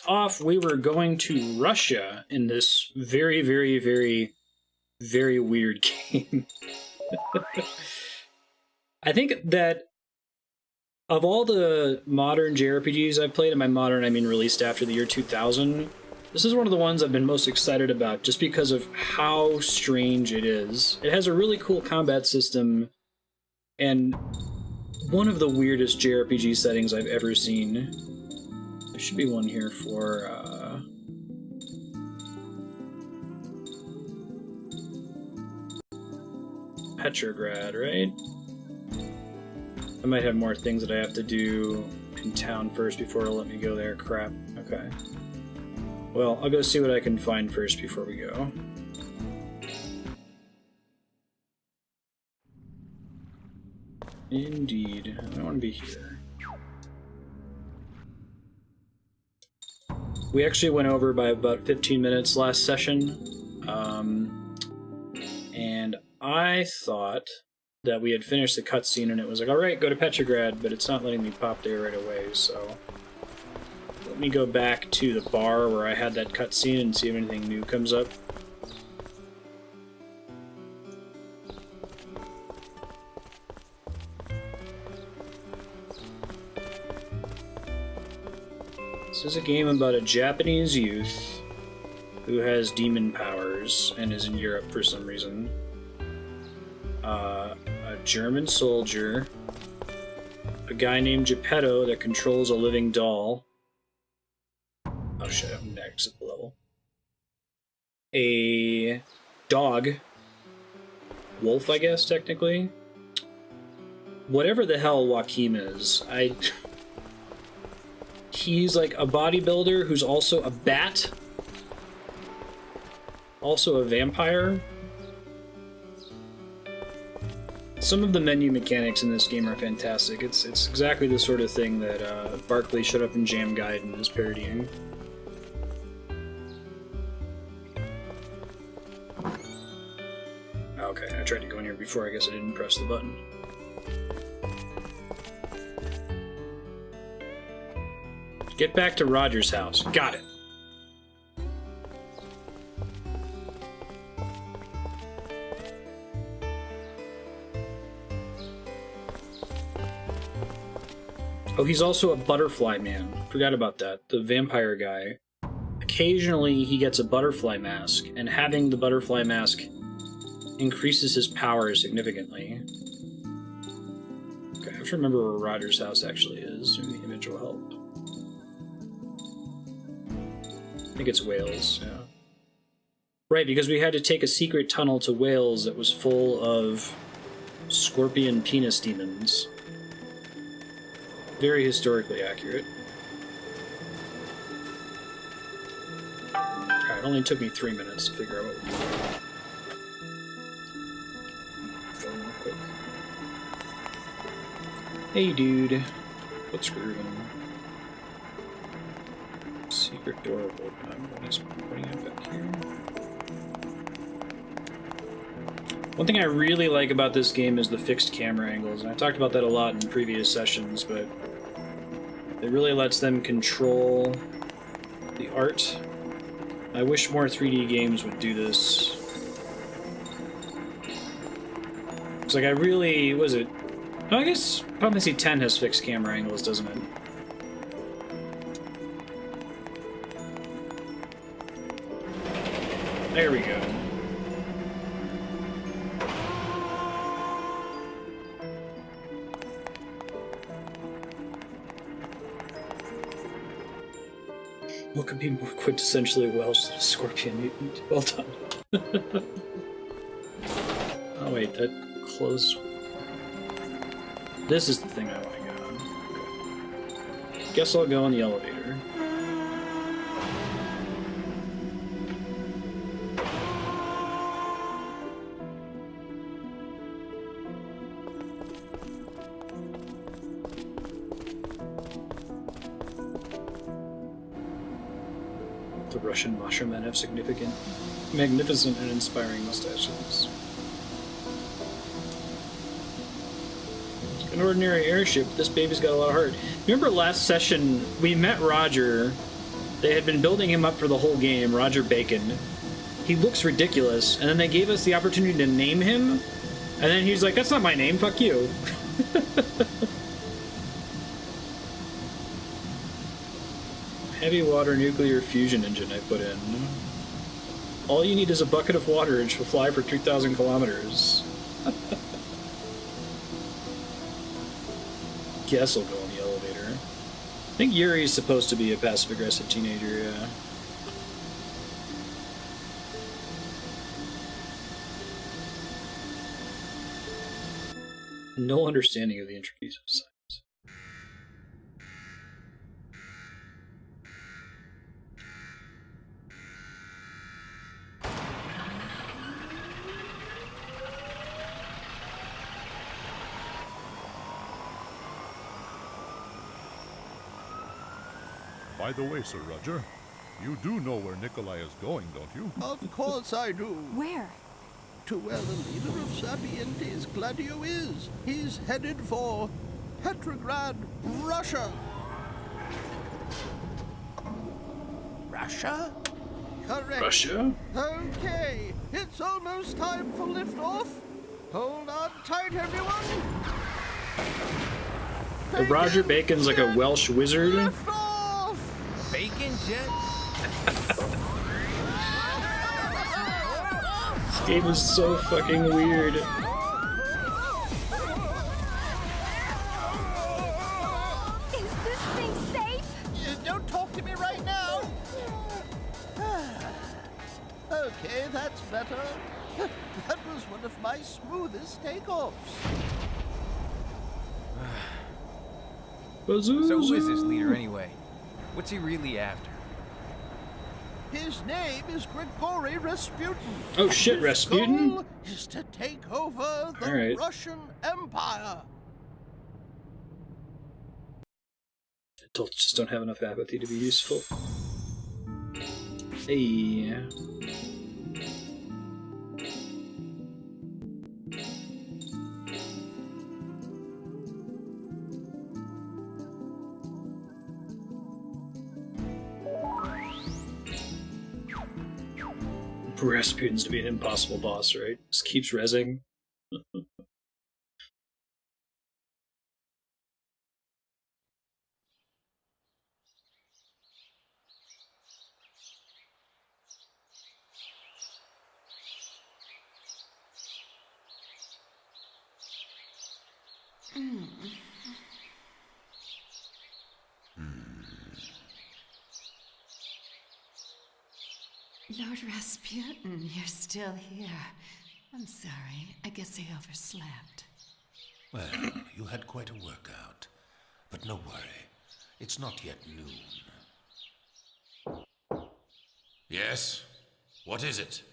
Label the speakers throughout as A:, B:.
A: off, we were going to Russia in this very, very, very, very weird game. I think that of all the modern JRPGs I've played, and by modern I mean released after the year 2000, this is one of the ones I've been most excited about just because of how strange it is. It has a really cool combat system and one of the weirdest JRPG settings I've ever seen. There should be one here for Petrograd, right? I might have more things that I have to do in town first before it'll let me go there. Crap. Okay. Well, I'll go see what I can find first before we go. Indeed. I don't want to be here. We actually went over by about 15 minutes last session. And I thought that we had finished the cutscene and it was like, alright, go to Petrograd, but it's not letting me pop there right away, so let me go back to the bar where I had that cutscene and see if anything new comes up. This is a game about a Japanese youth who has demon powers and is in Europe for some reason. A German soldier, a guy named Geppetto that controls a living doll. Oh shit, I'm next at the level. A dog. Wolf, I guess, technically. Whatever the hell Joachim is, he's like a bodybuilder who's also a bat. Also a vampire. Some of the menu mechanics in this game are fantastic. It's exactly the sort of thing that Barkley showed up in Jam Gaiden is parodying. Okay, I tried to go in here before. I guess I didn't press the button. Get back to Roger's house. Got it. Oh, he's also a butterfly man. Forgot about that. The vampire guy. Occasionally, he gets a butterfly mask, and having the butterfly mask increases his power significantly. Okay, I have to remember where Roger's house actually is. Maybe the image will help. I think it's Wales, yeah. Right, because we had to take a secret tunnel to Wales that was full of scorpion penis demons. Very historically accurate. Alright, it only took me 3 minutes to figure out what we're doing. Hey dude, what's grooving? Secret door open. What is putting it back here? One thing I really like about this game is the fixed camera angles, and I talked about that a lot in previous sessions, but it really lets them control the art. I wish more 3D games would do this. It's like I really... was it? Oh, I guess Final Fantasy X has fixed camera angles, doesn't it? There we go. What could be more quintessentially Welsh than a scorpion mutant? Well done. Oh wait, that closed. This is the thing I want to go on. Okay. Guess I'll go on the elevator. The Russian washermen have magnificent and inspiring mustaches. It's an ordinary airship. This baby's got a lot of heart. Remember last session, we met Roger, They had been building him up for the whole game, Roger Bacon. He looks ridiculous, and then they gave us the opportunity to name him, and then he's like, that's not my name, fuck you. Heavy water nuclear fusion engine I put in. All you need is a bucket of water and she'll fly for 3,000 kilometers. Guess I'll go on the elevator. I think Yuri's supposed to be a passive-aggressive teenager, yeah. No understanding of the intricacies of science.
B: By the way, Sir Roger, you do know where Nicolai is going, don't you?
C: Of course I do.
D: Where?
C: To where the leader of Serpientes Gladio is. He's headed for Petrograd, Russia. Russia? Correct.
A: Russia?
C: Okay, it's almost time for liftoff. Hold on tight, everyone.
A: Roger Bacon's like a Welsh wizard.
C: Liftoff!
E: Bacon jet?
A: This game is so fucking weird.
D: Is this thing safe?
C: Don't talk to me right now. Okay, that's better. That was one of my smoothest takeoffs.
E: So who is this leader anyway? What's he really after?
C: His name is Grigory Rasputin.
A: Oh shit,
C: His
A: Rasputin?
C: goal is to take over the
A: Alright.
C: Russian Empire.
A: Adults just don't have enough apathy to be useful. Hey. Rasputin's to be an impossible boss, right? Just keeps rezzing.
F: Lord Rasputin, you're still here. I'm sorry. I guess I overslept.
G: Well, you had quite a workout. But no worry. It's not yet noon. Yes? What is it?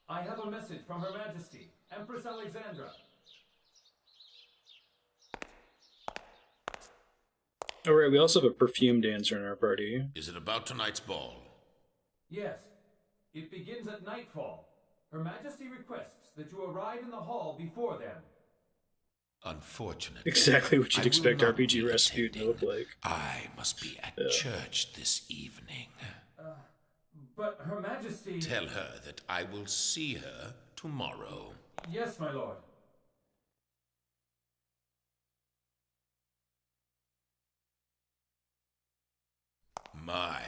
H: I have a message from Her Majesty, Empress Alexandra.
A: Alright, we also have a perfume dancer in our party.
G: Is it about tonight's ball?
H: Yes, it begins at nightfall. Her Majesty requests that you arrive in the hall before then.
G: Unfortunately,
A: Exactly what
G: I
A: you'd
G: will
A: expect
G: not
A: RPG
G: be
A: Rasputin to look
G: attending.
A: like.
G: I must be at church this evening.
H: But Her Majesty...
G: Tell her that I will see her tomorrow.
H: Yes, my lord.
G: My,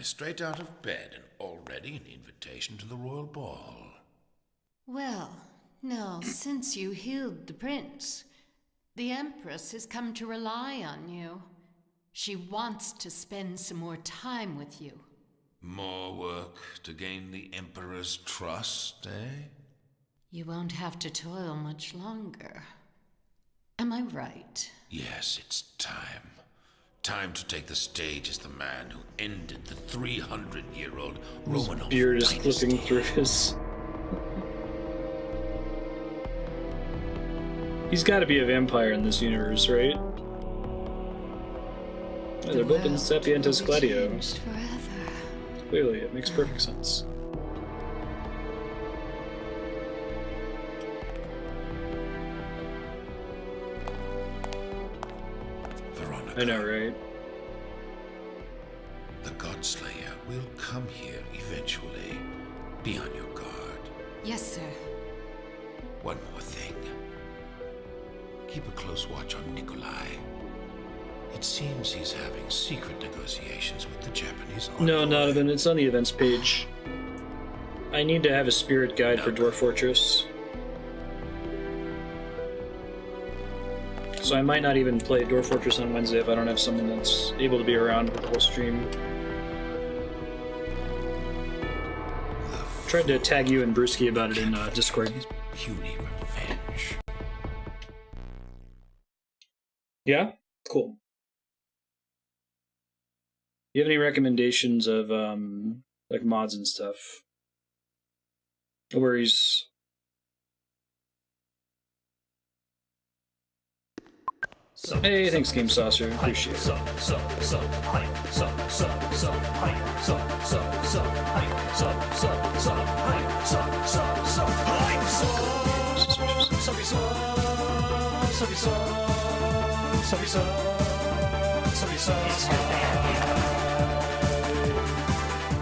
G: straight out of bed and already an invitation to the royal ball.
F: Well, now, since you healed the prince, the Empress has come to rely on you. She wants to spend some more time with you.
G: More work to gain the Emperor's trust, eh?
F: You won't have to toil much longer. Am I right?
G: Yes, it's time. Time to take the stage as the man who ended the 300-year-old Romanov
A: Beard is
G: dynasty.
A: flipping through his... He's gotta be a vampire in this universe, right? Oh, they're both in Serpientes Gladio.
F: Changed forever.
A: Clearly, it makes perfect sense.
G: Veronica.
A: I know, right?
G: Slayer will come here eventually. Be on your guard.
F: Yes, sir.
G: One more thing. Keep a close watch on Nicolai. It seems he's having secret negotiations with the Japanese army.
A: No, not even. It's on the events page. I need to have a spirit guide for Dwarf Fortress. So I might not even play Dwarf Fortress on Wednesday if I don't have someone that's able to be around for the whole stream. Tried to tag you and Brewski about it in Discord.
G: Puny revenge.
A: Yeah? Cool. You have any recommendations of like mods and stuff? No worries. Hey, thanks Game Saucer. Appreciate it.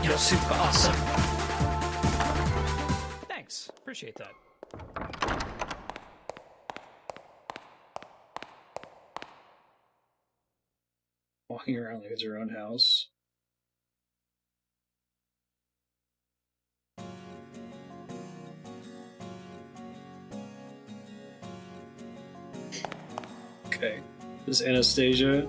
I: You're super awesome. Thanks. Appreciate that.
A: Walking around like it's her own house. Okay. This is Anastasia.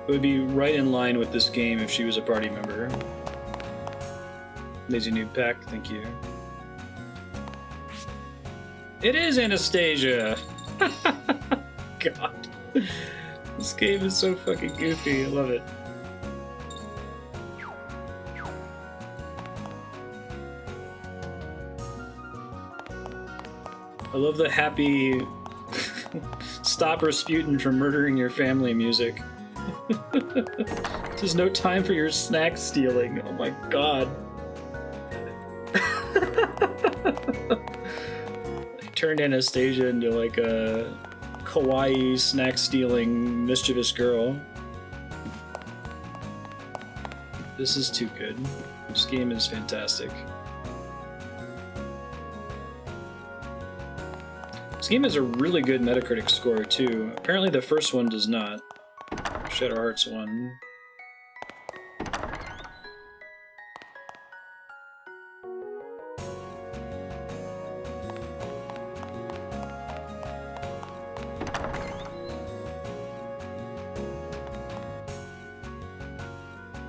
A: It would be right in line with this game if she was a party member. Lazy Noob Pack, thank you. It is Anastasia! God. This game is so fucking goofy, I love it. I love the happy stop Rasputin from murdering your family music. There's no time for your snack stealing. Oh my god. They turned Anastasia into like a kawaii snack stealing mischievous girl. This is too good. This game is fantastic. This game has a really good Metacritic score too. Apparently the first one does not. Shadow Hearts 1.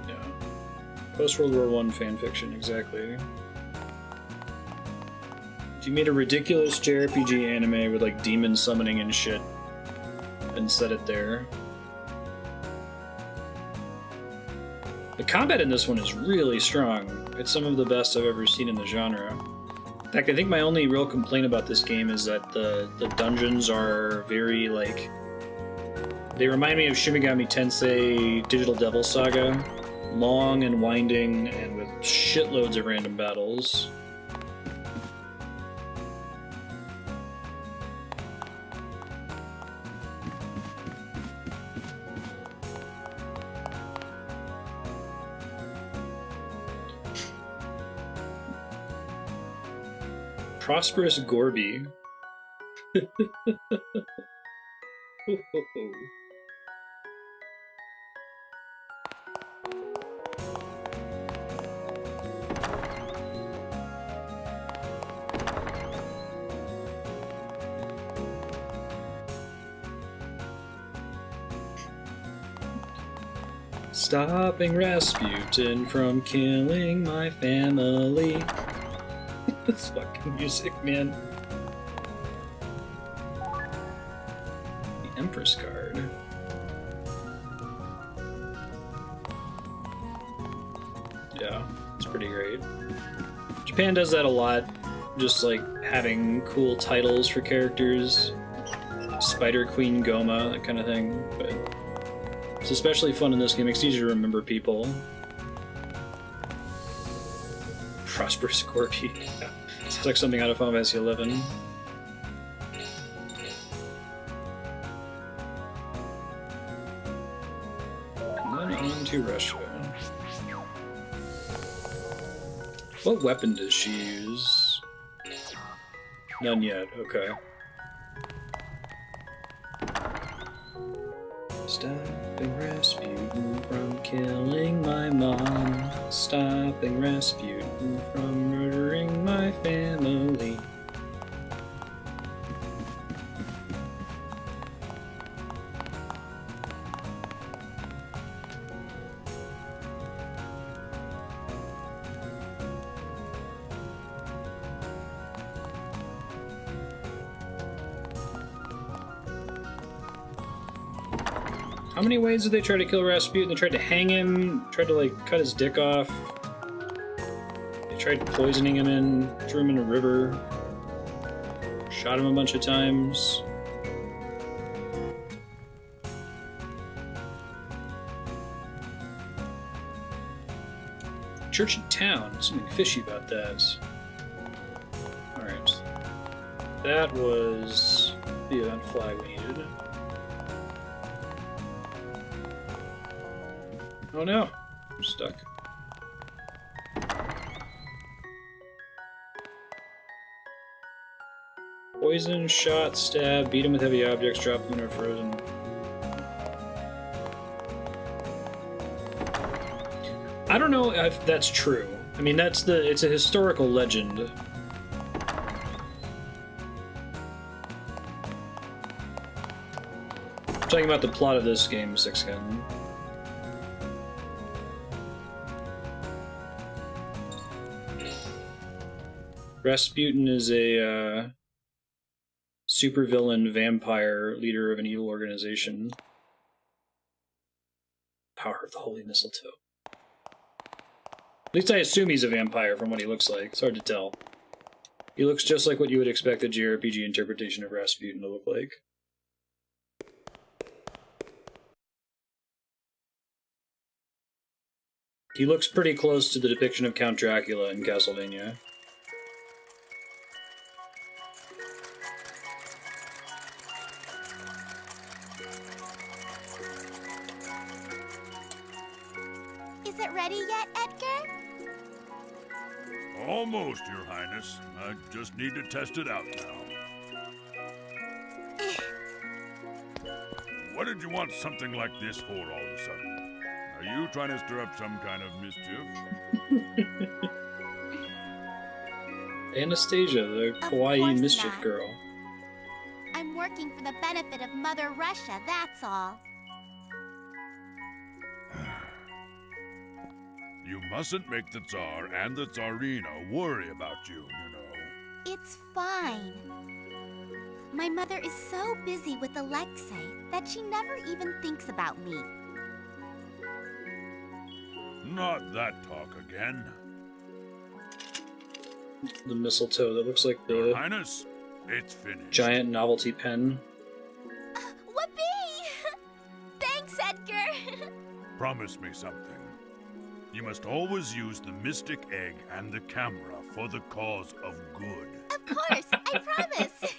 A: Yeah. Post-World War I fanfiction, exactly. If you made a ridiculous JRPG anime with like demon summoning and shit, and set it there. The combat in this one is really strong. It's some of the best I've ever seen in the genre. In fact, I think my only real complaint about this game is that the dungeons are very, like... They remind me of Shin Megami Tensei Digital Devil Saga. Long and winding, and with shitloads of random battles. Prosperous Gorby. Stopping Rasputin from killing my family. This fucking music, man. The Empress card. Yeah, it's pretty great. Japan does that a lot, just like having cool titles for characters. Spider Queen Goma, that kind of thing. But it's especially fun in this game, it's easy to remember people. Prosperous Gorby. Yeah. Sounds like something out of Final Fantasy 11. On to Russia. What weapon does she use? None yet, okay. Stopping Rasputin from killing my mom. Stopping Rasputin from murdering my family. How many ways did they try to kill Rasputin? They tried to hang him, tried to, like, cut his dick off. They tried poisoning him threw him in a river. Shot him a bunch of times. Church in town. Something fishy about that. Alright. That was the event flag we needed. Oh no, I'm stuck. Poison, shot, stab, beat him with heavy objects, drop him when they're frozen. I don't know if that's true. I mean, it's a historical legend. I'm talking about the plot of this game, Sixgun. Rasputin is a supervillain vampire leader of an evil organization. Power of the Holy Mistletoe. At least I assume he's a vampire from what he looks like. It's hard to tell. He looks just like what you would expect a JRPG interpretation of Rasputin to look like. He looks pretty close to the depiction of Count Dracula in Castlevania.
D: Is it ready yet, Edgar?
B: Almost, Your Highness. I just need to test it out now. What did you want something like this for all of a sudden? Are you trying to stir up some kind of mischief?
A: Anastasia, the kawaii mischief girl.
D: I'm working for the benefit of Mother Russia, that's all.
B: You mustn't make the Tsar and the Tsarina worry about you, you know.
D: It's fine. My mother is so busy with Alexei that she never even thinks about me.
B: Not that talk again.
A: The mistletoe that looks like the
B: Your Highness, it's finished.
A: giant novelty pen.
D: Whoopee! Thanks, Edgar.
B: Promise me something. You must always use the mystic egg and the camera for the cause of good.
D: Of course, I promise.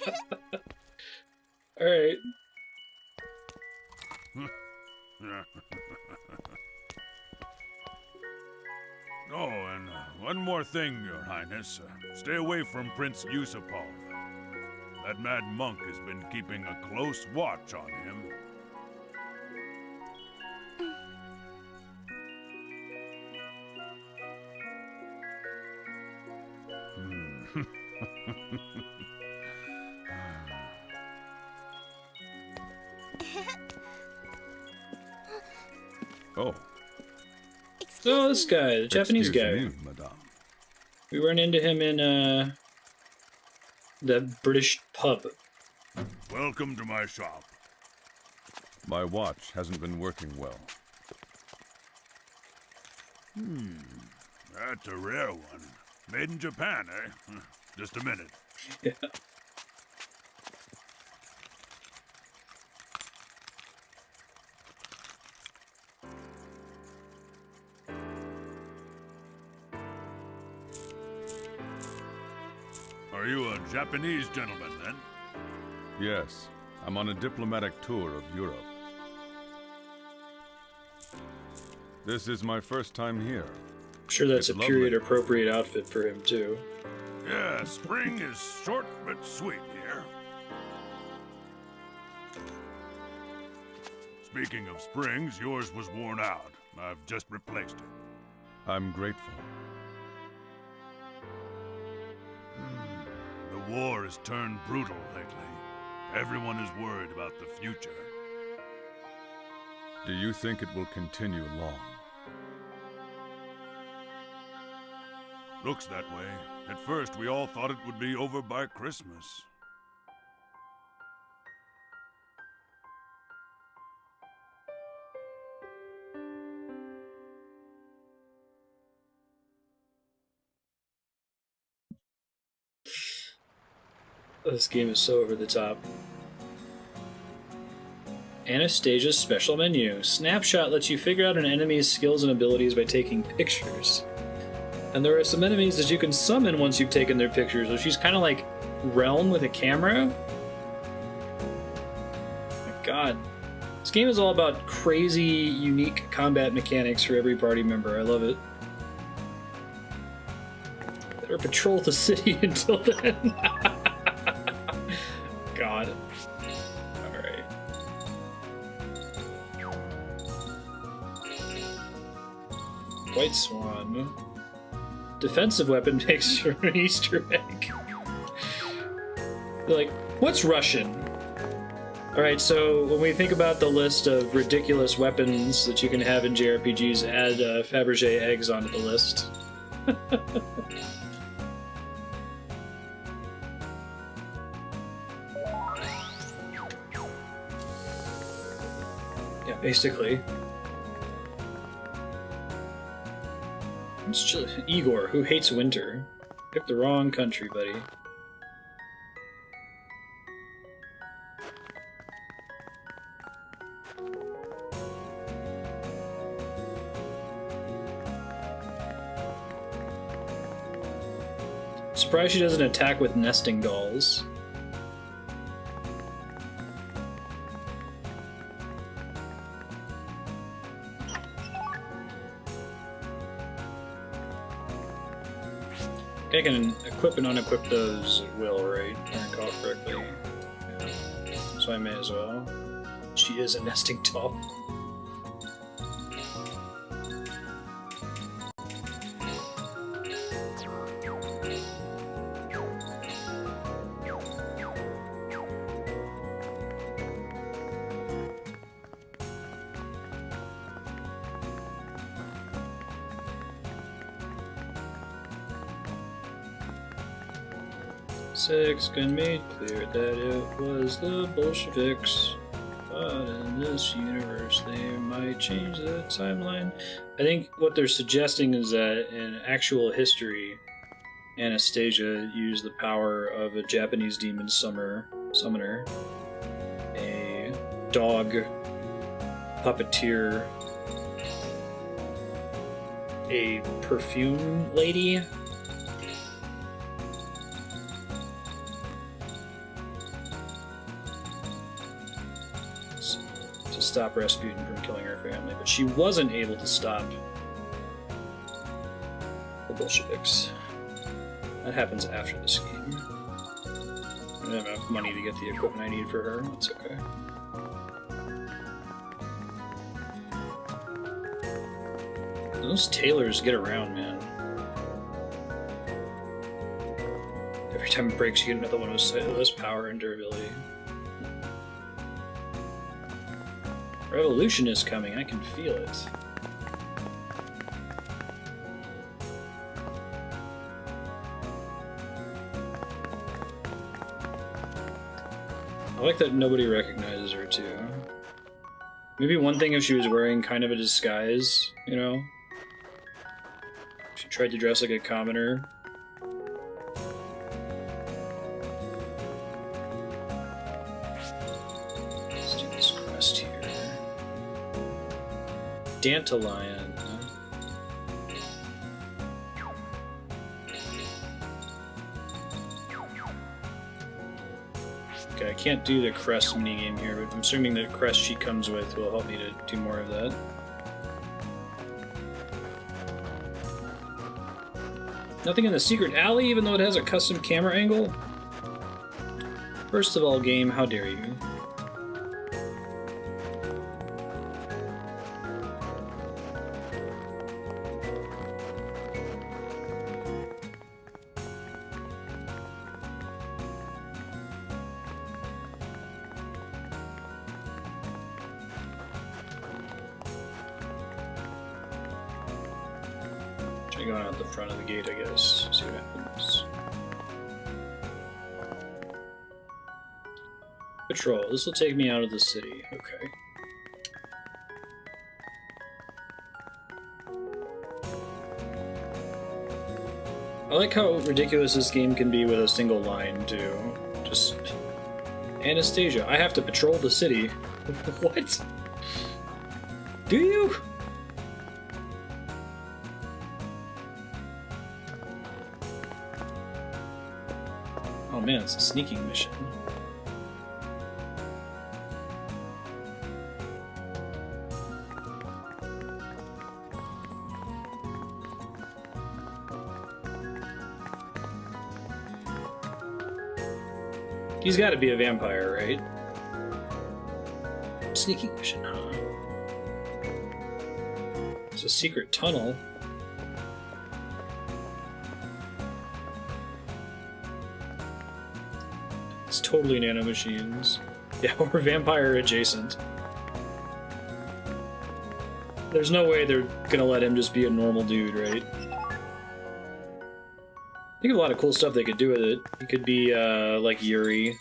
A: Alright.
B: Oh, and one more thing, Your Highness. Stay away from Prince Yusupov. That mad monk has been keeping a close watch on him.
J: Oh.
A: Oh, this guy, the Japanese guy.
J: Me, madame.
A: We run into him in the British pub.
B: Welcome to my shop.
J: My watch hasn't been working well.
B: That's a rare one. Made in Japan, eh? Just a minute.
A: Yeah.
B: Are you a Japanese gentleman, then?
J: Yes, I'm on a diplomatic tour of Europe. This is my first time here.
A: I'm sure that's
J: It's
A: a period
J: lovely.
A: appropriate outfit for him too.
B: Yeah, spring is short but sweet here. Speaking of springs, yours was worn out. I've just replaced it.
J: I'm grateful.
B: The war has turned brutal lately. Everyone is worried about the future.
J: Do you think it will continue long?
B: Looks that way. At first, we all thought it would be over by Christmas.
A: This game is so over the top. Anastasia's special menu. Snapshot lets you figure out an enemy's skills and abilities by taking pictures. And there are some enemies that you can summon once you've taken their pictures, so she's kind of like Realm with a camera. My god. This game is all about crazy, unique combat mechanics for every party member. I love it. Better patrol the city until then. God. Alright. White Swan. Defensive weapon makes for an Easter egg. They're like, what's Russian? Alright, so when we think about the list of ridiculous weapons that you can have in JRPGs, add Fabergé eggs onto the list. Yeah, basically. It's just Igor, who hates winter. Picked the wrong country, buddy. Surprised she doesn't attack with nesting dolls. I can equip and unequip those at will, right? If I recall correctly. Yeah. So I may as well. She is a nesting doll. Six can make clear that it was the Bolsheviks, but in this universe they might change the timeline. I think what they're suggesting is that in actual history, Anastasia used the power of a Japanese demon summoner, a dog puppeteer, a perfume lady, stop Rasputin from killing her family, but she wasn't able to stop the Bolsheviks. That happens after this game. I don't have enough money to get the equipment I need for her. That's okay. Those tailors get around, man. Every time it breaks, you get another one with less power and durability. Revolution is coming, I can feel it. I like that nobody recognizes her, too. Maybe one thing if she was wearing kind of a disguise, you know? She tried to dress like a commoner. Let's do this quest here. Dandelion. Okay, I can't do the crest minigame here, but I'm assuming the crest she comes with will help me to do more of that. Nothing in the secret alley, even though it has a custom camera angle? First of all, game, how dare you? Try going out the front of the gate, I guess. See what happens. Patrol. This will take me out of the city. Okay. I like how ridiculous this game can be with a single line, too. Just... Anastasia, I have to patrol the city. What? Do you? Oh man, it's a sneaking mission. He's got to be a vampire, right? Sneaking mission, huh? It's a secret tunnel. It's totally nanomachines. Yeah, we're vampire adjacent. There's no way they're gonna let him just be a normal dude, right? Think of a lot of cool stuff they could do with it. He could be, like Yuri.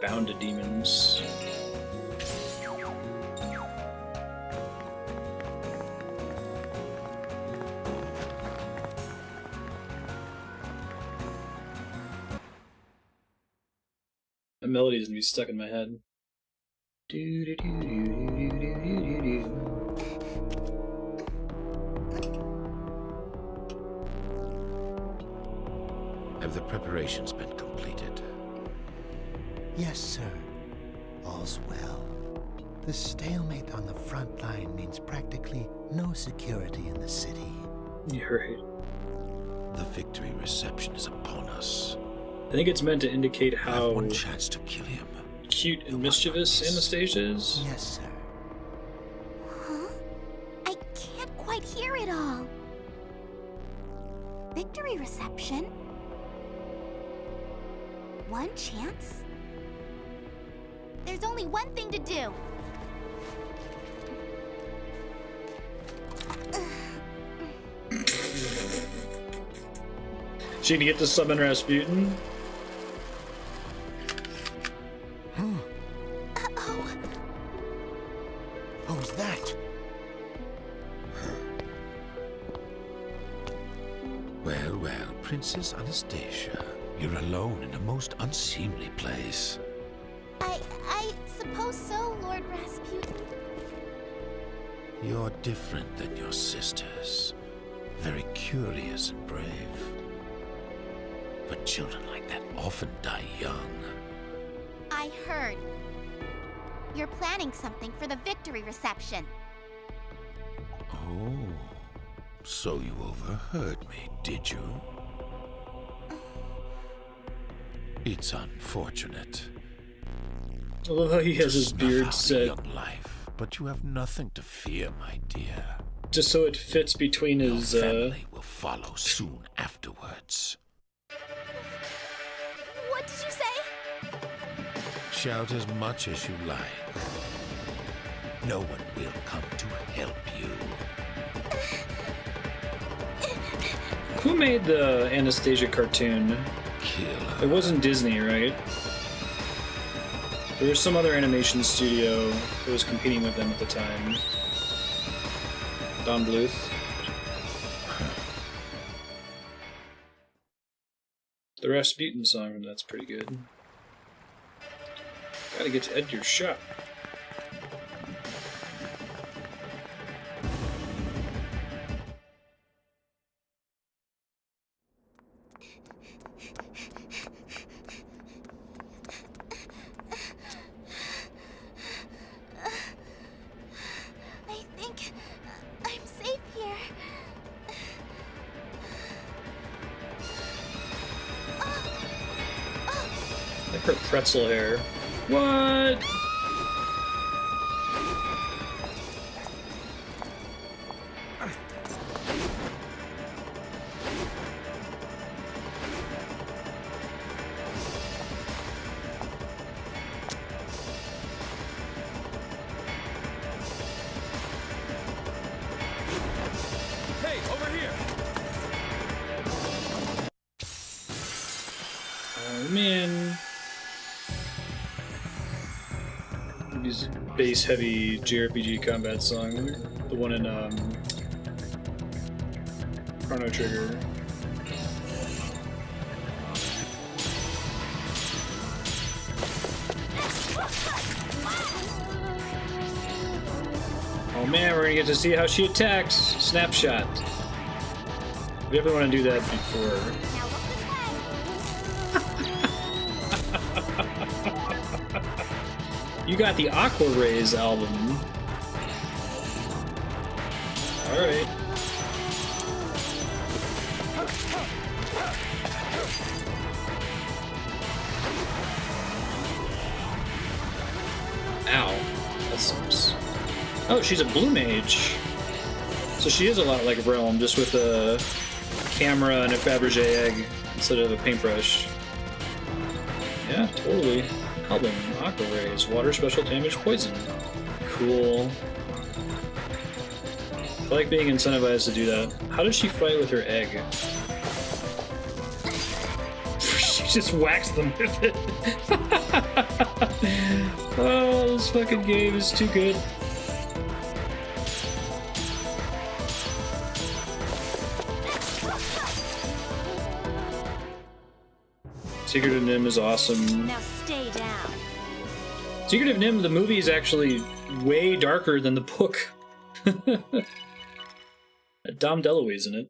A: Bound to demons. The melody's gonna be stuck in my head.
G: Have the preparations been completed?
C: Yes, sir. All's well. The stalemate on the front line means practically no security in the city.
A: You're right.
G: The victory reception is upon us.
A: I think it's meant to indicate
G: I have
A: how
G: one chance to kill him.
A: cute and mischievous Anastasia is.
C: Yes, sir.
D: Huh? I can't quite hear it all. Victory reception? One chance? There's only one thing to do.
A: She gonna get to summon Rasputin?
D: Uh-oh.
C: Who's that?
G: Well, well, Princess Anastasia. You're alone in a most unseemly place.
D: I suppose so, Lord Rasputin.
G: You're different than your sisters. Very curious and brave. But children like that often die young.
D: I heard. You're planning something for the victory reception.
G: Oh, so you overheard me, did you? It's unfortunate.
A: I love how he has his beard set.
G: Young life, but you have nothing to fear, my dear.
A: Just so it fits between his,
G: Your family will follow soon afterwards.
D: What did you say?
G: Shout as much as you like. No one will come to help you.
A: Who made the Anastasia cartoon?
G: Kill.
A: It wasn't Disney, right? There was some other animation studio that was competing with them at the time. Don Bluth. The Rasputin song from that's pretty good. Gotta get to Edgar's shop.
D: I think I'm safe.
A: pretzel hair. What? Man, these bass heavy JRPG combat song, the one in Chrono Trigger. Oh man, we're gonna get to see how she attacks. Snapshot. We definitely want to do that before. You got the Aqua Rays album. Alright. Ow. That sucks. Oh, she's a blue mage. So she is a lot like Realm, just with a camera and a Fabergé egg instead of a paintbrush. Yeah, totally. Album, Aqua Rays, water special damage poison. Cool. I like being incentivized to do that. How does she fight with her egg? She just whacks them with it. Oh, this fucking game is too good. Secret of Nim is awesome.
D: Now stay down.
A: Secret of Nim, the movie, is actually way darker than the book. Dom DeLuise in it.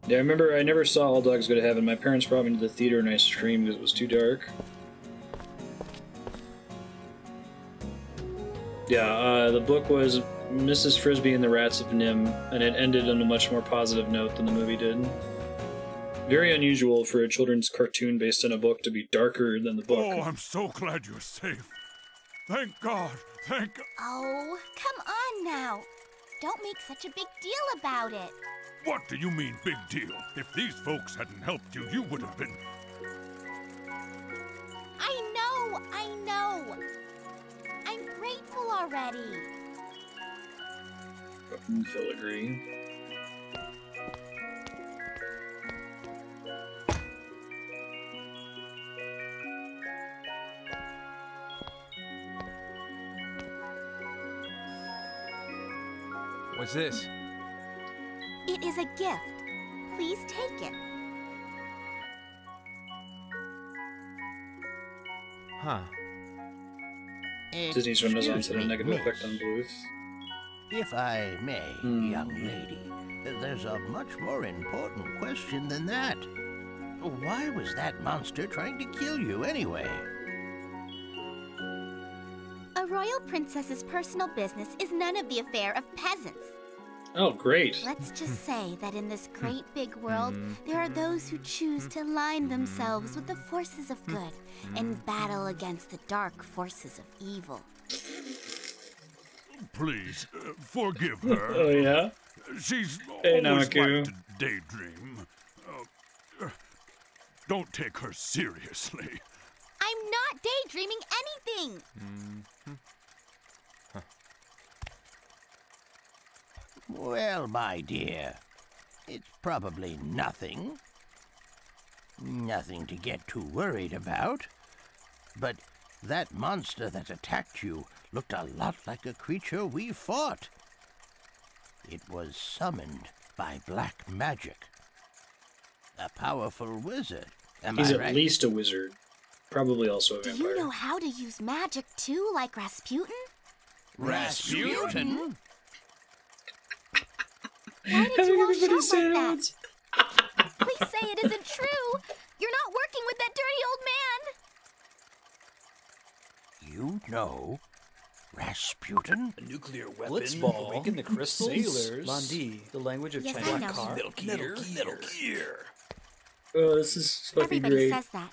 A: Yeah, I remember I never saw All Dogs Go to Heaven. My parents brought me to the theater and I screamed because it was too dark. Yeah, the book was Mrs. Frisbee and the Rats of Nim, and it ended on a much more positive note than the movie did. Very unusual for a children's cartoon based on a book to be darker than the book.
B: Oh, I'm so glad you're safe. Thank God. Thank God.
D: Oh, come on now. Don't make such a big deal about it.
B: What do you mean, big deal? If these folks hadn't helped you, you would have been...
D: I know. I'm grateful already.
A: Filigree.
E: What's this?
D: It is a gift. Please take it.
E: Huh.
A: Disney's Renaissance had a
C: Excuse me,
A: negative effect
C: miss.
A: on Bluth.
C: If I may, young lady, there's a much more important question than that. Why was that monster trying to kill you anyway?
D: A royal princess's personal business is none of the affair of peasants.
A: Oh, great.
D: Let's just say that in this great big world, there are those who choose to align themselves with the forces of good and battle against the dark forces of evil.
B: Please, forgive her.
A: Oh, yeah?
B: She's
A: Hey,
B: always
A: Namaku.
B: liked to daydream. Don't take her seriously.
D: I'm not daydreaming anything!
C: Well, my dear, it's probably nothing. Nothing to get too worried about. But that monster that attacked you looked a lot like a creature we fought. It was summoned by black magic. A powerful wizard, am
A: He's
C: I
A: at
C: right?
A: least a wizard. Probably also a
D: Do
A: vampire.
D: you know how to use magic too, like Rasputin?
C: Rasputin?
D: Why did you all
A: Everybody
D: shout like that?
A: sounds.
D: Please say it isn't true! You're not working with that dirty old man!
C: You know Rasputin?
I: A nuclear weapon,
K: Blitzball,
I: awaken the crystals,
K: sailors,
I: Landi, the language of
D: Yes,
I: Chinese
D: I know.
I: car,
K: Metal Gear.
I: Metal Gear.
A: Oh, this is fucking
D: Everybody
A: great.
D: says that.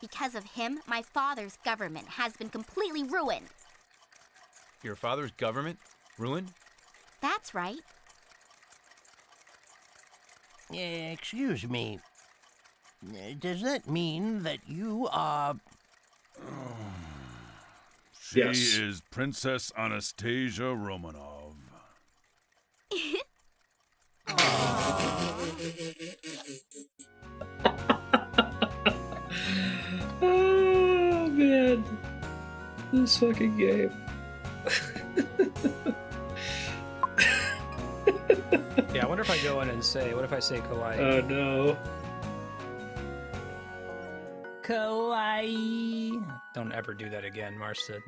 D: Because of him, my father's government has been completely ruined.
E: Your father's government? Ruined?
D: That's right.
C: Excuse me. Does that mean that you are...
B: She
A: Yes.
B: is Princess Anastasia Romanov.
A: Oh, man. This fucking game.
I: Yeah, I wonder if I go in and say, what if I say kawaii?
A: Oh, no.
I: Kawaii. Don't ever do that again, Marstead.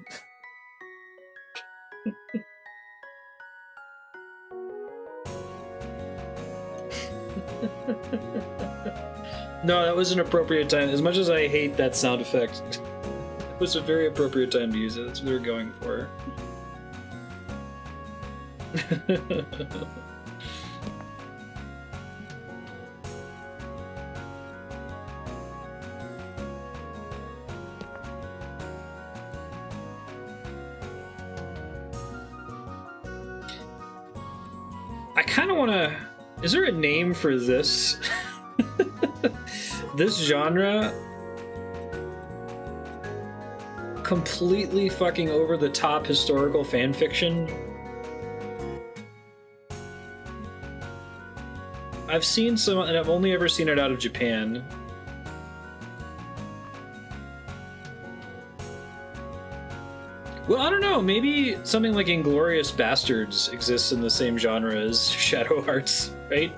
A: No, that was an appropriate time. As much as I hate that sound effect, it was a very appropriate time to use it. That's what they were going for. I kind of want to... Is there a name for this? This genre? Completely fucking over-the-top historical fanfiction? I've seen some, and I've only ever seen it out of Japan. Well, I don't know. Maybe something like Inglorious Bastards exists in the same genre as Shadow Hearts, right?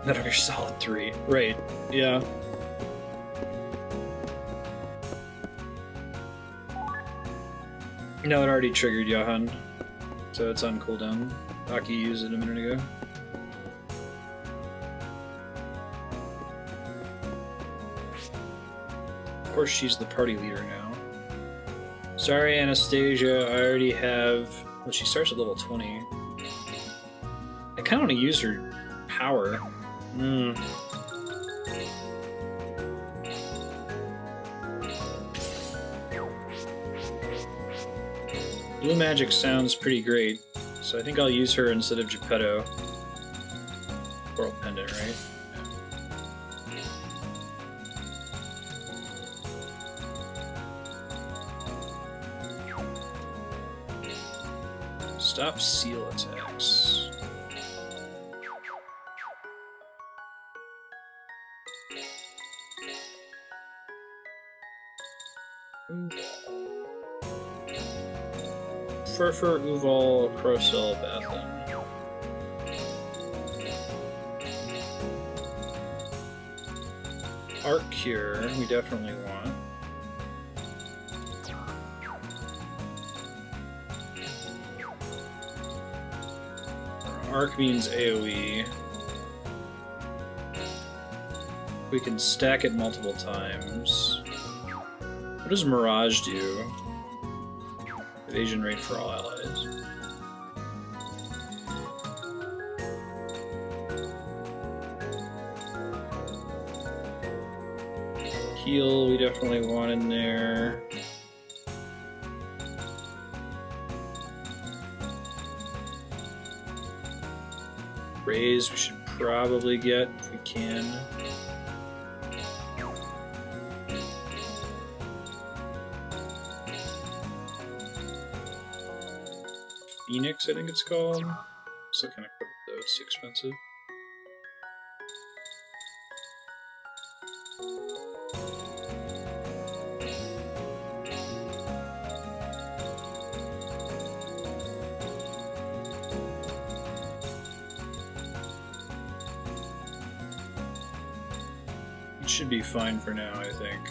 A: Metal Gear Solid 3. Right. Yeah. No, it already triggered Johan. So it's on cooldown. Aki used it a minute ago. Of course, she's the party leader now. Sorry, Anastasia, I already have... Well, she starts at level 20. I kind of want to use her power. Blue magic sounds pretty great, so I think I'll use her instead of Geppetto. Coral pendant, right? Stop seal attacks. Furfur, Uval, Crocell, Bathlin. Arc Cure, we definitely want. Arc means AoE. We can stack it multiple times. What does Mirage do? Evasion rate for all allies. Heal, we definitely want in there. Raise, we should probably get if we can. Phoenix, I think it's called. Still kind of equip though, it's too expensive. It should be fine for now, I think.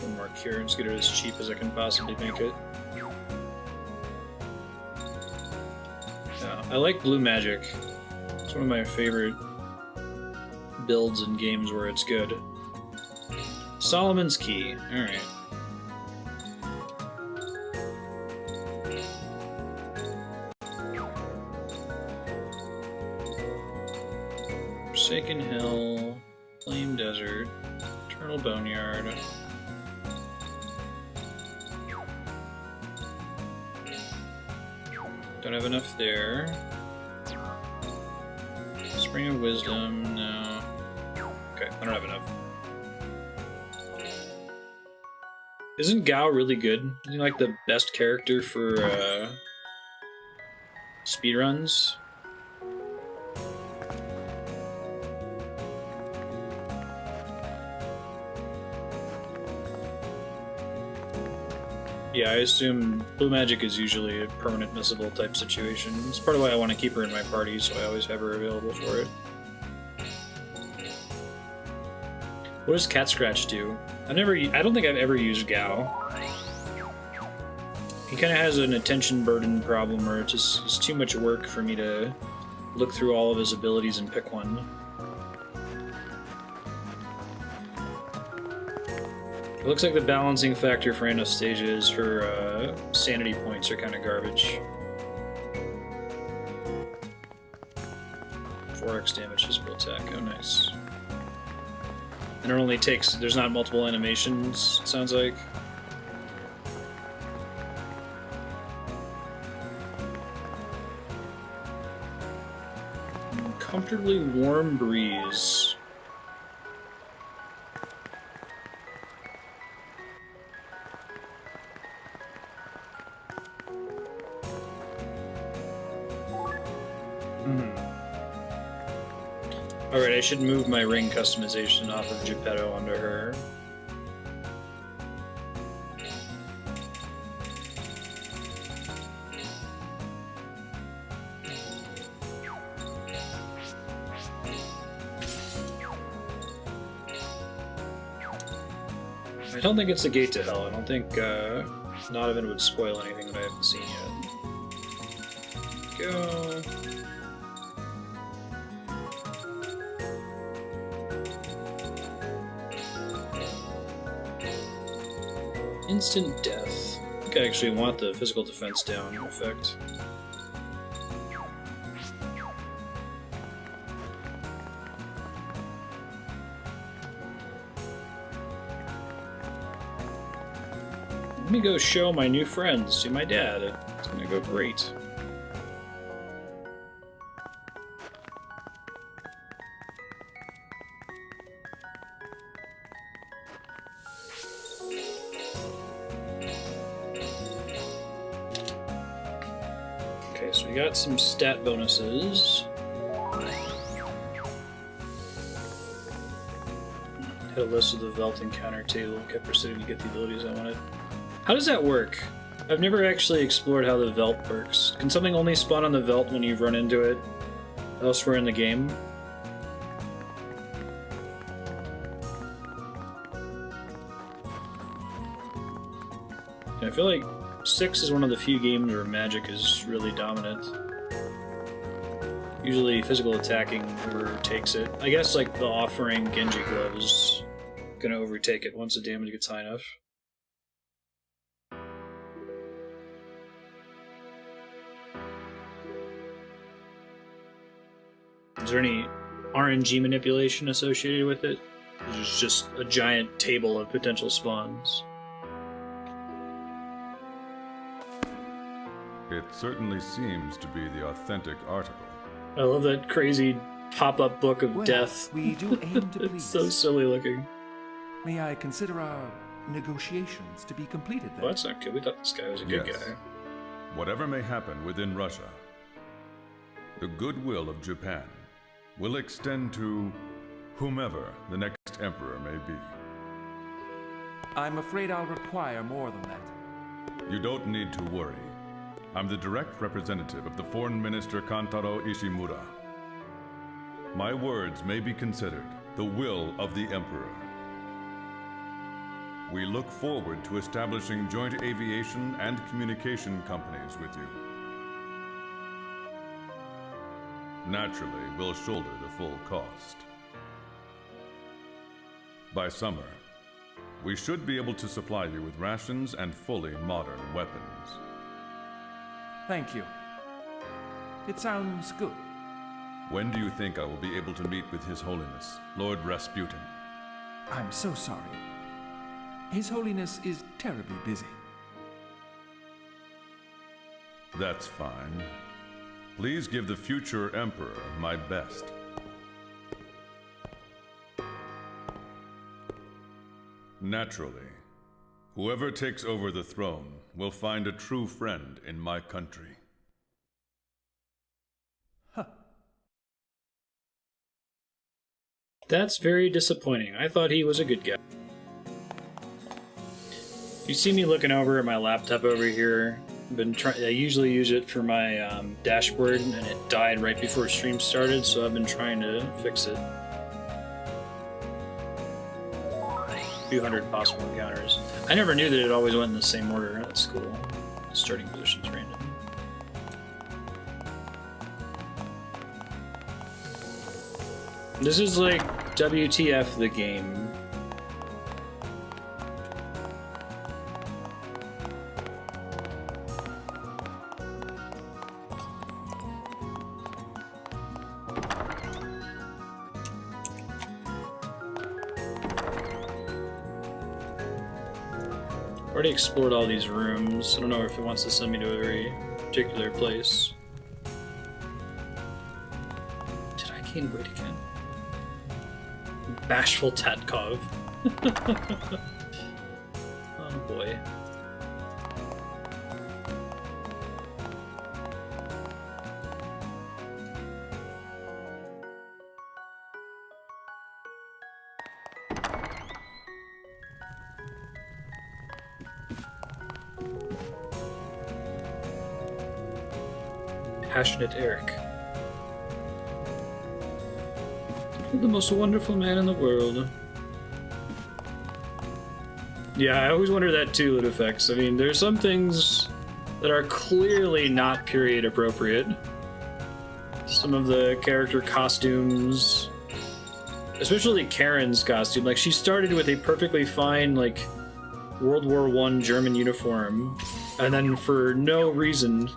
A: One more cure, just get it as cheap as I can possibly make it. I like blue magic. It's one of my favorite builds in games where it's good. Solomon's Key. Alright. Forsaken Hill, Flame Desert, Eternal Boneyard. Don't have enough there. Spring of Wisdom, no. Okay, I don't have enough. Isn't Gao really good? Isn't he like the best character for speedruns? Yeah, I assume Blue Magic is usually a permanent missable type situation. It's part of why I want to keep her in my party, so I always have her available for it. What does Cat Scratch do? I don't think I've ever used Gao. He kind of has an attention burden problem where it's too much work for me to look through all of his abilities and pick one. It looks like the balancing factor for Anastasia is her sanity points are kind of garbage. 4x damage physical attack, oh nice. And it only takes, there's not multiple animations, it sounds like. Comfortably warm breeze. Alright, I should move my ring customization off of Geppetto onto her. I don't think it's the gate to hell. I don't think Nodovan would spoil anything that I haven't seen yet. Go. Instant death. I think I actually want the physical defense down effect. Let me go show my new friends to my dad. It's gonna go great. Okay, so we got some stat bonuses. Had a list of the Velt encounter table, kept proceeding to get the abilities I wanted. How does that work? I've never actually explored how the Velt works. Can something only spawn on the Velt when you've run into it elsewhere in the game? I feel like 6 is one of the few games where magic is really dominant. Usually physical attacking overtakes it. I guess like the Offering Genji Glove is gonna overtake it once the damage gets high enough. Is there any RNG manipulation associated with it? There's just a giant table of potential spawns.
J: It certainly seems to be the authentic article.
A: I love that crazy pop-up book of death.
K: We do aim to please.
A: It's so silly looking.
K: May I consider our negotiations to be completed then?
A: Well, that's not good. We thought this guy was a good
J: Yes.
A: guy.
J: Whatever may happen within Russia, the goodwill of Japan will extend to whomever the next emperor may be.
K: I'm afraid I'll require more than that.
J: You don't need to worry. I'm the direct representative of the Foreign Minister Kantaro Ishimura. My words may be considered the will of the Emperor. We look forward to establishing joint aviation and communication companies with you. Naturally, we'll shoulder the full cost. By summer, we should be able to supply you with rations and fully modern weapons.
K: Thank you. It sounds good.
J: When do you think I will be able to meet with His Holiness, Lord Rasputin?
K: I'm so sorry. His Holiness is terribly busy.
J: That's fine. Please give the future Emperor my best. Naturally, whoever takes over the throne will find a true friend in my country.
A: That's very disappointing. I thought he was a good guy. You see me looking over at my laptop over here. I usually use it for my dashboard, and it died right before stream started, so I've been trying to fix it. A few hundred possible encounters. I never knew that it always went in the same order. That's cool. Starting position's random. This is like WTF the game. Already explored all these rooms. I don't know if it wants to send me to a very particular place. Did I gain weight again? Bashful Tatkov. Oh boy. Passionate Eric. The most wonderful man in the world. Yeah, I always wonder that too, Lit Effects. I mean, there's some things that are clearly not period appropriate. Some of the character costumes, especially Karin's costume, like she started with a perfectly fine, like, World War I German uniform, and then for no reason,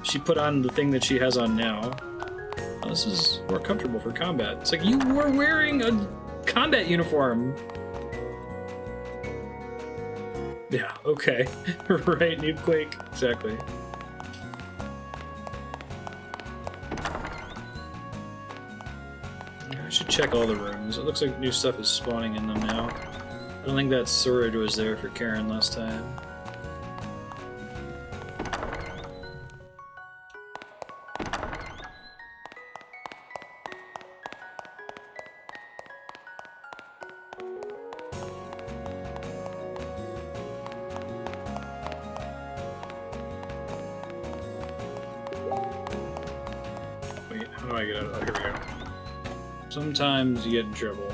A: she put on the thing that she has on now. Oh, this is more comfortable for combat. It's like, you were wearing a combat uniform! Yeah, okay. Right, New Quake. Exactly. I should check all the rooms. It looks like new stuff is spawning in them now. I don't think that sword was there for Karin last time. Wait, how do I get out of that? Here we go. Sometimes you get in trouble.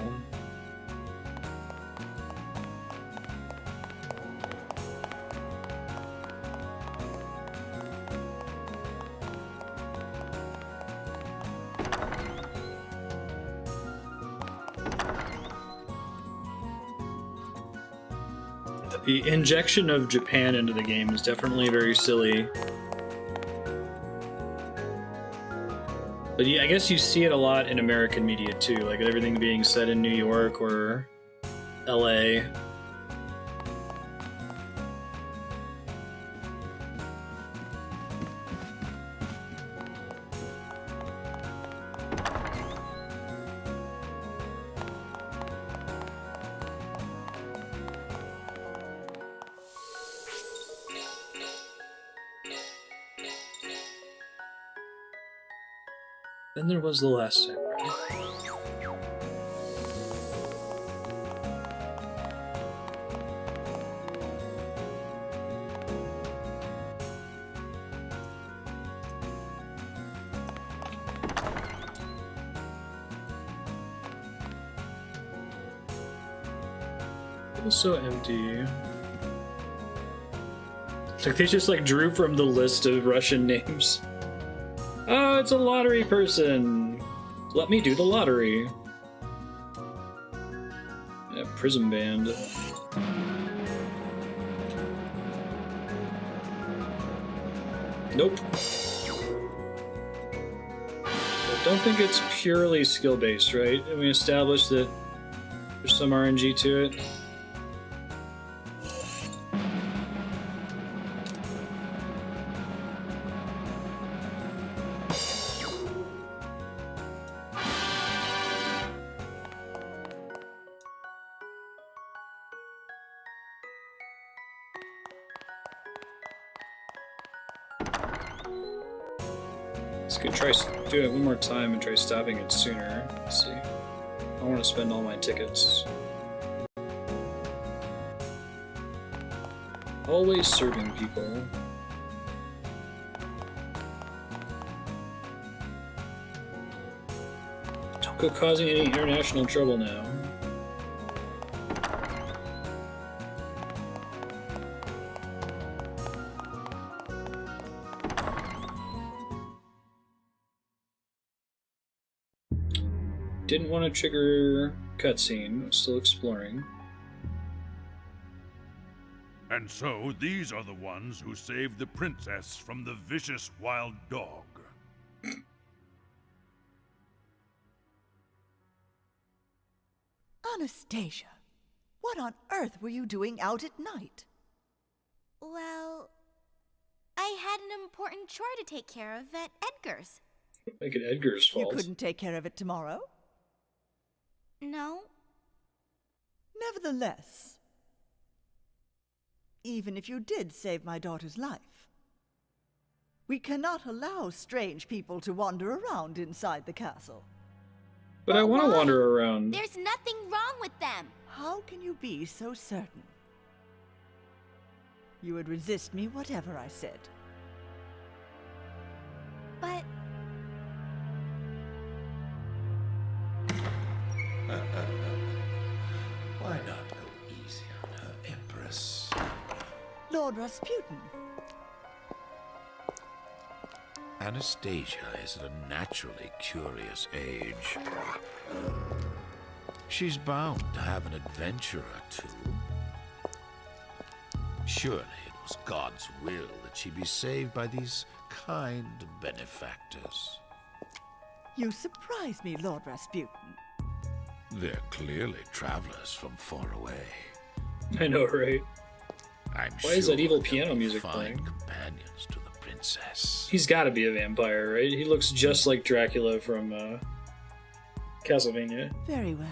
A: The injection of Japan into the game is definitely very silly. But yeah, I guess you see it a lot in American media too, like everything being set in New York or LA. Then there was the last time, right? It was so empty. It's like they just like drew from the list of Russian names. Oh, it's a lottery person! Let me do the lottery. Yeah, Prism Band. Nope. don't think it's purely skill-based, right? And we established that there's some RNG to it. Could try do it one more time and try stopping it sooner. Let's see. I want to spend all my tickets. Always serving people. Don't go causing any international trouble now. Didn't want to trigger cutscene, still exploring.
B: And so, these are the ones who saved the princess from the vicious wild dog.
L: Anastasia, what on earth were you doing out at night?
D: Well, I had an important chore to take care of at Edgar's.
A: Make it Edgar's fault.
L: You couldn't take care of it tomorrow?
D: No.
L: Nevertheless, even if you did save my daughter's life, we cannot allow strange people to wander around inside the castle.
A: But I want to wander around.
D: There's nothing wrong with them.
L: How can you be so certain? You would resist me whatever I said.
D: But...
G: Why not go easy on her, Empress?
L: Lord Rasputin.
G: Anastasia is at a naturally curious age. She's bound to have an adventure or two. Surely it was God's will that she be saved by these kind benefactors.
L: You surprise me, Lord Rasputin.
G: They're clearly travelers from far away.
A: I know, right? Why is that evil
G: they'll
A: piano
G: be
A: music
G: fine
A: playing?
G: companions to the princess.
A: He's got to be a vampire, right? He looks just like Dracula from Castlevania.
L: Very well.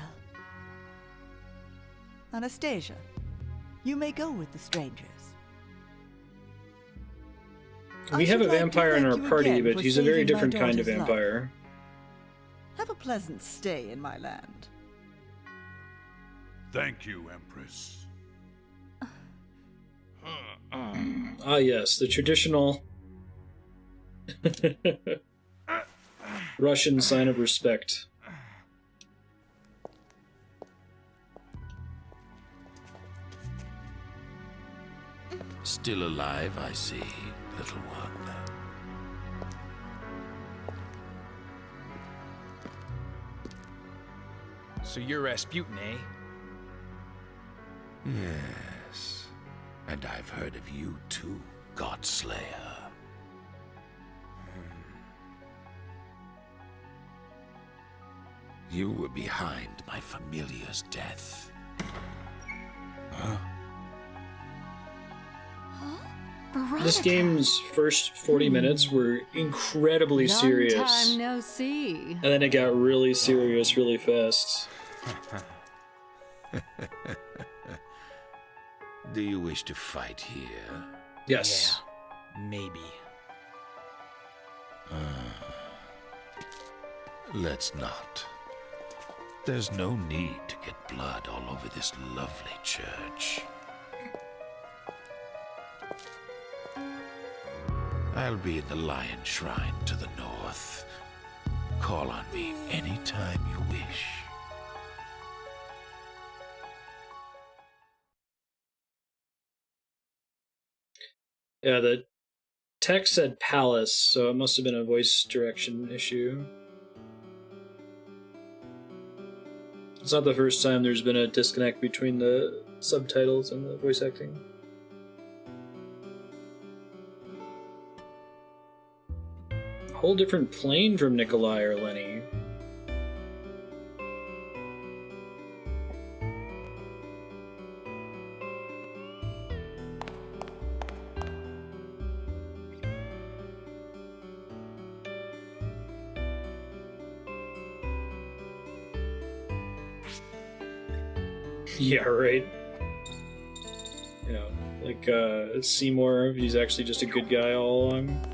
L: Anastasia, you may go with the strangers.
A: We have a
L: should like to
A: vampire in
L: thank
A: our
L: you
A: party,
L: again
A: but
L: for
A: he's a very
L: saving my
A: different kind of
L: daughter's life.
A: vampire.
L: Have a pleasant stay in my land.
B: Thank you, Empress.
A: Ah, yes, the traditional Russian sign of respect.
G: Still alive, I see, little one.
E: So you're Rasputin, eh?
G: Yes. And I've heard of you too, Godslayer. You were behind my familiar's death. Huh?
D: Veronica.
A: This game's first 40 minutes were incredibly serious.
F: Long time no see.
A: And then it got really serious really fast.
G: Do you wish to fight here?
A: Yes.
E: Yeah, maybe.
G: Let's not. There's no need to get blood all over this lovely church. I'll be in the Lion Shrine to the north. Call on me anytime you wish.
A: Yeah, the text said palace, so it must have been a voice direction issue. It's not the first time there's been a disconnect between the subtitles and the voice acting. whole different plane from Nicolai or Lenny. Yeah, right. You know, like Seymour, he's actually just a good guy all along.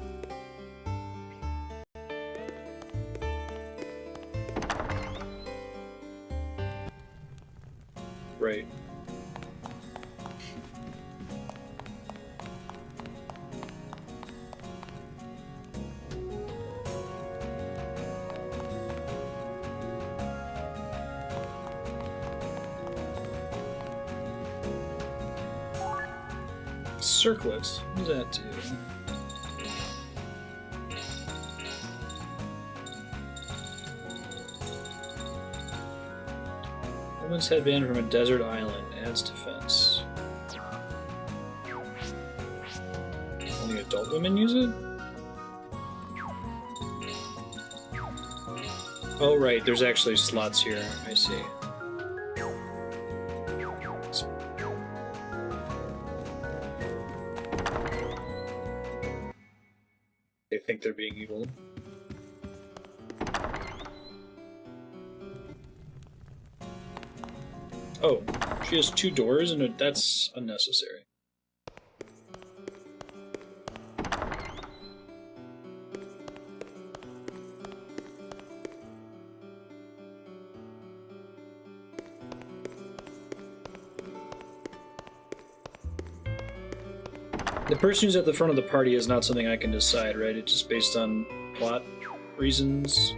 A: Right. Circlet. What does that do? Woman's headband from a desert island adds defense. Only adult women use it? Oh right, there's actually slots here. I see. They think they're being evil. Oh, she has 2 doors, and that's unnecessary. The person who's at the front of the party is not something I can decide, right? It's just based on plot reasons.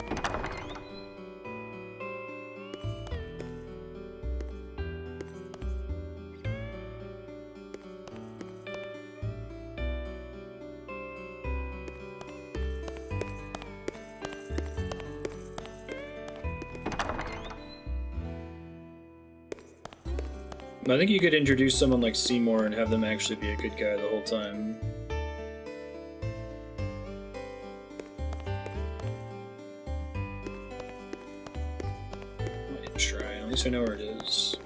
A: I think you could introduce someone like Seymour and have them actually be a good guy the whole time. Might try, at least I know where it is.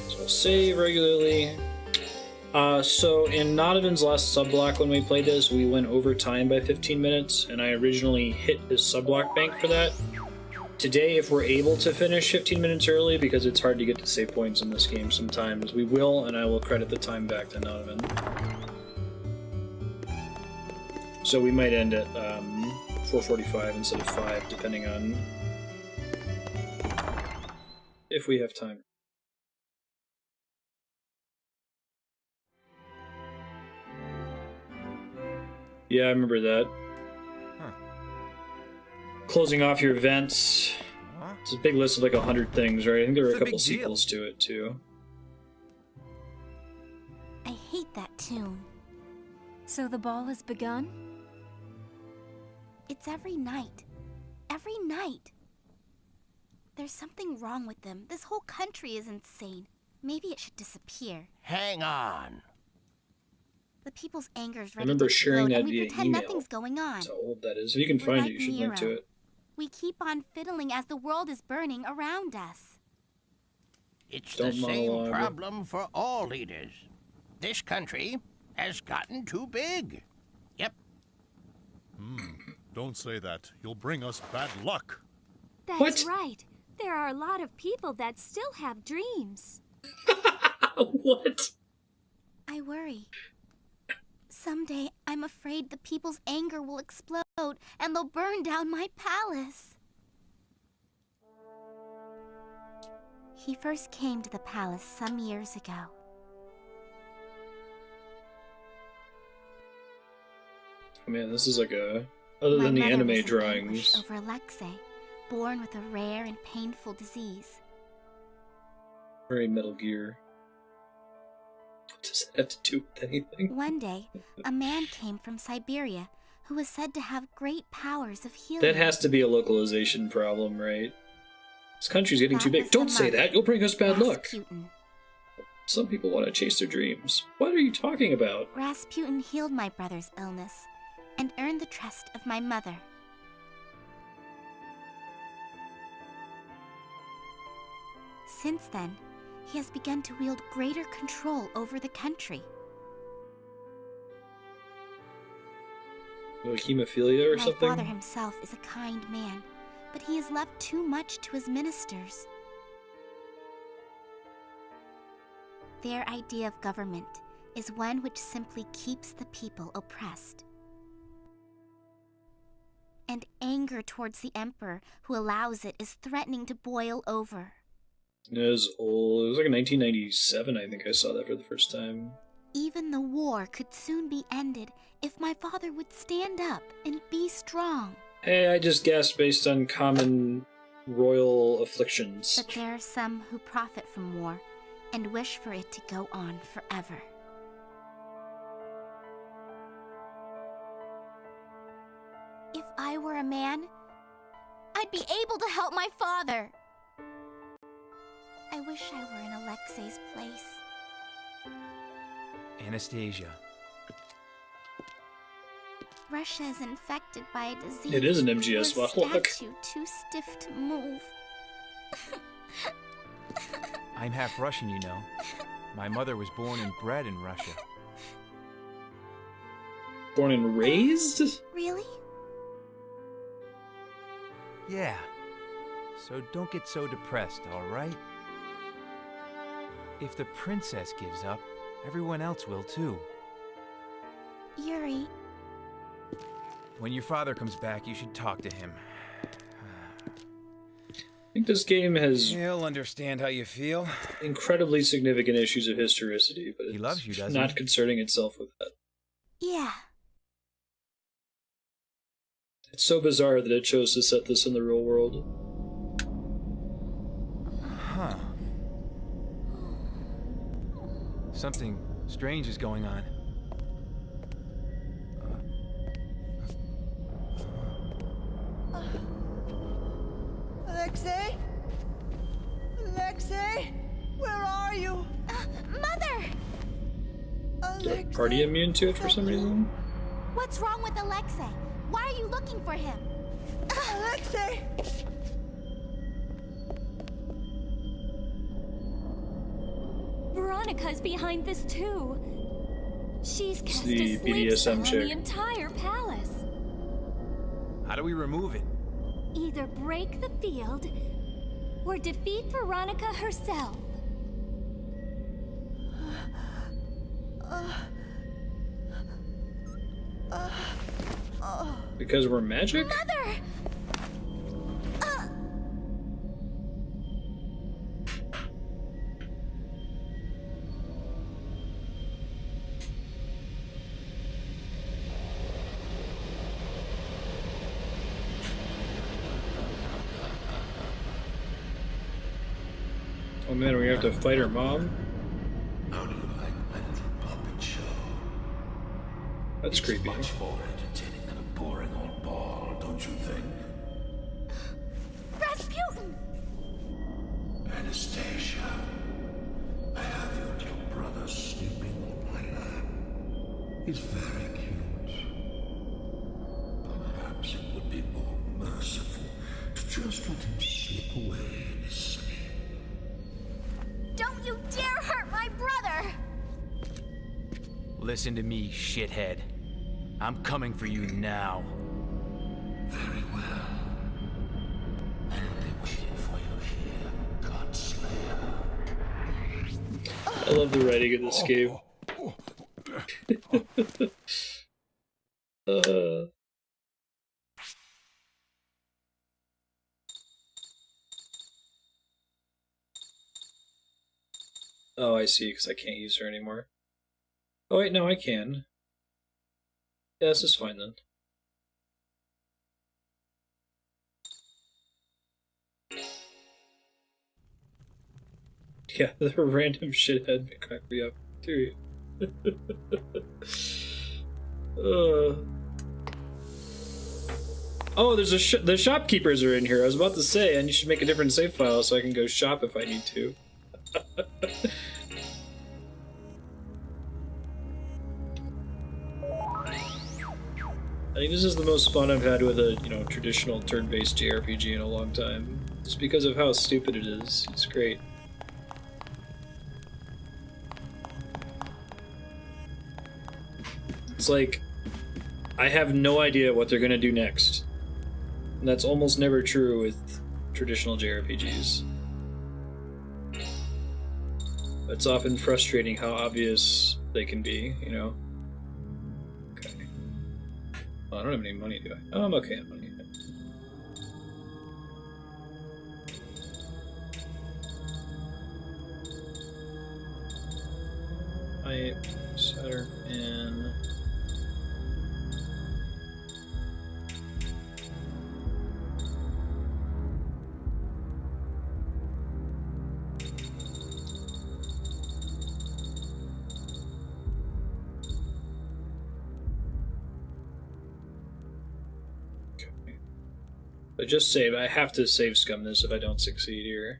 A: So I'll save regularly. So in Nodovan's last subblock when we played this, we went over time by 15 minutes, and I originally hit his subblock bank for that. Today, if we're able to finish 15 minutes early, because it's hard to get to save points in this game sometimes, we will, and I will credit the time back to Nodovan. So we might end at 4:45 instead of 5, depending on if we have time. Yeah, I remember that. Closing off your events. It's a big list of like 100 things, right? I think there were a couple sequels to it, too.
D: I hate that tune. So the ball has begun? It's every night. Every night. There's something wrong with them. This whole country is insane. Maybe it should disappear.
C: Hang on.
D: The people's anger is
A: I
D: ready
A: remember
D: to
A: sharing
D: explode,
A: that
D: and we
A: via
D: pretend
A: email.
D: nothing's going on.
A: That's how old that is. If you can
D: We're
A: find
D: like
A: it, you should link to
D: Nero.
A: it.
D: We keep on fiddling as the world is burning around us.
C: It's
A: Don't
C: the same
A: monologue.
C: problem for all leaders. This country has gotten too big. Yep.
M: Don't say that. You'll bring us bad luck.
N: That's right. There are a lot of people that still have dreams.
A: What?
D: I worry. Someday, I'm afraid the people's anger will explode and they'll burn down my palace. He first came to the palace some years ago.
A: Man, this is like a... Other
D: My
A: than the
D: mother
A: anime
D: was in
A: drawings.
D: anguish over Alexei, born with a rare and painful disease.
A: Very Metal Gear. What does that have to do with anything?
D: One day, a man came from Siberia who was said to have great powers of healing.
A: That has to be a localization problem, right? This country's getting too big. Don't say that! You'll bring us bad luck!
D: Rasputin.
A: Some people want to chase their dreams. What are you talking about?
D: Rasputin healed my brother's illness and earned the trust of my mother. Since then, he has begun to wield greater control over the country.
A: Like hemophilia or
D: my
A: something?
D: My father himself is a kind man, but he has left too much to his ministers. Their idea of government is one which simply keeps the people oppressed. And anger towards the emperor who allows it is threatening to boil over.
A: It was old. It was like in 1997, I think I saw that for the first time.
D: Even the war could soon be ended if my father would stand up and be strong.
A: Hey, I just guessed based on common royal afflictions.
D: But there are some who profit from war and wish for it to go on forever. If I were a man, I'd be able to help my father. I wish I were in Alexei's place.
E: Anastasia.
D: Russia is infected by a disease.
A: It is an MGS model.
D: Statue too stiff to move.
E: I'm half Russian, you know. My mother was born and bred in Russia.
A: Born and raised?
D: Really?
E: Yeah. So don't get so depressed, all right? If the princess gives up, everyone else will too.
D: Yuri.
E: When your father comes back, you should talk to him.
A: I think this game has...
E: He'll understand how you feel.
A: Incredibly significant issues of historicity, but
E: he loves you, doesn't
A: not
E: he?
A: concerning itself with that.
D: Yeah.
A: It's so bizarre that it chose to set this in the real world.
E: Huh. Something strange is going on.
L: Alexei? Alexei? Where are you?
D: Mother!
A: Is Party immune to it for some reason?
D: What's wrong with Alexei? Why are you looking for him?
L: Alexei!
N: Veronica's behind this too. She's cast
A: the
N: a sleep
A: BDSM
N: spell on
A: chick.
N: the entire palace.
E: How do we remove it?
N: Either break the field or defeat Veronica herself.
A: Because we're magic?
D: Mother!
A: Oh man, we have to fight her mom?
G: How do you like my little puppet show?
A: That's creepy.
G: Much more entertaining than a boring old ball, don't you think?
D: Rasputin!
G: Anastasia, I have your little brother sleeping on my lap. He's very cute. Perhaps it would be more merciful to just let him slip away in his sleep.
D: Don't you dare hurt my brother!
E: Listen to me, shithead. I'm coming for you now.
G: Very well. I'll be waiting for you here, Godslayer.
A: I love the writing of this game. Oh, I see, because I can't use her anymore. Oh wait, no, I can. Yeah, this is fine then. Yeah, the random shithead may crack me up, too. Oh, there's the shopkeepers are in here. I was about to say, and you should make a different save file so I can go shop if I need to. think this is the most fun I've had with a, you know, traditional turn-based JRPG in a long time. Just because of how stupid it is. It's great. It's like, I have no idea what they're gonna do next. And that's almost never true with traditional JRPGs. It's often frustrating how obvious they can be, you know? Okay. Well, I don't have any money, do I? Oh, I'm okay on money. I Saturn and but just save. I have to save scum this if I don't succeed here.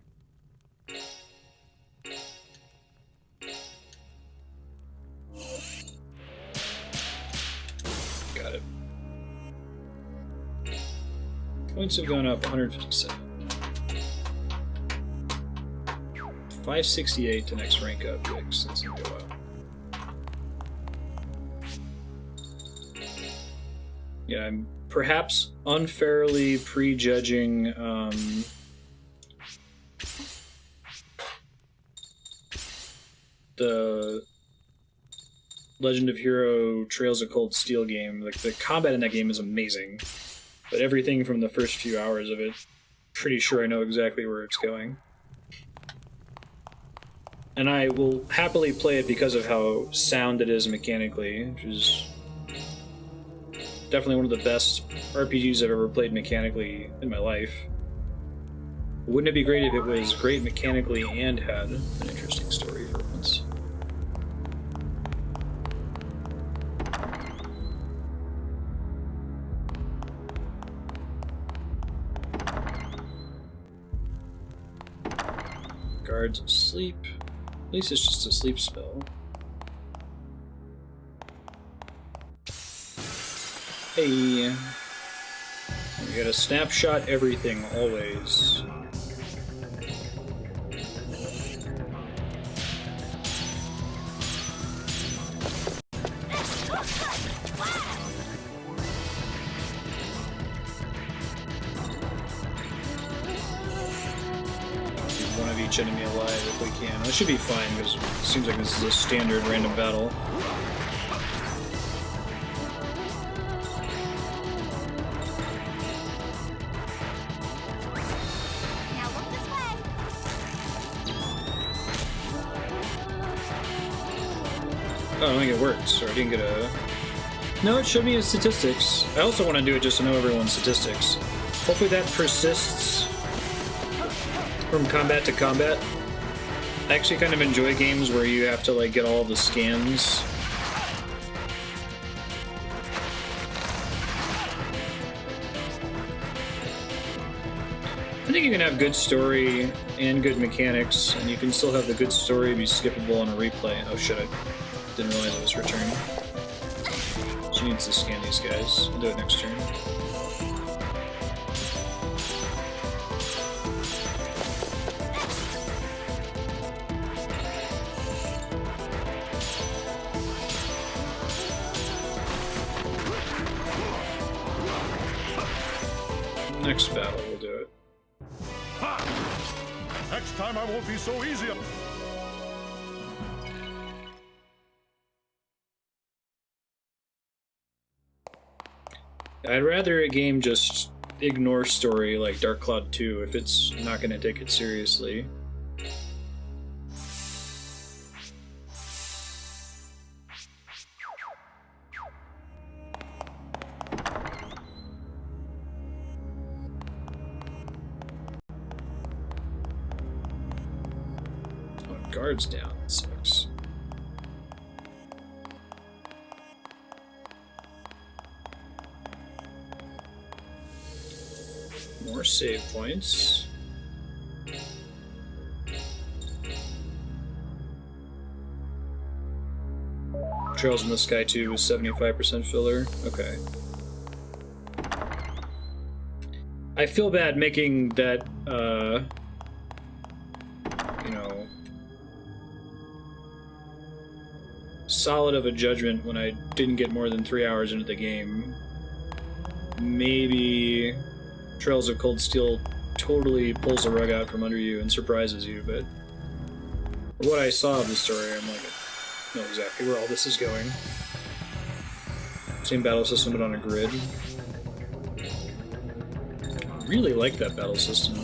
A: Got it. Points have gone up 157. 568 to next rank up. Yikes, that's gonna go up. Yeah, I'm perhaps unfairly prejudging the Legend of Hero Trails of Cold Steel game. Like, the combat in that game is amazing, but everything from the first few hours of it, pretty sure I know exactly where it's going. And I will happily play it because of how sound it is mechanically, which is definitely one of the best RPGs I've ever played mechanically in my life. Wouldn't it be great if it was great mechanically and had an interesting story for once? Guards asleep. At least it's just a sleep spell. Hey, you gotta snapshot everything, always. Keep one of each enemy alive if we can. That should be fine, because it seems like this is a standard random battle. Oh, I don't think it worked, so I didn't get a... No, it showed me his statistics. I also want to do it just to know everyone's statistics. Hopefully that persists from combat to combat. I actually kind of enjoy games where you have to, like, get all the scans. I think you can have good story and good mechanics, and you can still have the good story be skippable on a replay. Oh shit, I didn't realize it was returning. She needs to scan these guys. I'll do it next turn. Next battle, we'll do it.
M: Ha! Next time I won't be so easy.
A: I'd rather a game just ignore story like Dark Cloud 2 if it's not going to take it seriously. Oh, guards down, that sucks. More save points. Trails in the Sky 2 was 75% filler. Okay. I feel bad making that, you know, solid of a judgment when I didn't get more than 3 hours into the game. Maybe Trails of Cold Steel totally pulls the rug out from under you and surprises you, but what I saw of the story, I'm like, I know exactly where all this is going. Same battle system, but on a grid. I really like that battle system.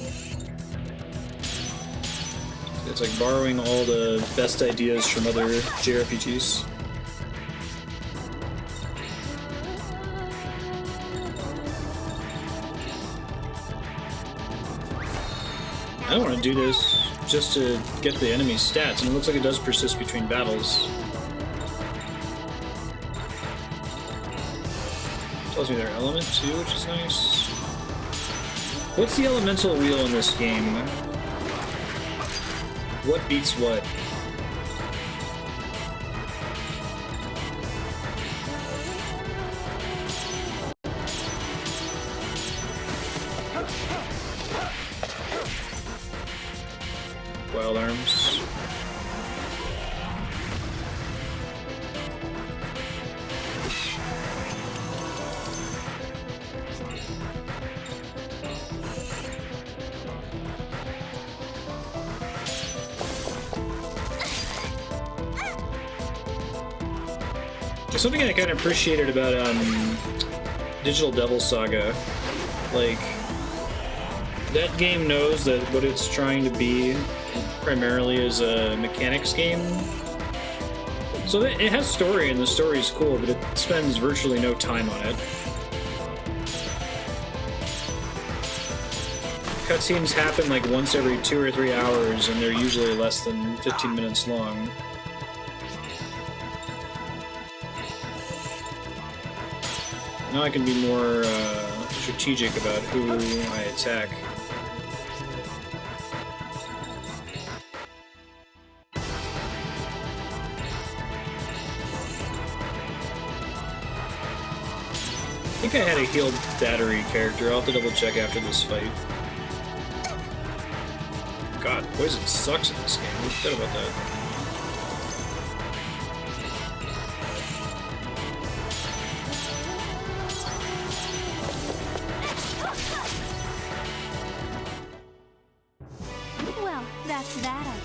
A: It's like borrowing all the best ideas from other JRPGs. I don't want to do this just to get the enemy's stats, and it looks like it does persist between battles. Tells me their element too, which is nice. What's the elemental wheel in this game? What beats what? Wild Arms. Something I kind of appreciated about Digital Devil Saga, like, that game knows that what it's trying to be primarily is a mechanics game. So it has story, and the story is cool, but it spends virtually no time on it. Cutscenes happen like once every 2 or 3 hours, and they're usually less than 15 minutes long. Now I can be more strategic about who I attack. I think I had a healed battery character. I'll have to double check after this fight. God, poison sucks in this game. I forgot about that.
N: Well, that's that.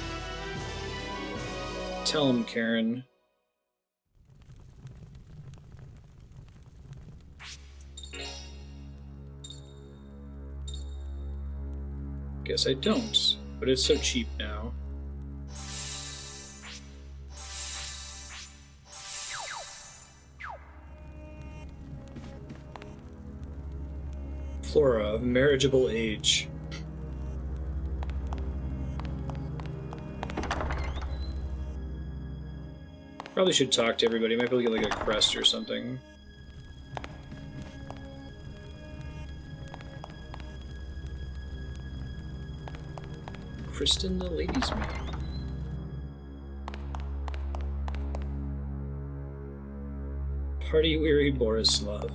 A: Tell him, Karin. Guess I don't, but it's so cheap now. Flora of marriageable age. Probably should talk to everybody. Might be able to get like a crest or something. Kristen the ladies' maid. Party weary Borislav.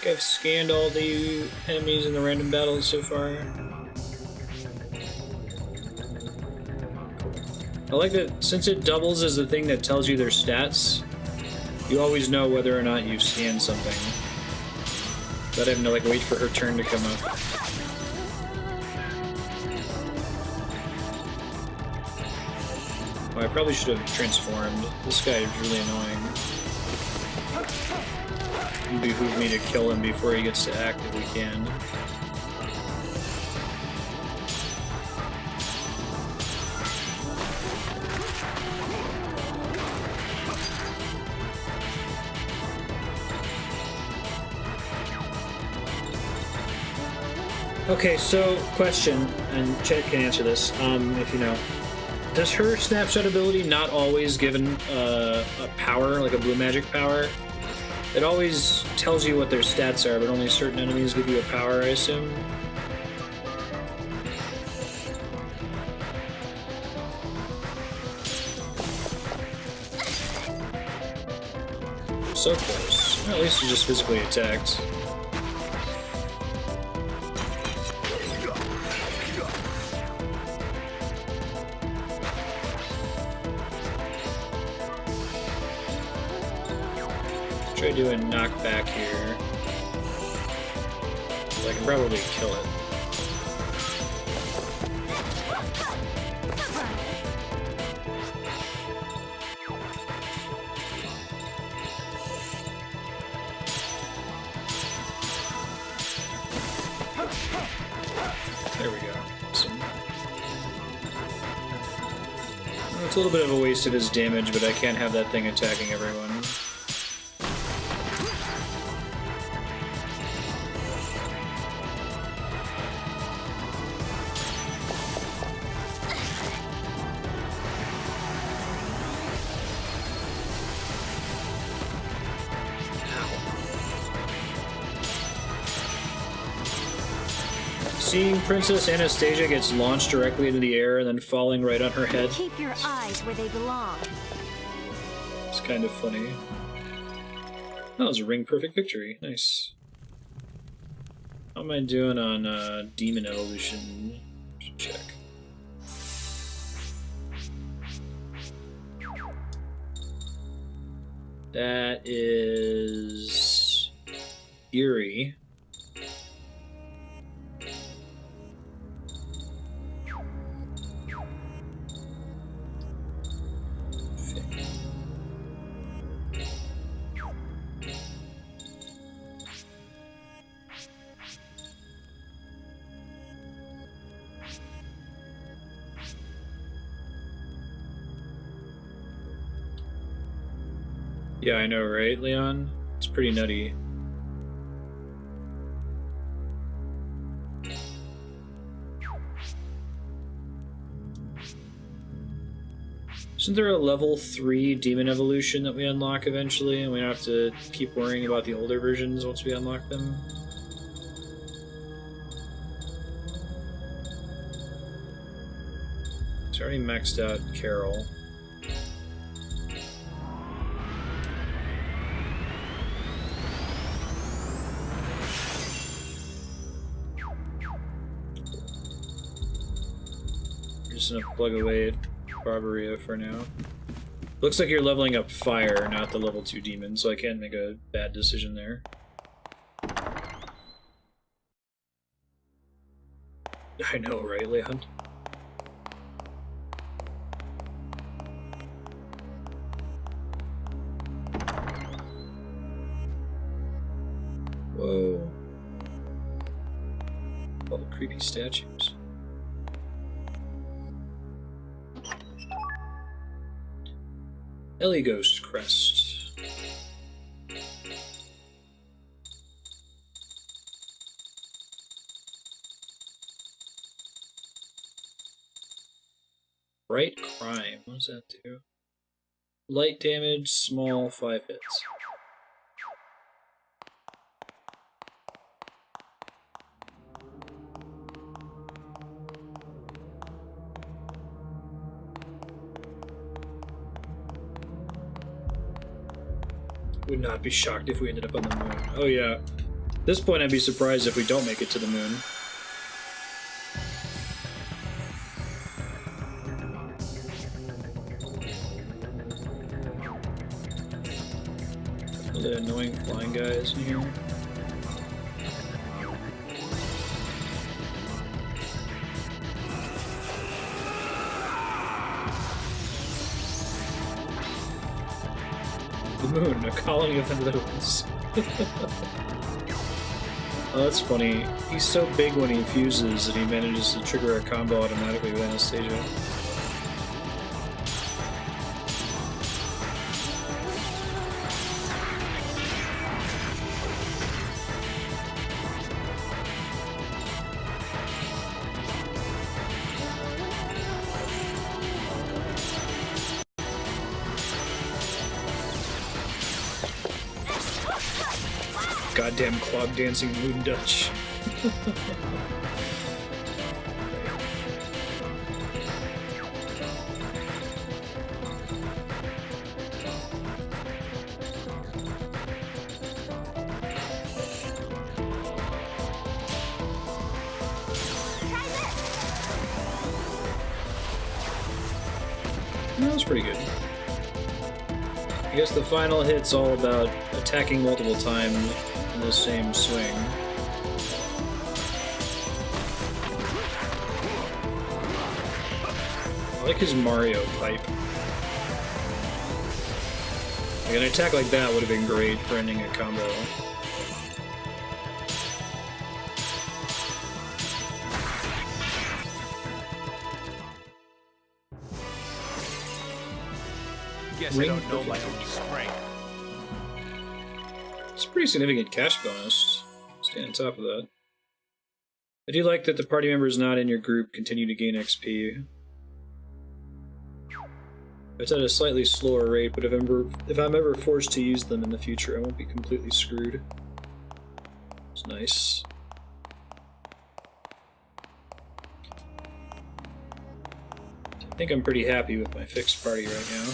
A: I've scanned all the enemies in the random battles so far. I like that since it doubles as the thing that tells you their stats, you always know whether or not you've scanned something. Without having to like wait for her turn to come up. Oh, I probably should have transformed. This guy is really annoying. It would behoove me to kill him before he gets to act if we can. Okay, so question, and Chet can answer this, if you know. Does her snapshot ability not always give a power, like a blue magic power? It always tells you what their stats are, but only certain enemies give you a power, I assume? So close. Well, at least you just physically attacked. Try doing knockback here. So I can probably kill it. There we go. Awesome. Well, it's a little bit of a waste of his damage, but I can't have that thing attacking everyone. Seeing Princess Anastasia gets launched directly into the air and then falling right on her head.
N: Keep your eyes where they belong.
A: It's kind of funny. That was a ring perfect victory. Nice. How am I doing on demon evolution? Should check. That is Yuri. Yeah, I know, right, Leon? It's pretty nutty. Isn't there a level 3 demon evolution that we unlock eventually, and we don't have to keep worrying about the older versions once we unlock them? It's already maxed out Carol. Just gonna plug away at Barbaria for now. Looks like you're leveling up fire, not the level 2 demon, so I can't make a bad decision there. I know, right, Leon? Whoa. All the creepy statues. Ellie Ghost Crest. Bright Crime. What does that do? Light damage, small, 5 hits. Would not be shocked if we ended up on the moon. Oh yeah. At this point I'd be surprised if we don't make it to the moon. All the annoying flying guys in here. The moon, a colony of littles. Oh, that's funny. He's so big when he fuses that he manages to trigger a combo automatically with Anastasia. Goddamn clog dancing moon Dutch. That was pretty good. I guess the final hit's all about attacking multiple times in the same swing. I like his Mario pipe. Like an attack like that would have been great for ending a combo.
E: Guess I don't know my own strength.
A: It's a pretty significant cash bonus. Stay on top of that. I do like that the party members not in your group continue to gain XP. It's at a slightly slower rate, but if I'm ever forced to use them in the future, I won't be completely screwed. It's nice. I think I'm pretty happy with my fixed party right now.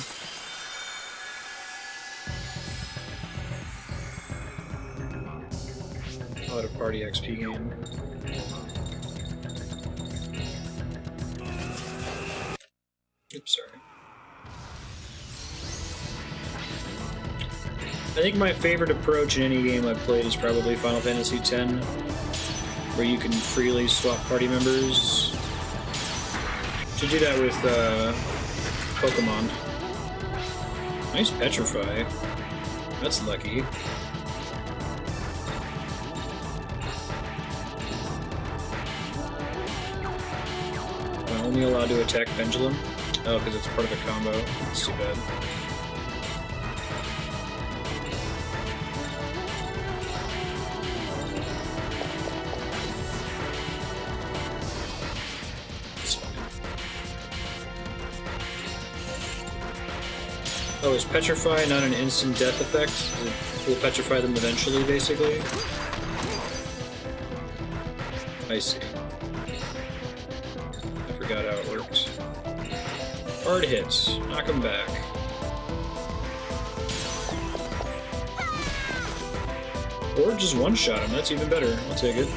A: A lot of party XP gain. Oops, sorry. I think my favorite approach in any game I've played is probably Final Fantasy X, where you can freely swap party members. Should do that with Pokemon. Nice Petrify. That's lucky. I'm only allowed to attack Pendulum? Oh, because it's part of a combo. That's too bad. Oh, is Petrify not an instant death effect? Will petrify them eventually, basically? I see. I forgot how it works. Hard hits. Knock them back. Or just one-shot him. That's even better. I'll take it.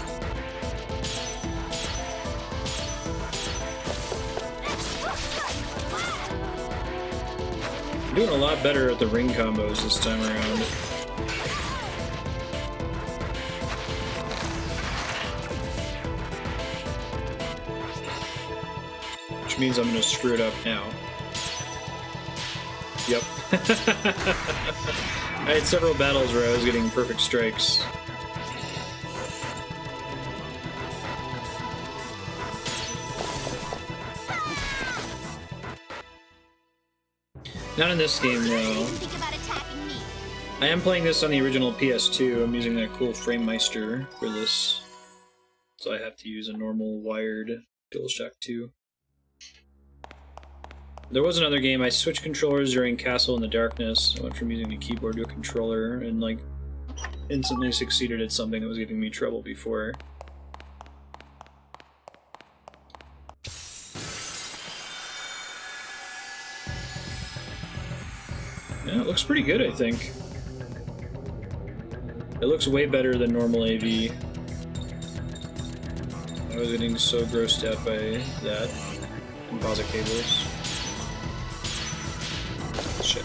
A: Doing a lot better at the ring combos this time around. Which means I'm gonna screw it up now. Yep. I had several battles where I was getting perfect strikes. Not in this game, though. I am playing this on the original PS2. I'm using that cool Framemeister for this. So I have to use a normal wired DualShock 2. There was another game. I switched controllers during Castle in the Darkness. I went from using a keyboard to a controller and, like, instantly succeeded at something that was giving me trouble before. Yeah, it looks pretty good, I think. It looks way better than normal AV. I was getting so grossed out by that. Composite cables. Shit.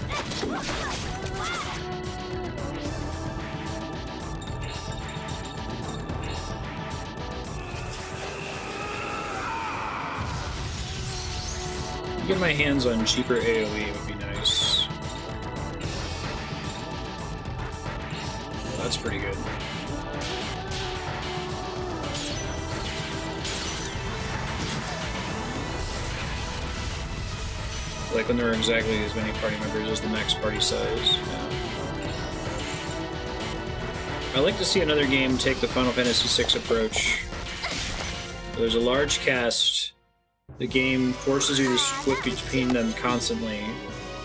A: Get my hands on cheaper AoE would be nice. That's pretty good. Like when there are exactly as many party members as the max party size. Yeah. I like to see another game take the Final Fantasy VI approach. There's a large cast. The game forces you to split between them constantly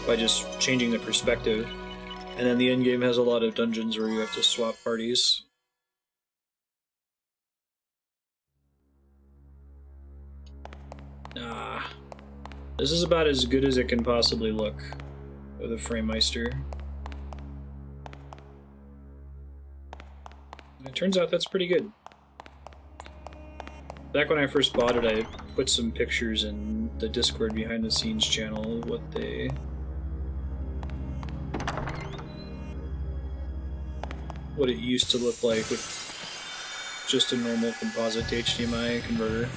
A: by just changing the perspective. And then the end game has a lot of dungeons where you have to swap parties. Ah. This is about as good as it can possibly look with a Framemeister. And it turns out that's pretty good. Back when I first bought it, I put some pictures in the Discord behind the scenes channel, what it used to look like with just a normal composite HDMI converter.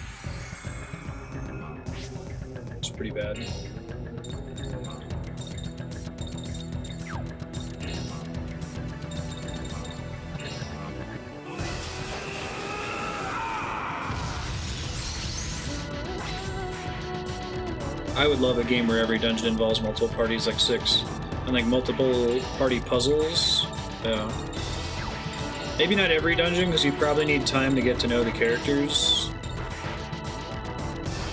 A: It's pretty bad. I would love a game where every dungeon involves multiple parties, like 6, and like multiple party puzzles. Yeah. Maybe not every dungeon, because you probably need time to get to know the characters.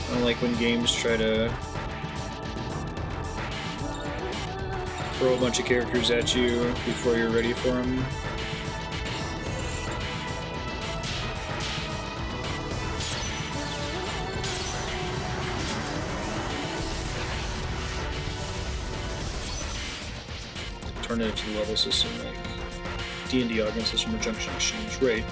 A: I don't like when games try to throw a bunch of characters at you before you're ready for them. Alternative to the level system, like D&D augment system or junction exchange, right?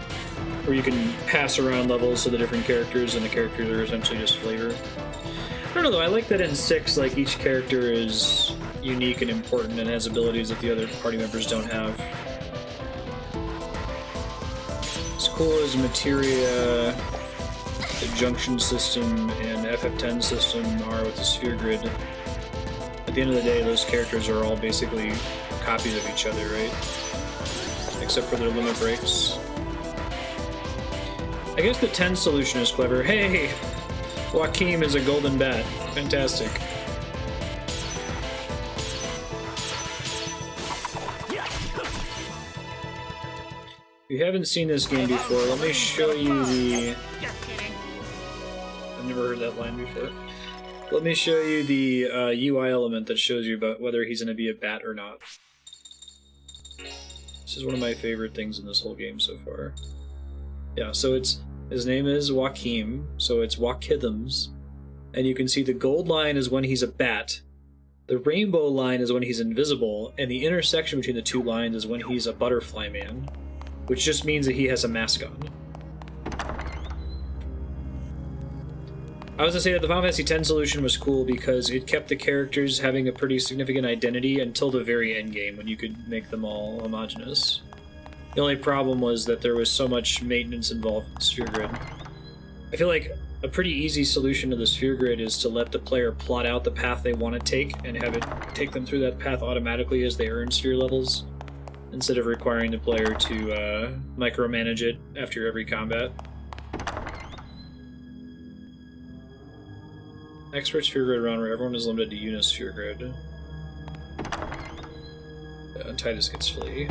A: Where you can pass around levels to the different characters, and the characters are essentially just flavor. I don't know though, I like that in 6, like, each character is unique and important and has abilities that the other party members don't have. As cool as Materia, the junction system, and FF10 system are with the sphere grid, at the end of the day, those characters are all basically copies of each other, right? Except for their limit breaks. I guess the 10 solution is clever. Hey! Joachim is a golden bat. Fantastic. If you haven't seen this game before, let me show you the... I've never heard that line before. Let me show you the UI element that shows you about whether he's going to be a bat or not. This is one of my favorite things in this whole game so far. Yeah, so his name is Joachim, so it's Joachithms, and you can see the gold line is when he's a bat, the rainbow line is when he's invisible, and the intersection between the two lines is when he's a butterfly man, which just means that he has a mask on. I was gonna say that the Final Fantasy X solution was cool because it kept the characters having a pretty significant identity until the very end game, when you could make them all homogeneous. The only problem was that there was so much maintenance involved with the sphere grid. I feel like a pretty easy solution to the sphere grid is to let the player plot out the path they want to take and have it take them through that path automatically as they earn sphere levels, instead of requiring the player to micromanage it after every combat. Expert sphere grid around where everyone is limited to unit sphere grid. Titus gets flee.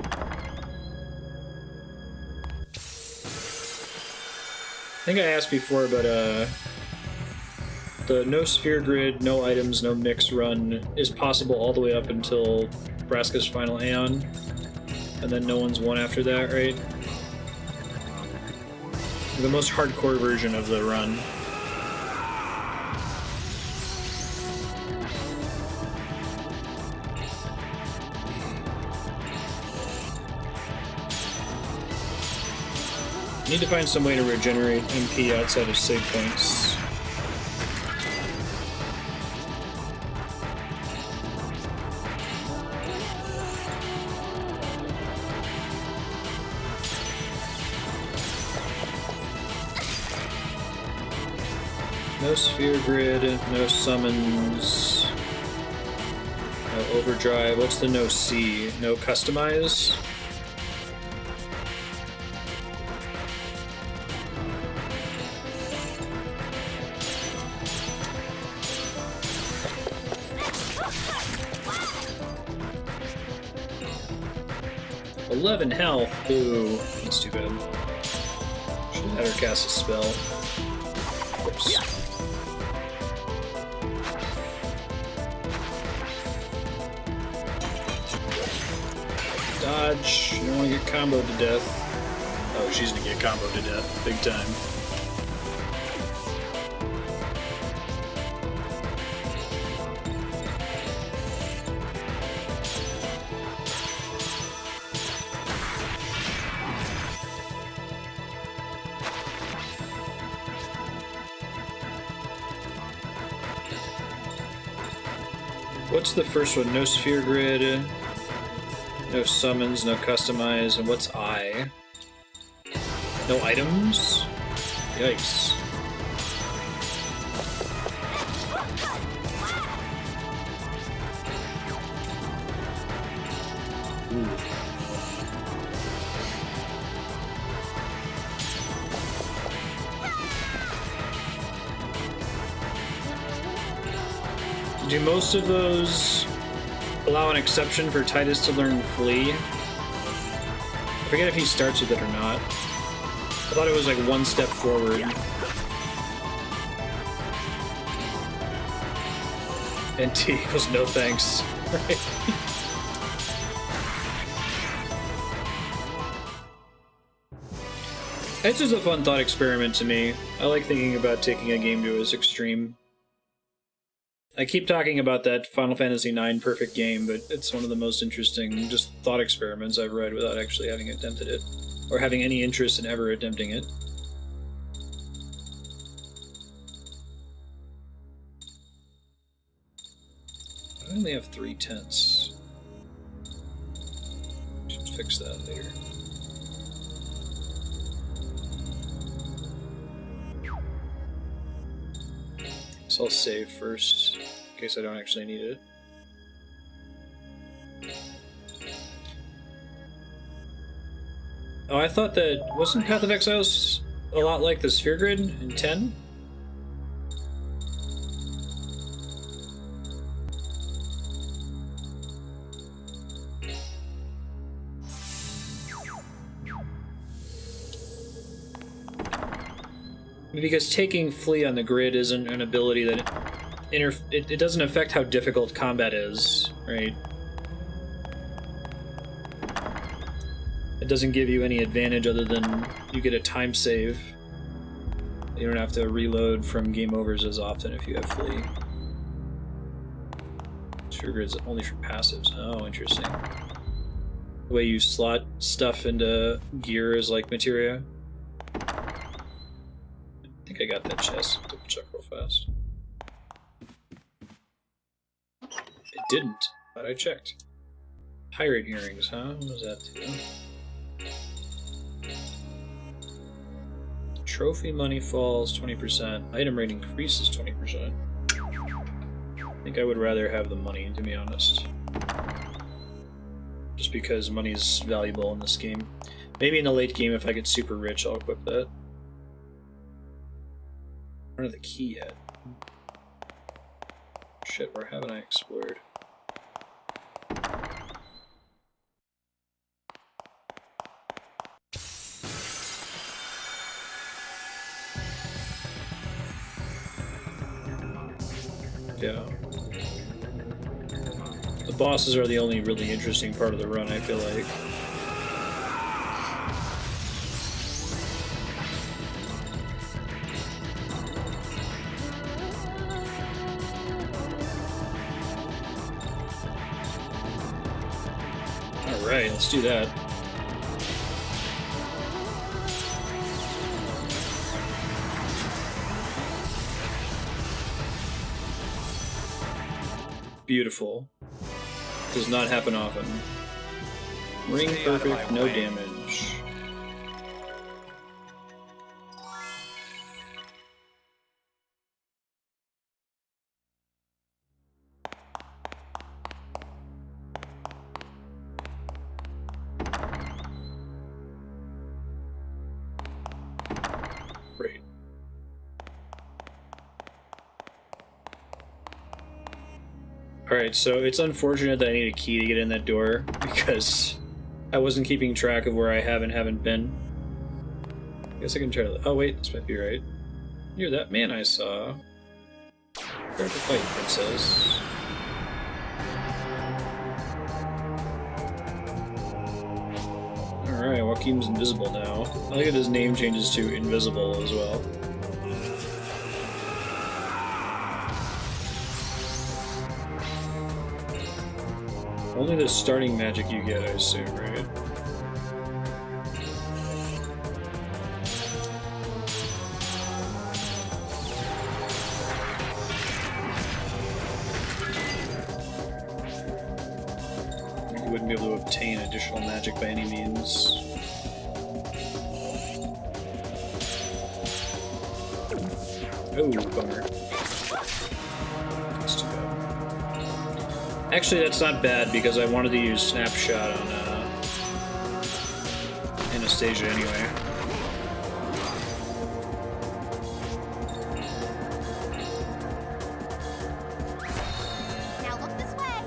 A: I think I asked before, but the no sphere grid, no items, no mix run is possible all the way up until Braska's final Aeon, and then no one's won after that, right? The most hardcore version of the run. Need to find some way to regenerate MP outside of save points. No sphere grid, no summons, no overdrive. What's the no C? No customize? Health. Boo. That's too bad. Should have had her cast a spell. Whoops. Dodge. You don't want to get comboed to death. Oh, she's gonna get comboed to death. Big time. What's the first one? No sphere grid, no summons, no customize, and what's I? No items? Yikes. Ooh. Do most of those allow an exception for Titus to learn Flee? I forget if he starts with it or not. I thought it was like one step forward. And T equals no thanks. Right. It's just a fun thought experiment to me. I like thinking about taking a game to its extreme. I keep talking about that Final Fantasy IX perfect game, but it's one of the most interesting just thought experiments I've read without actually having attempted it, or having any interest in ever attempting it. I only have 3 tenths. Should fix that later. So I'll save first, in case I don't actually need it. Oh, I thought that... wasn't Path of Exiles a lot like the Sphere Grid in 10? Because taking Flee on the grid isn't an ability that it doesn't affect how difficult combat is, right? It doesn't give you any advantage other than you get a time save. You don't have to reload from game overs as often if you have Flee. Sphere Grid's only for passives. Oh, interesting. The way you slot stuff into gear is like materia. I think I got that chest. Double check real fast. It didn't, but I checked. Pirate earrings, huh? What does that do? Trophy money falls 20%. Item rate increases 20%. I think I would rather have the money, to be honest. Just because money's valuable in this game. Maybe in the late game, if I get super rich, I'll equip that. I don't have the key yet. Shit, where haven't I explored? Yeah. The bosses are the only really interesting part of the run, I feel like. Alright, let's do that. Beautiful. Does not happen often. Ring perfect, no damage. Great. Alright, so it's unfortunate that I need a key to get in that door, because I wasn't keeping track of where I have and haven't been. I guess I can try to... oh wait, this might be right. You're that man I saw. Prepare to fight, princess. Alright, Joachim's invisible now. I like that his name changes to Invisible as well. Only the starting magic you get, I assume, right? You wouldn't be able to obtain additional magic by any means. Oh, bummer. That's too bad. Actually, that's not bad because I wanted to use Snapshot on Anastasia anyway.
D: Now look this way.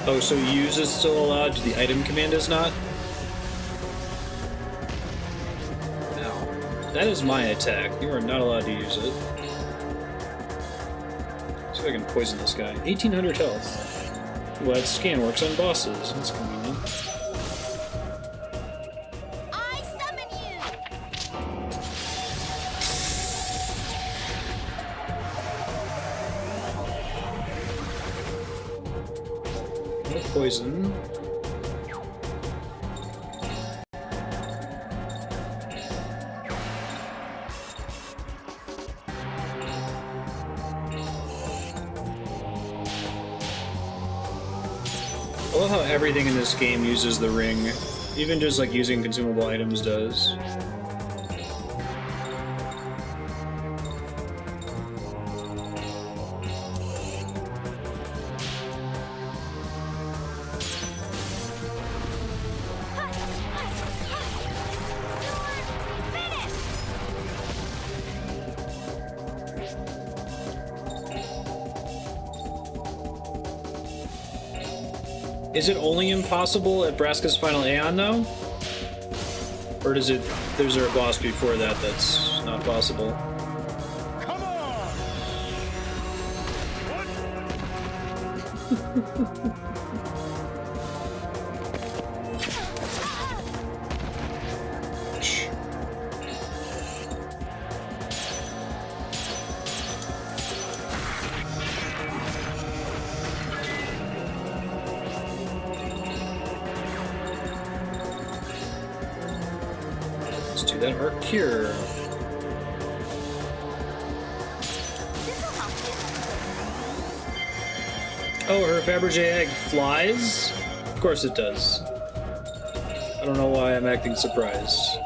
A: Oh, so use is still allowed, the item command is not? That is my attack. You are not allowed to use it. See if I can poison this guy. 1800 health. Well, that scan works on bosses. That's convenient.
D: I summon you.
A: No poison. I love how everything in this game uses the ring. Even just like using consumable items does. Is it only impossible at Braska's Final Aeon, though? Or does it... There's there a boss before that that's not possible?
M: Come on!
A: Let's do that Arc Cure. Oh, her Fabergé egg flies? Of course it does. I don't know why I'm acting surprised.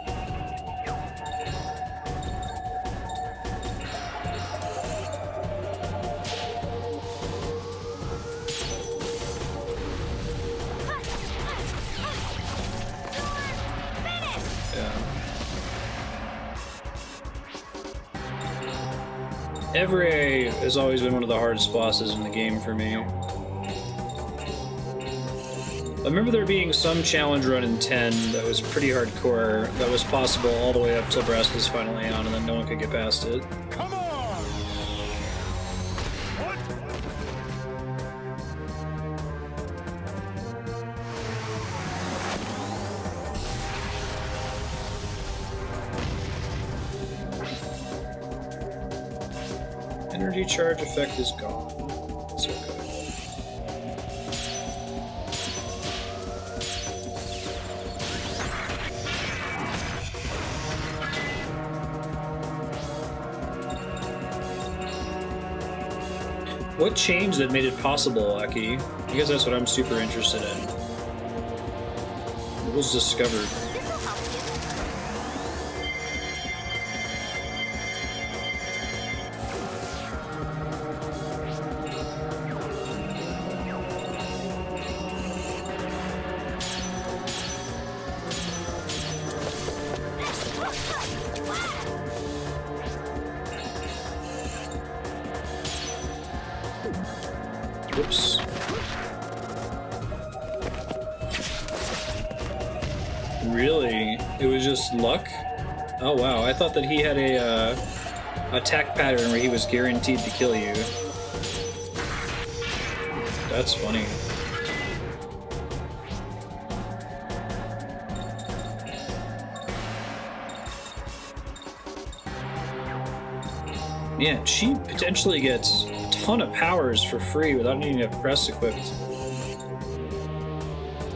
A: Émigré has always been one of the hardest bosses in the game for me. I remember there being some challenge run in 10 that was pretty hardcore, that was possible all the way up till Braska's Final Aeon, and then no one could get past it.
M: Come on! What?
A: Energy charge effect is gone. That's okay. What changed that made it possible, Aki? Because that's what I'm super interested in. What was discovered? Whoops. Really? It was just luck? Oh wow, I thought that he had a attack pattern where he was guaranteed to kill you. That's funny. Man, she potentially gets a ton of powers for free without needing to have press equipped.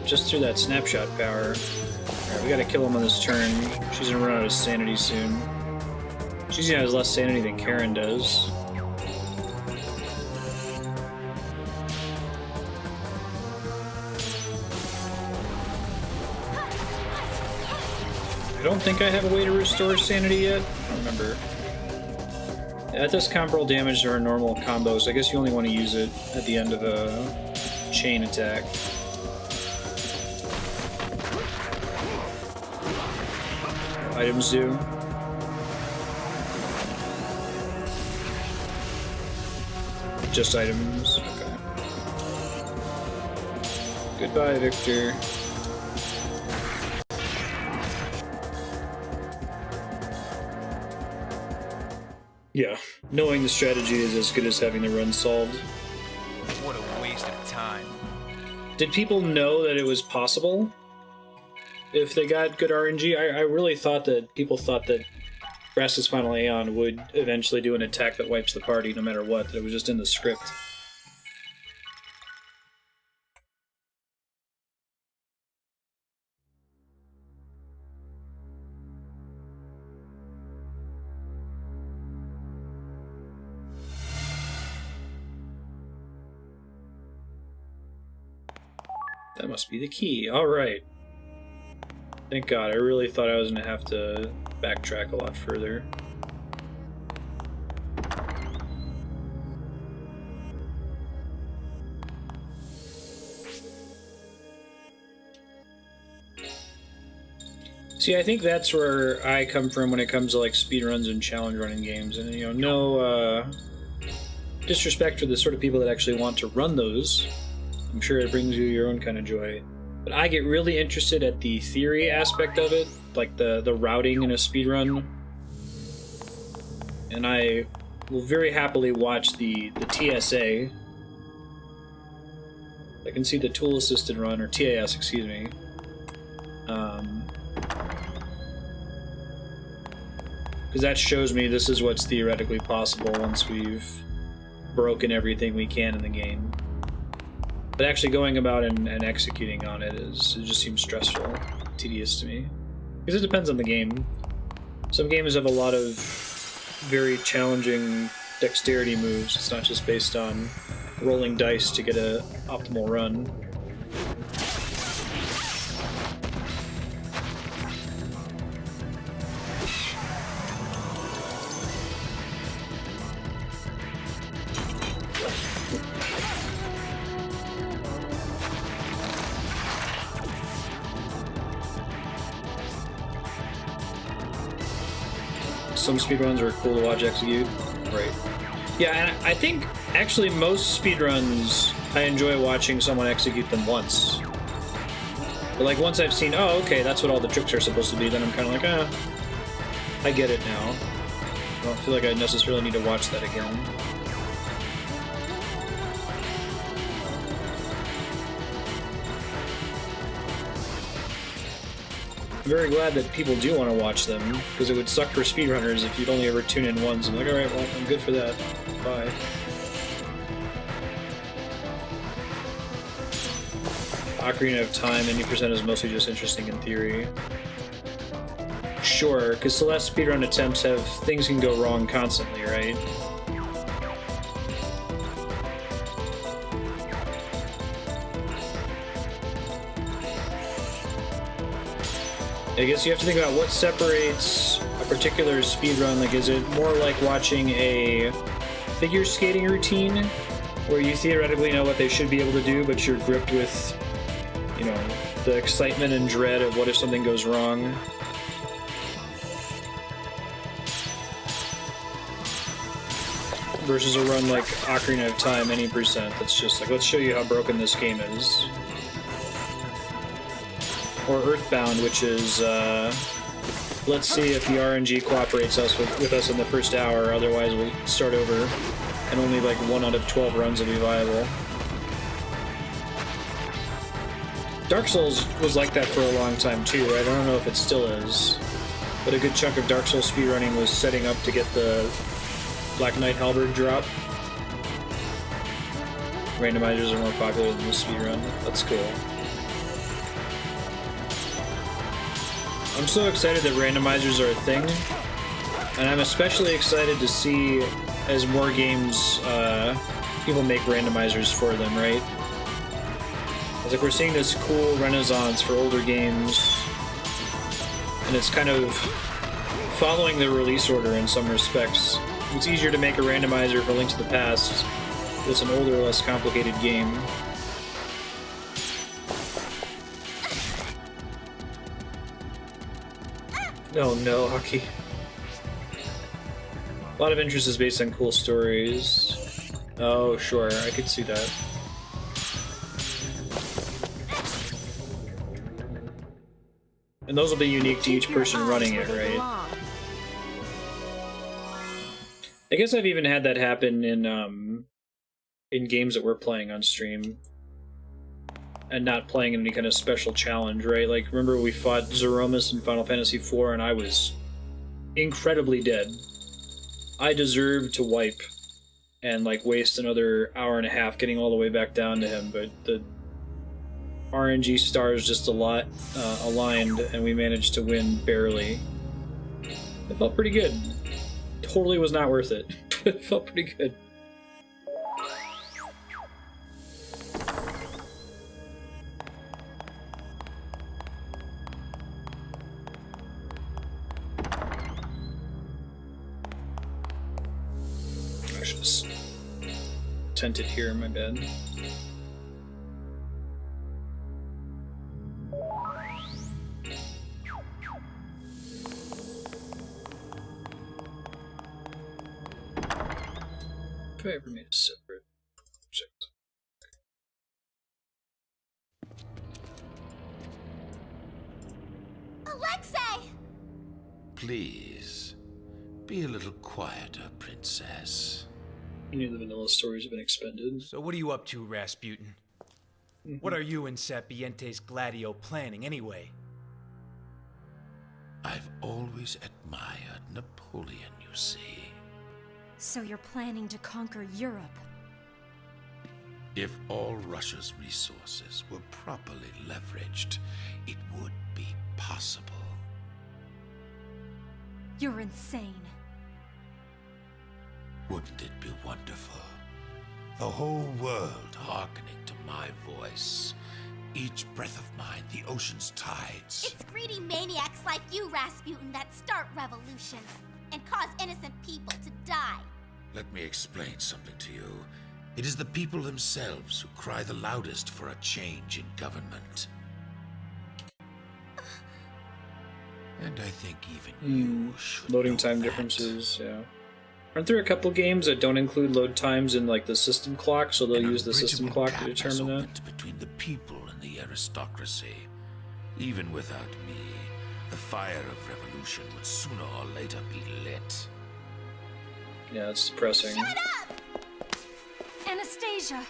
A: Just through that snapshot power. Alright, we gotta kill him on this turn. She's gonna run out of sanity soon. She's gonna have less sanity than Karin does. I don't think I have a way to restore sanity yet. I don't remember. That does comparable damage to our normal combos. I guess you only want to use it at the end of a chain attack. Items do. Just items. Okay. Goodbye, Victor. Yeah, knowing the strategy is as good as having the run solved.
E: What a waste of time.
A: Did people know that it was possible? If they got good RNG, I really thought that people thought that Brass's Final Aeon would eventually do an attack that wipes the party no matter what, that it was just in the script. That must be the key. Alright. Thank God, I really thought I was going to have to backtrack a lot further. See, I think that's where I come from when it comes to like speedruns and challenge running games. And, you know, no disrespect for the sort of people that actually want to run those. I'm sure it brings you your own kind of joy. But I get really interested at the theory aspect of it, like the routing in a speedrun. And I will very happily watch the TSA. I can see the tool-assisted run, or TAS, excuse me. Because that shows me this is what's theoretically possible once we've broken everything we can in the game. But actually going about and executing on it just seems stressful, tedious to me. Because it depends on the game. Some games have a lot of very challenging dexterity moves. It's not just based on rolling dice to get an optimal run. Some speedruns are cool to watch execute. Right. Yeah, and I think actually most speedruns I enjoy watching someone execute them once. But like once I've seen, oh, okay, that's what all the tricks are supposed to be, then I'm kind of like, I get it now. I don't feel like I necessarily need to watch that again. I'm very glad that people do want to watch them, because it would suck for speedrunners if you'd only ever tune in once and be like, alright, well, I'm good for that. Bye. Ocarina of Time, 90% is mostly just interesting in theory. Sure, because Celeste speedrun attempts have things can go wrong constantly, right? I guess you have to think about what separates a particular speedrun. Like, is it more like watching a figure skating routine where you theoretically know what they should be able to do, but you're gripped with, you know, the excitement and dread of what if something goes wrong? Versus a run like Ocarina of Time, 90%, that's just like, let's show you how broken this game is. Or Earthbound, which is, let's see if the RNG cooperates with us in the first hour, otherwise we'll start over, and only like 1 out of 12 runs will be viable. Dark Souls was like that for a long time too, right? I don't know if it still is, but a good chunk of Dark Souls speedrunning was setting up to get the Black Knight Halberd drop. Randomizers are more popular than the speedrun. That's cool. I'm so excited that randomizers are a thing, and I'm especially excited to see as more games people make randomizers for them, right? It's like we're seeing this cool renaissance for older games, and it's kind of following the release order in some respects. It's easier to make a randomizer for Link to the Past. It's an older, less complicated game. Oh no, Hockey. A lot of interest is based on cool stories. Oh, sure, I could see that. And those will be unique to each person running it, right? I guess I've even had that happen in games that we're playing on stream. And not playing in any kind of special challenge, right? Like, remember we fought Zeromus in Final Fantasy IV and I was incredibly dead. I deserved to wipe and, like, waste another hour and a half getting all the way back down to him, but the RNG stars just aligned and we managed to win barely. It felt pretty good. Totally was not worth it. It felt pretty good. Tented here, my bad. If I ever made a separate object.
D: Alexei!
G: Please, be a little quieter, princess.
A: You knew the vanilla stories have been expended.
E: So what are you up to, Rasputin? What are you and Serpientes Gladio planning, anyway?
G: I've always admired Napoleon, you see.
N: So you're planning to conquer Europe?
G: If all Russia's resources were properly leveraged, it would be possible.
N: You're insane.
G: Wouldn't it be wonderful? The whole world hearkening to my voice. Each breath of mine, the ocean's tides.
D: It's greedy maniacs like you, Rasputin, that start revolutions and cause innocent people to die.
G: Let me explain something to you. It is the people themselves who cry the loudest for a change in government. And I think even you should
A: loading
G: know
A: time
G: that.
A: differences, yeah. Aren't there a couple games that don't include load times in like the system clock, so they'll use the system clock to determine that?
G: Between the people and the aristocracy. Even without me, the fire of revolution would sooner or later be lit.
A: Yeah, it's depressing.
D: Shut up!
N: Anastasia!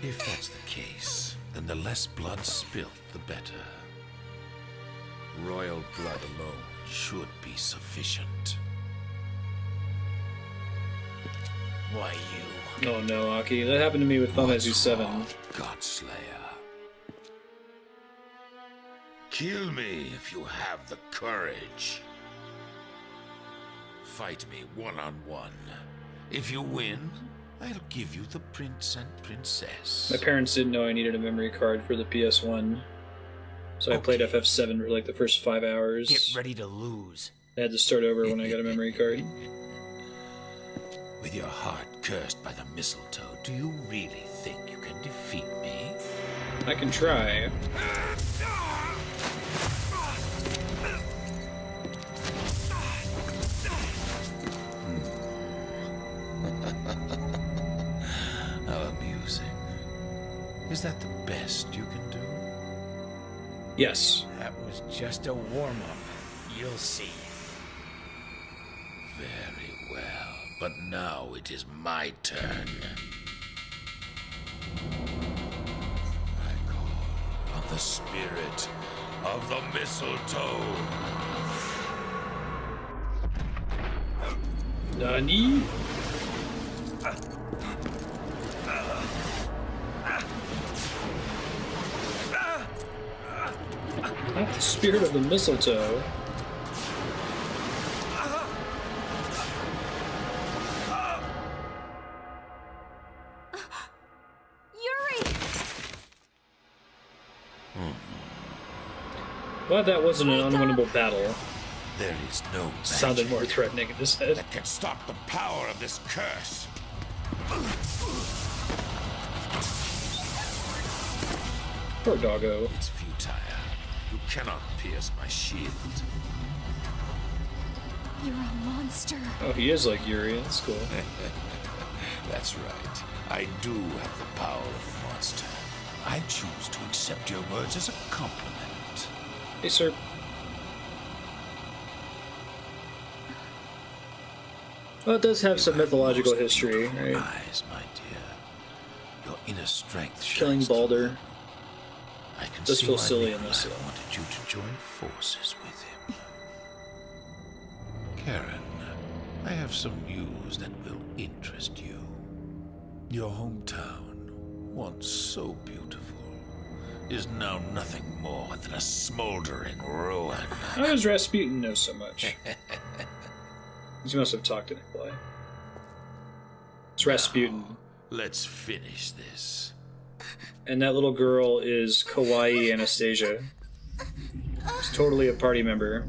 G: If that's the case, then the less blood spilt, the better. Royal blood alone should be sufficient. Why you?
A: Oh no, Aki. That happened to me with Final Fantasy VII.
G: Godslayer. Kill me if you have the courage. Fight me one-on-one. If you win, I'll give you the prince and princess.
A: My parents didn't know I needed a memory card for the PS1. So I played FF7 for like the first 5 hours.
E: Get ready to lose.
A: I had to start over when I got a memory card.
G: With your heart cursed by the mistletoe, do you really think you can defeat me?
A: I can try.
G: How amusing. Is that the best you can do?
A: Yes.
E: That was just a warm-up. You'll see.
G: Very well. But now it is my turn. I call on the spirit of the mistletoe.
A: Nani? Not the spirit of the mistletoe.
N: Yuri!
A: Glad that wasn't an unwinnable battle.
G: There is no magic
A: Sounded more threatening in his head.
G: that can stop the power of this curse.
A: Poor doggo.
G: It's futile. You cannot pierce my shield.
N: You're a monster.
A: Oh, he is like Yuri. That's cool.
G: That's right. I do have the power of a monster. I choose to accept your words as a compliment.
A: Hey, sir. Well, it does have some mythological history, right?
G: Eyes, my dear. Your inner strength
A: Killing
G: shines
A: Balder.
G: through. I can
A: Does
G: see
A: feel
G: why
A: silly in
G: Nicolai
A: this, though.
G: wanted you to join forces with him. Karin, I have some news that will interest you. Your hometown, once so beautiful, is now nothing more than a smoldering ruin.
A: How does Rasputin know so much? He must have talked to Nicolai. It's Rasputin.
G: Now, let's finish this.
A: And that little girl is Kawaii Anastasia. She's totally a party member.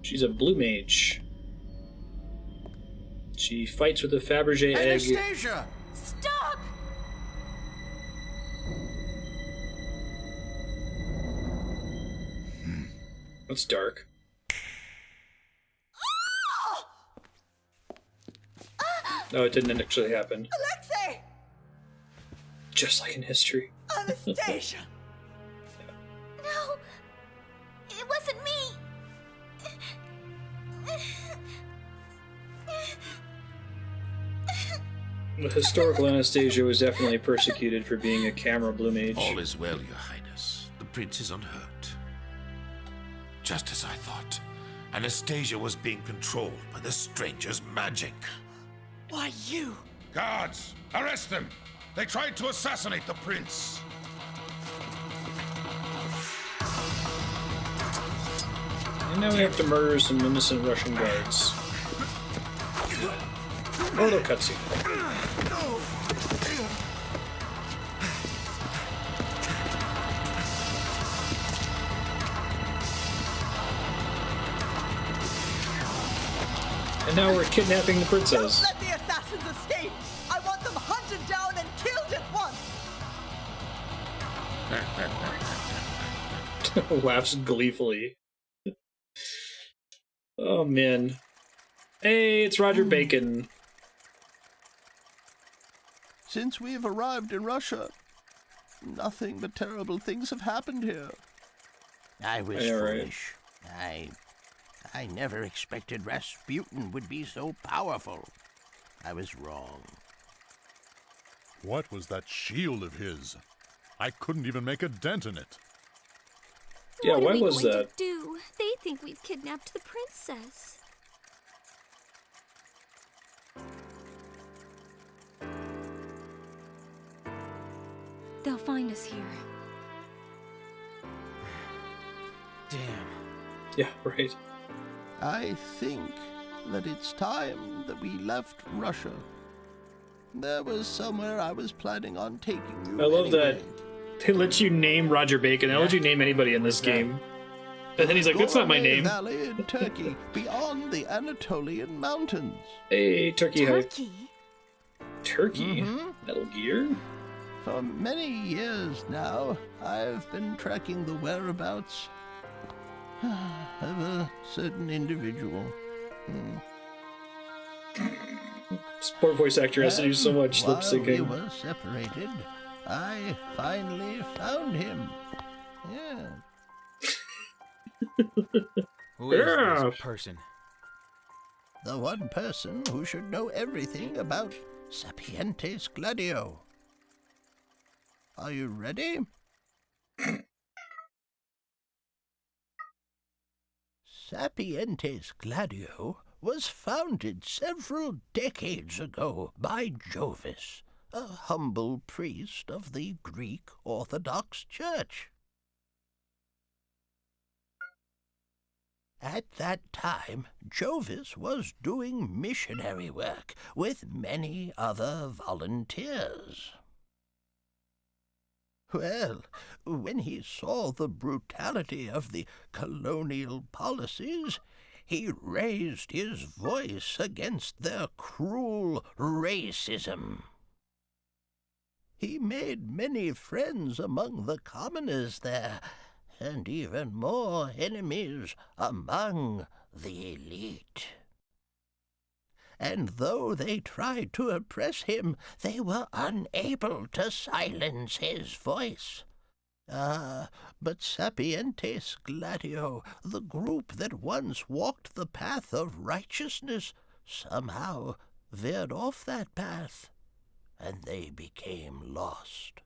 A: She's a blue mage. She fights with a Fabergé egg.
C: Anastasia!
N: Stop!
A: That's dark. No, it didn't actually happen.
L: Alexei!
A: Just like in history.
L: Anastasia!
D: No, it wasn't me.
A: The historical Anastasia was definitely persecuted for being a camera blue mage.
G: All is well, Your Highness. The prince is unhurt. Just as I thought, Anastasia was being controlled by the stranger's magic.
L: Why, you?
B: Guards, arrest them! They tried to assassinate the prince!
A: And now we have to murder some innocent Russian guards. Or the cutscene. And now we're kidnapping the princess.
L: Don't let the assassins escape! I want them hunted down and killed at once!
A: Laughs gleefully. Oh, man. Hey, it's Roger Bacon.
C: Since we've arrived in Russia, nothing but terrible things have happened here. I was foolish. I never expected Rasputin would be so powerful. I was wrong.
J: What was that shield of his? I couldn't even make a dent in it.
A: Yeah,
N: what
A: why
N: are we
A: was
N: going
A: that?
N: to do? They think we've kidnapped the princess. They'll find us here.
E: Damn.
A: Yeah, right.
C: I think that it's time that we left Russia. There was somewhere I was planning on taking you.
A: I love
C: anyway.
A: that they let you name Roger Bacon. They let you name anybody in this game. And then he's like, that's not my
C: Goreme
A: name.
C: Valley in Turkey, beyond the Anatolian mountains.
A: Hey, Turkey hype.
N: Turkey?
A: Turkey? Metal Gear?
C: For many years now, I've been tracking the whereabouts of a certain individual.
A: This poor voice actor has to do so much lip
C: While we
A: syncing.
C: were separated, I finally found him. Yeah.
E: Who is
A: Yeah.
E: this person?
C: the one person who should know everything about Serpientes Gladio. Are you ready? Serpientes Gladio was founded several decades ago by Jovis, a humble priest of the Greek Orthodox Church. At that time, Jovis was doing missionary work with many other volunteers. Well, when he saw the brutality of the colonial policies, he raised his voice against their cruel racism. He made many friends among the commoners there, and even more enemies among the elite. And though they tried to oppress him, they were unable to silence his voice. But Serpientes Gladio, the group that once walked the path of righteousness, somehow veered off that path, and they became lost.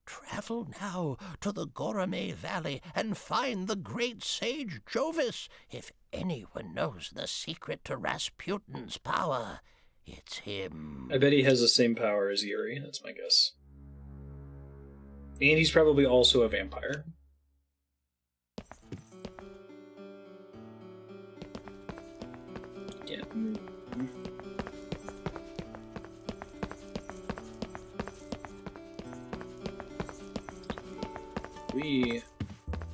C: Travel now to the Goreme Valley and find the great sage Jovis. If anyone knows the secret to Rasputin's power, it's him.
A: I bet he has the same power as Yuri, that's my guess. And he's probably also a vampire. Yeah. We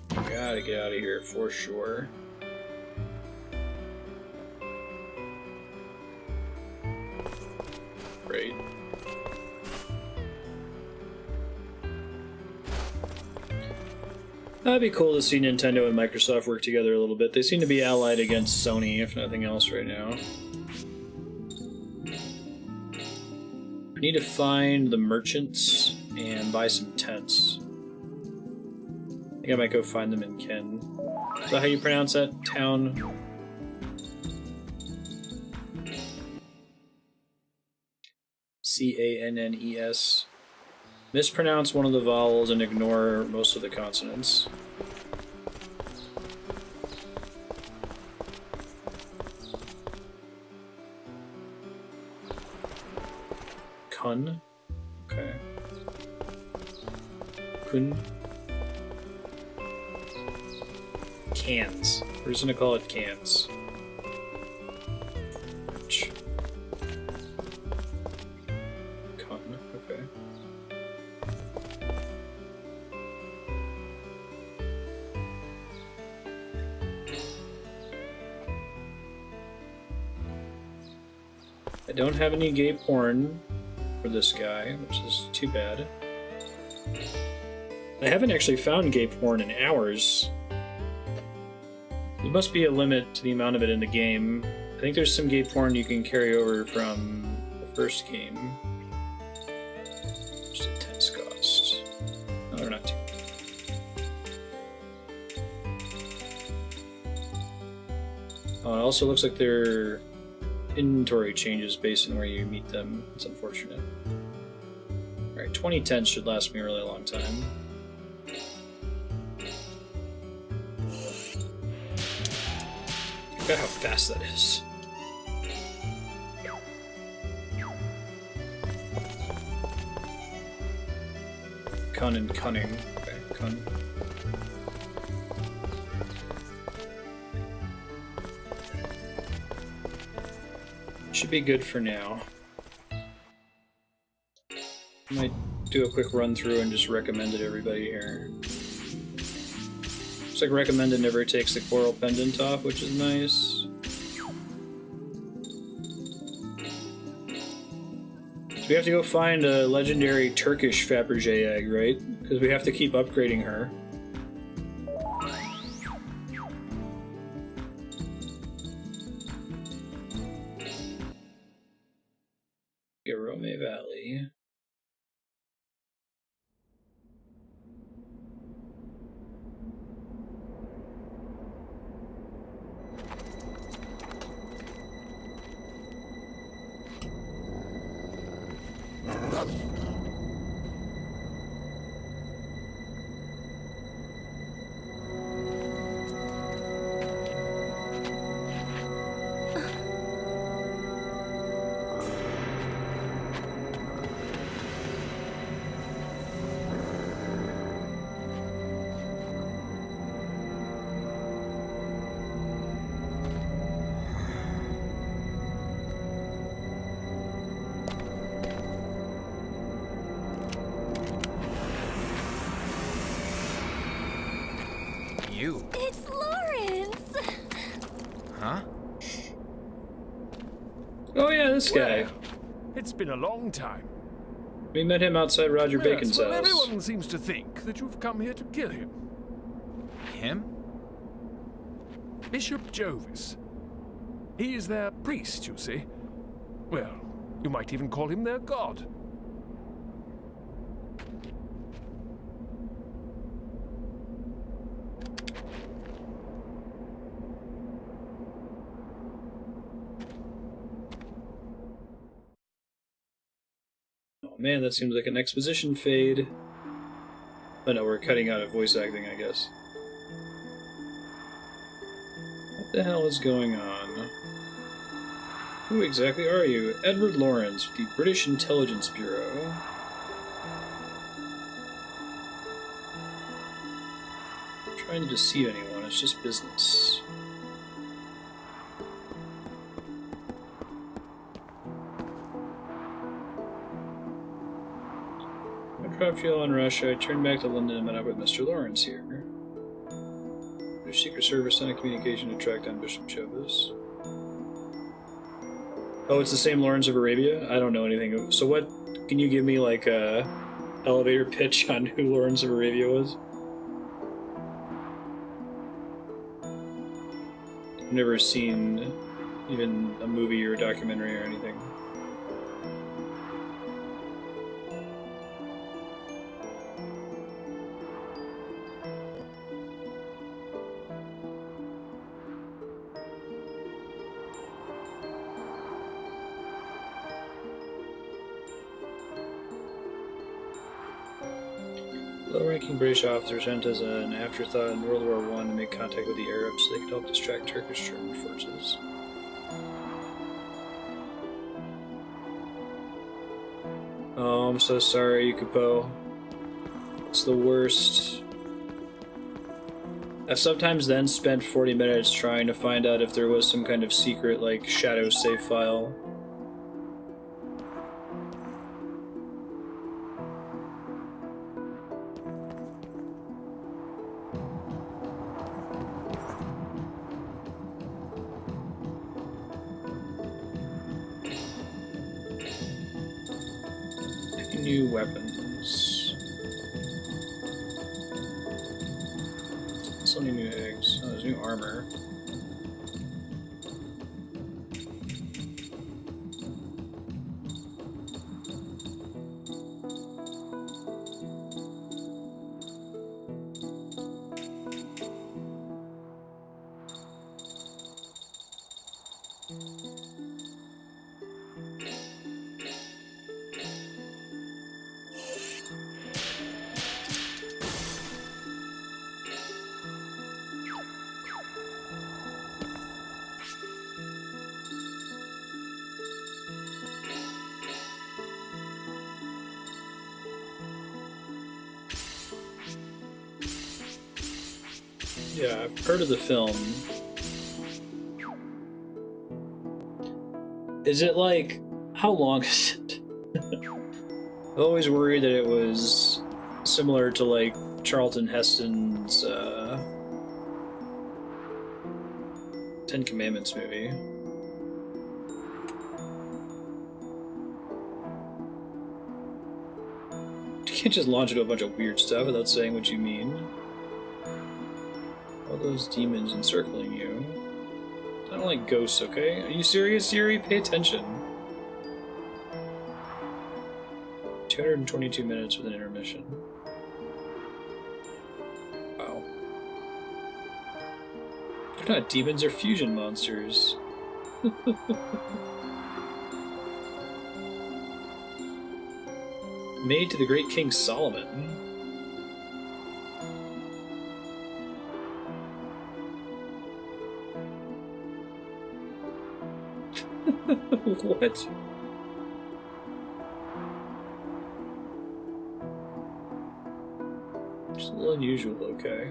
A: gotta get out of here for sure. Great. That'd be cool to see Nintendo and Microsoft work together a little bit. They seem to be allied against Sony, if nothing else, right now. I need to find the merchants and buy some tents. I think I might go find them in Ken. Is that how you pronounce that town? C-A-N-N-E-S. Mispronounce one of the vowels and ignore most of the consonants. Kun? Okay. Kun? Cans. We're just gonna call it cans. Kun, okay. I don't have any gay porn for this guy, which is too bad. I haven't actually found gay porn in hours. There must be a limit to the amount of it in the game. I think there's some gay porn you can carry over from the first game. Just intense cost. No, they're not too bad. Oh, it also looks like their inventory changes based on where you meet them. It's unfortunate. Alright, 20 tents should last me a really long time. Look at how fast that is. Kun and cunning. Okay, kun. Should be good for now. I might do a quick run through and just recommend it to everybody here. Looks like recommended never takes the coral pendant off, which is nice. So we have to go find a legendary Turkish Fabergé egg, right? Because we have to keep upgrading her. Goreme Valley.
E: You?
N: It's Lawrence!
E: Huh?
A: Oh yeah, this guy.
M: Well, it's been a long time.
A: We met him outside Roger Bacon's
M: well,
A: house.
M: everyone seems to think that you've come here to kill him.
E: Him?
M: Bishop Jovis. He is their priest, you see. Well, you might even call him their god.
A: Man, that seems like an exposition fade. Oh no, we're cutting out of voice acting, I guess. What the hell is going on? Who exactly are you? Edward Lawrence, the British Intelligence Bureau. I'm trying to deceive anyone, it's just business. Dropped you all in Russia. I turned back to London and met up with Mr. Lawrence here. British Secret Service sent a communication to track down Bishop Jovis. Oh, it's the same Lawrence of Arabia? I don't know anything. So what, can you give me like a elevator pitch on who Lawrence of Arabia was? I've never seen even a movie or a documentary or anything. Low-ranking British officers sent as an afterthought in World War I to make contact with the Arabs so they could help distract Turkish German forces. Oh, I'm so sorry, Kupo. It's the worst. I've sometimes then spent 40 minutes trying to find out if there was some kind of secret, like, shadow save file. New weapons. So many new eggs. Oh, there's new armor. Yeah, I've heard of the film. Is it like... how long is it? I always worried that it was similar to like Charlton Heston's Ten Commandments movie. You can't just launch into a bunch of weird stuff without saying what you mean. All those demons encircling you. I don't like ghosts, okay? Are you serious, Yuri? Pay attention. 222 minutes with an intermission. Wow. They're not demons, they're fusion monsters. Made to the great King Solomon. What? Just a little unusual, okay.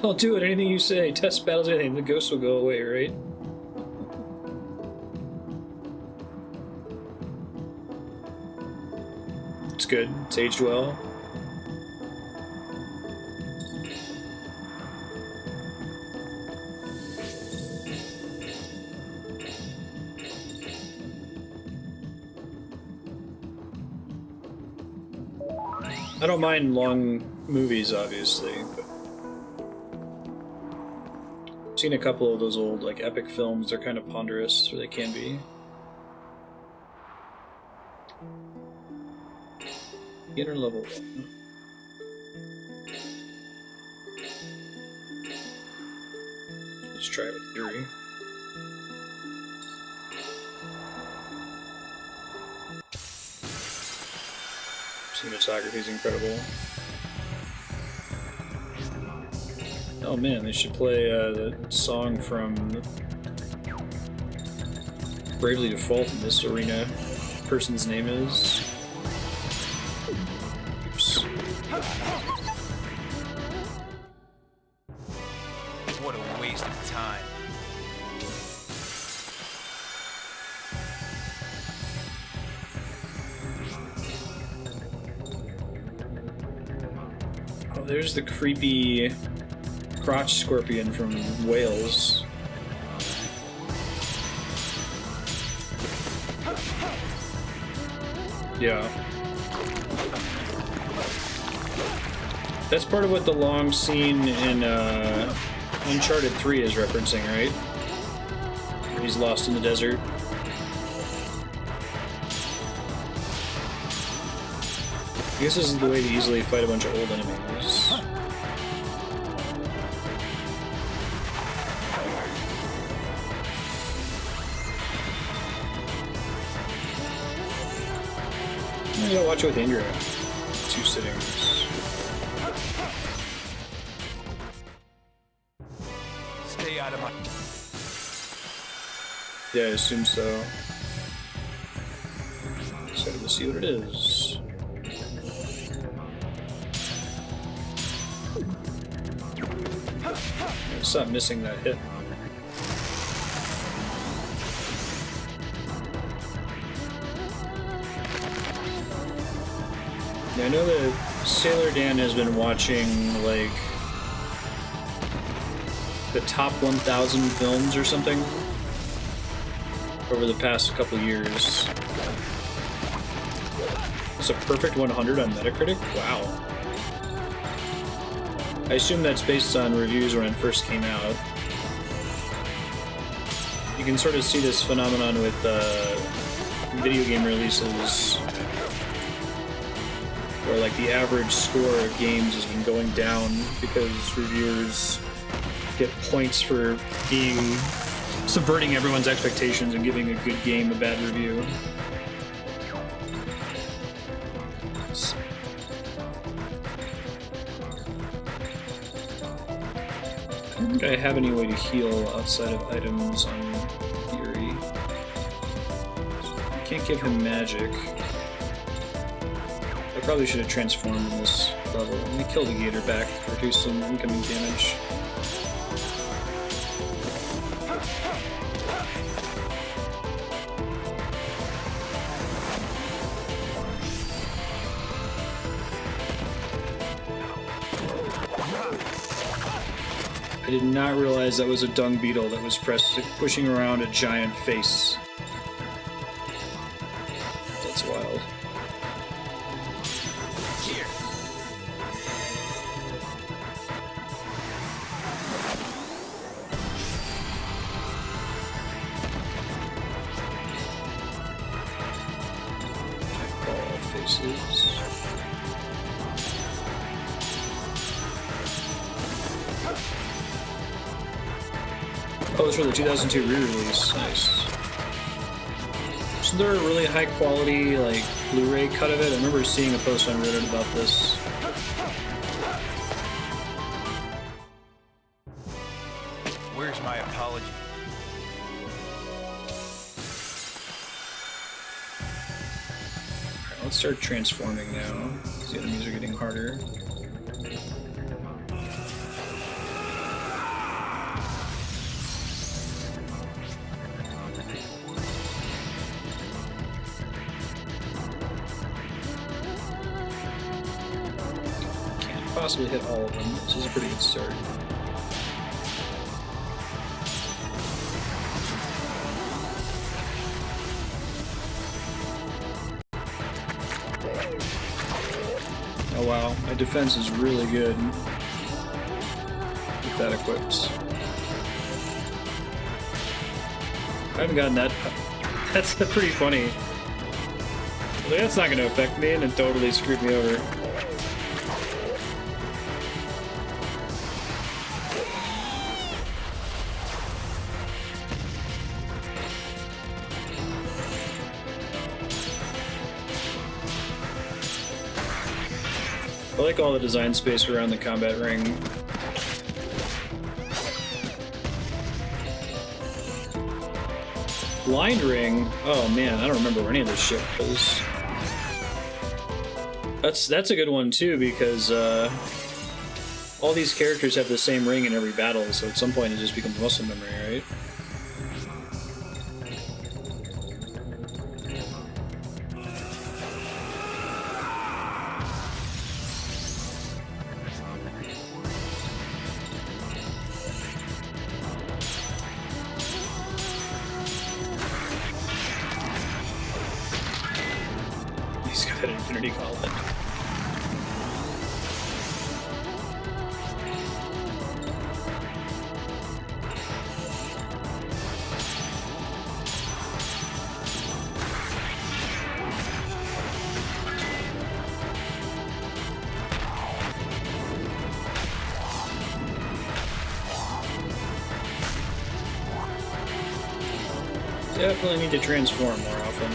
A: I'll do it, anything you say. Test battles, anything. The ghosts will go away, right? It's good. It's aged well. I don't mind long movies, obviously, but I've seen a couple of those old, like, epic films. They're kind of ponderous, or they can be. Beginner level 1. Let's try it with Yuri. Cinematography is incredible. Oh man, they should play the song from Bravely Default in this arena. The person's name is. Oops.
E: What a waste of time.
A: Oh, there's the creepy crotch scorpion from Wales. Yeah. That's part of what the long scene in Uncharted 3 is referencing, right? Where he's lost in the desert. I guess this is the way to easily fight a bunch of old enemies. I gotta watch it with Indra. 2 sittings.
E: Stay out of my...
A: Yeah, I assume so. Excited to see what it is. Stop missing that hit. Yeah, I know that Sailor Dan has been watching, like, the top 1,000 films or something over the past couple years. It's a perfect 100 on Metacritic? Wow. I assume that's based on reviews when it first came out. You can sort of see this phenomenon with video game releases, where like the average score of games has been going down because reviewers get points for being subverting everyone's expectations and giving a good game a bad review. I don't think I have any way to heal outside of items on Yuri. I can't give him magic. I probably should have transformed in this level. Let me kill the gator back, reduce some incoming damage. I did not realize that was a dung beetle that was pushing around a giant face. That's wild.
E: Here.
A: All faces. Oh, it's for the 2002 re-release. Nice. Wasn't there a really high quality like Blu-ray cut of it? I remember seeing a post on Reddit about this.
E: Where's my apology?
A: Alright, let's start transforming now. The enemies are getting harder. Possibly hit all of them. This is a pretty good start. Oh wow, my defense is really good with that equipped. I haven't gotten that. That's pretty funny. Like, that's not going to affect me, and it totally screwed me over. I like all the design space around the combat ring. Blind ring? Oh man, I don't remember where any of this shit was. That's a good one too, because all these characters have the same ring in every battle, so at some point it just becomes muscle memory, right? Definitely need to transform more often.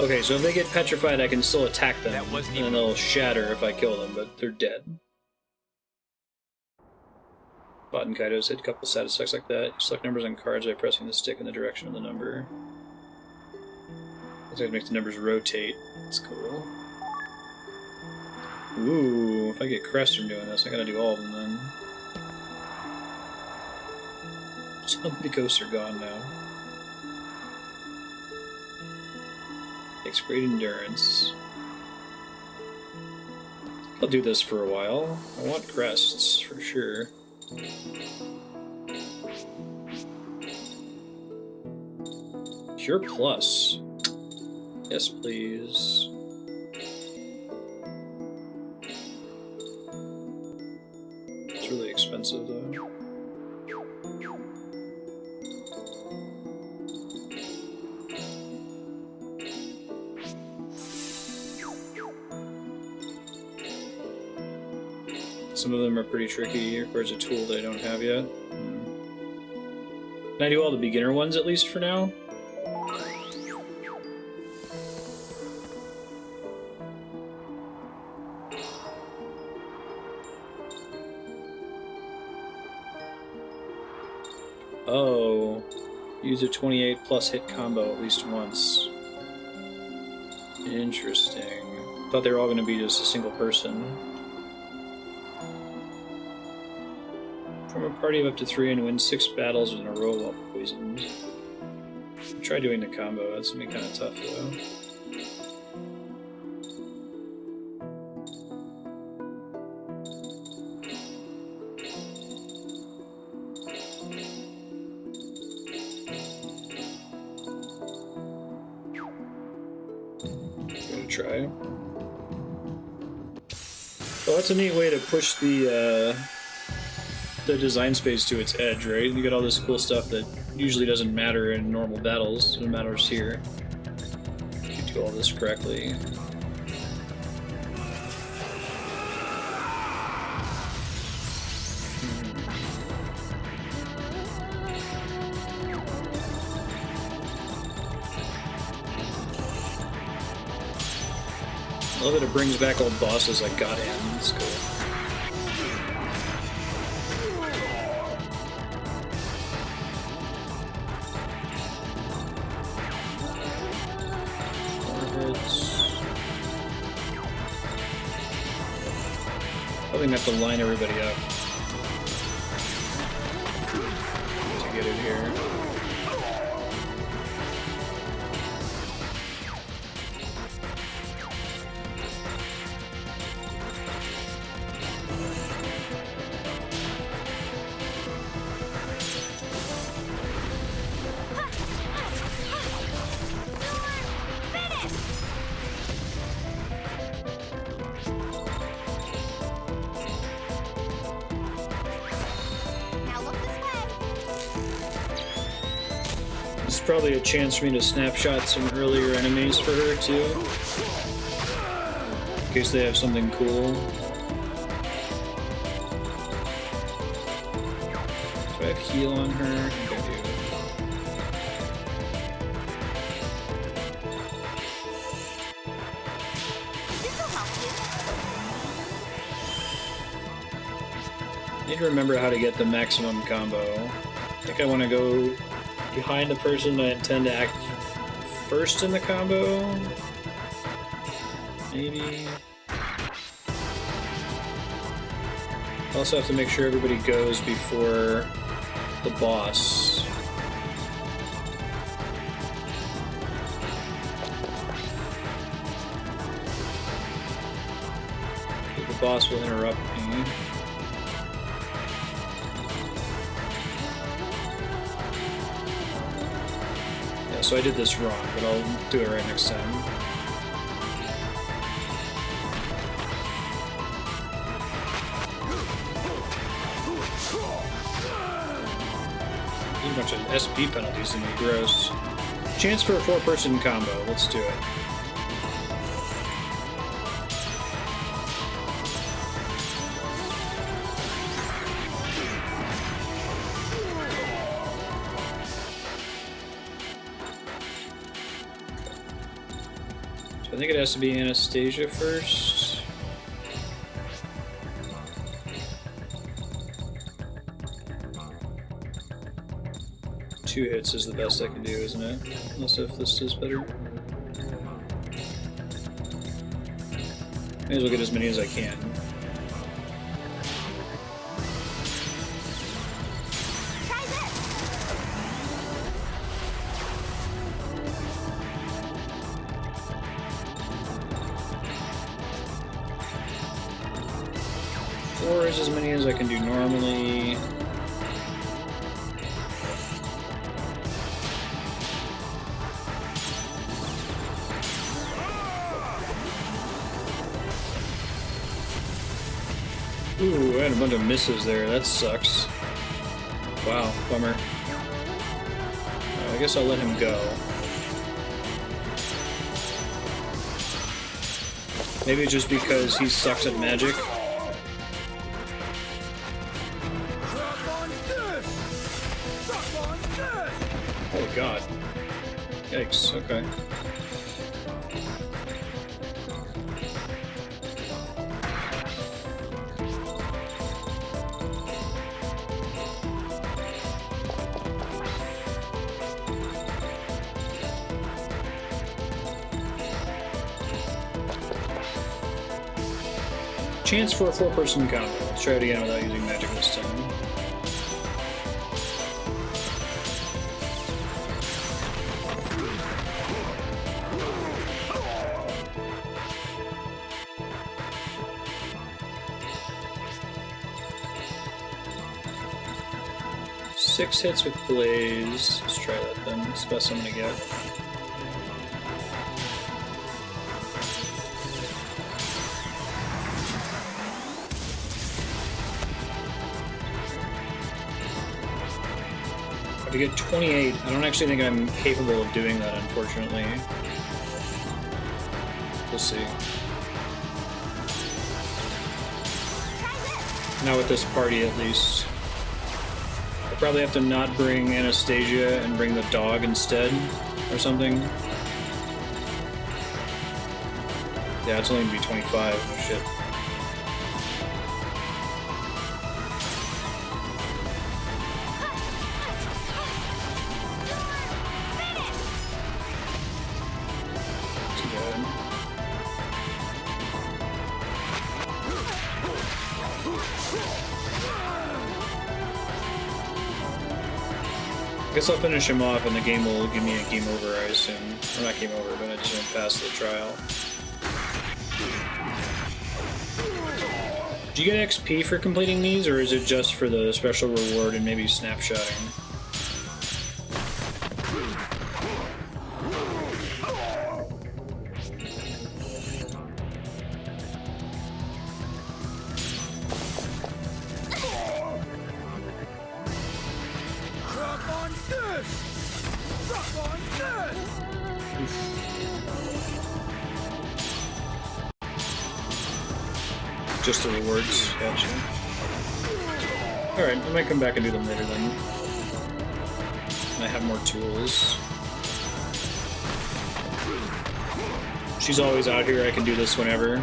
A: Okay, so if they get petrified, I can still attack them, and then they'll shatter if I kill them, but they're dead. Bot and Kaidos hit a couple status effects like that. You select numbers on cards by pressing the stick in the direction of the number. Looks like it makes the numbers rotate. That's cool. Ooh, if I get crests from doing this, I gotta do all of them then. So many ghosts are gone now. Takes great endurance. I'll do this for a while. I want crests, for sure. Cure Plus. Yes, please. It's really expensive, though. Some of them are pretty tricky. Requires a tool that I don't have yet. Can I do all the beginner ones at least for now? Oh, use a 28 plus hit combo at least once. Interesting. Thought they were all going to be just a single person. From a party of up to 3 and win 6 battles in a row while poisoned. Try doing the combo, that's gonna be kind of tough though. Gonna try. Well, that's a neat way to push the design space to its edge, right? You got all this cool stuff that usually doesn't matter in normal battles. It matters here. If you do all this correctly. I love that it brings back old bosses like God Hand. That's cool. Probably gonna have to line everybody up to get it here. Probably a chance for me to snapshot some earlier enemies for her too, in case they have something cool. Do I have heal on her? I think I do. I need to remember how to get the maximum combo. I think I want to go behind the person I intend to act first in the combo. Maybe. Also have to make sure everybody goes before the boss. The boss will interrupt me. So I did this wrong, but I'll do it right next time. A bunch of SP penalties in the gross. Chance for a 4-person combo. Let's do it. I think it has to be Anastasia first. Two hits is the best I can do, isn't it? Unless if this is better. May as well get as many as I can. As many as I can do normally. Ooh, I had a bunch of misses there. That sucks. Wow, bummer. I guess I'll let him go. Maybe just because he sucks at magic. Oh god. Yikes, okay. Chance for a 4-person combo. Let's try it again without using magic this time. Six hits with Blaze. Let's try that then. It's the best I'm gonna get. If I get 28, I don't actually think I'm capable of doing that, unfortunately. We'll see. Not with this party, at least. I'll probably have to not bring Anastasia and bring the dog instead, or something. Yeah, it's only gonna be 25. Oh, shit. Too bad. I guess I'll finish him off and the game will give me a game over, I assume. Or not game over, but I just won't pass the trial. Do you get XP for completing these, or is it just for the special reward and maybe snapshotting? Just the rewards, gotcha. Alright, I might come back and do them later then. I have more tools. She's always out here, I can do this whenever.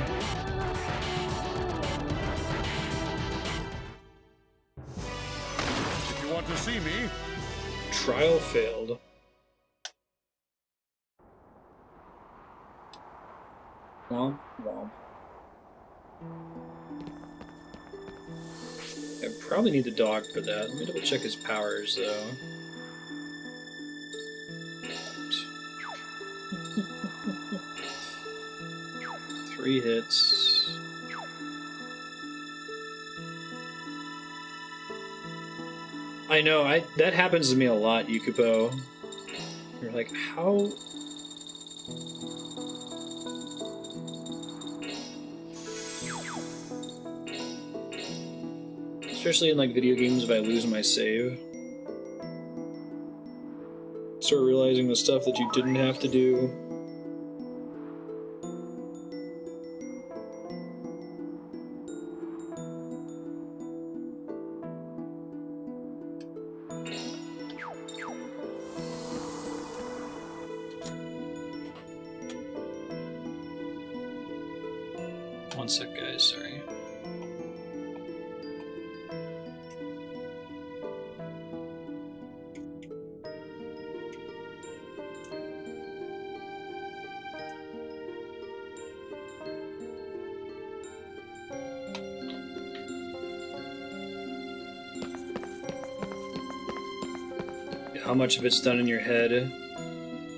B: If you want to see me...
A: Trial failed. Womp womp. I probably need the dog for that. Let me double check his powers, though. 3 hits. I know, that happens to me a lot, Yukupo. You're like, how... Especially in like video games, if I lose my save. Start realizing the stuff that you didn't have to do. One sec, guys, sorry. How much of it's done in your head,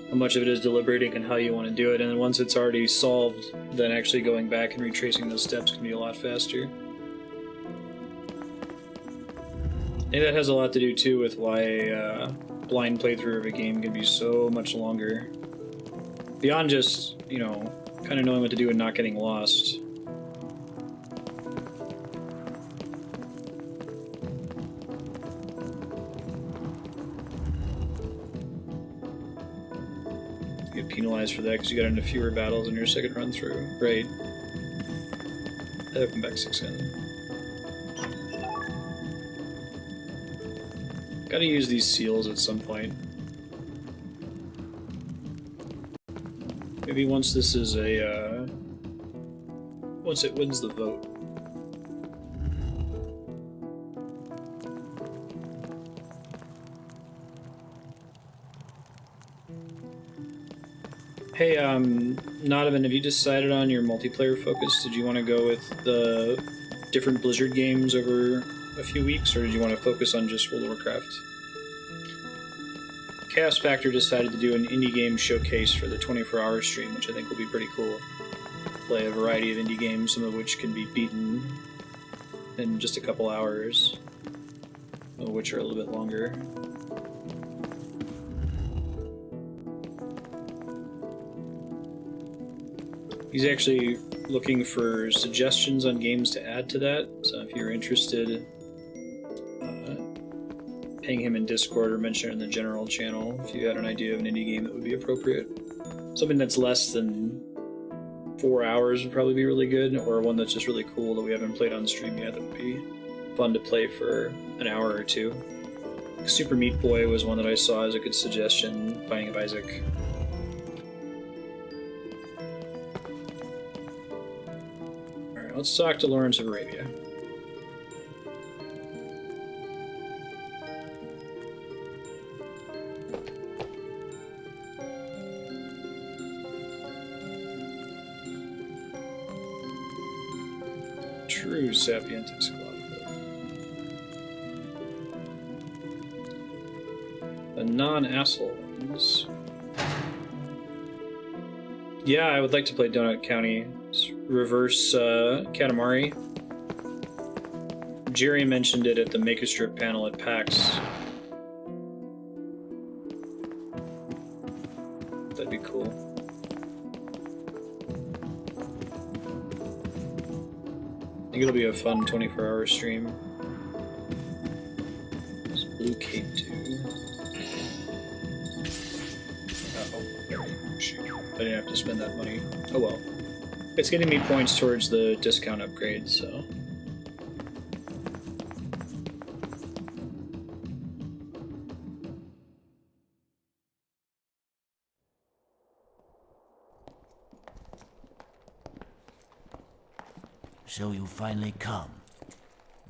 A: how much of it is deliberating and how you want to do it, and then once it's already solved, then actually going back and retracing those steps can be a lot faster. I think that has a lot to do too with why a blind playthrough of a game can be so much longer. Beyond just, you know, kind of knowing what to do and not getting lost. Penalized for that because you got into fewer battles in your second run through. Right. I'll come back 6 in. Gotta use these seals at some point. Maybe once this is a, once it wins the vote. Hey, Nodovan, have you decided on your multiplayer focus? Did you want to go with the different Blizzard games over a few weeks, or did you want to focus on just World of Warcraft? Chaos Factor decided to do an indie game showcase for the 24-hour stream, which I think will be pretty cool. Play a variety of indie games, some of which can be beaten in just a couple hours, some of which are a little bit longer. He's actually looking for suggestions on games to add to that, so if you're interested, ping him in Discord or mention it in the general channel if you had an idea of an indie game that would be appropriate. Something that's less than 4 hours would probably be really good, or one that's just really cool that we haven't played on stream yet that would be fun to play for an hour or two. Super Meat Boy was one that I saw as a good suggestion, Binding of Isaac. let's talk to Lawrence of Arabia. True Serpientes Gladio. The non-asshole ones. Yeah, I would like to play Donut County. It's reverse Katamari. Jerry mentioned it at the Make a Strip panel at PAX. That'd be cool. I think it'll be a fun 24-hour stream. It's Blue Cape 2. Oh, shoot. I didn't have to spend that money. Oh well. It's getting me points towards the discount upgrade, so...
C: So you finally come.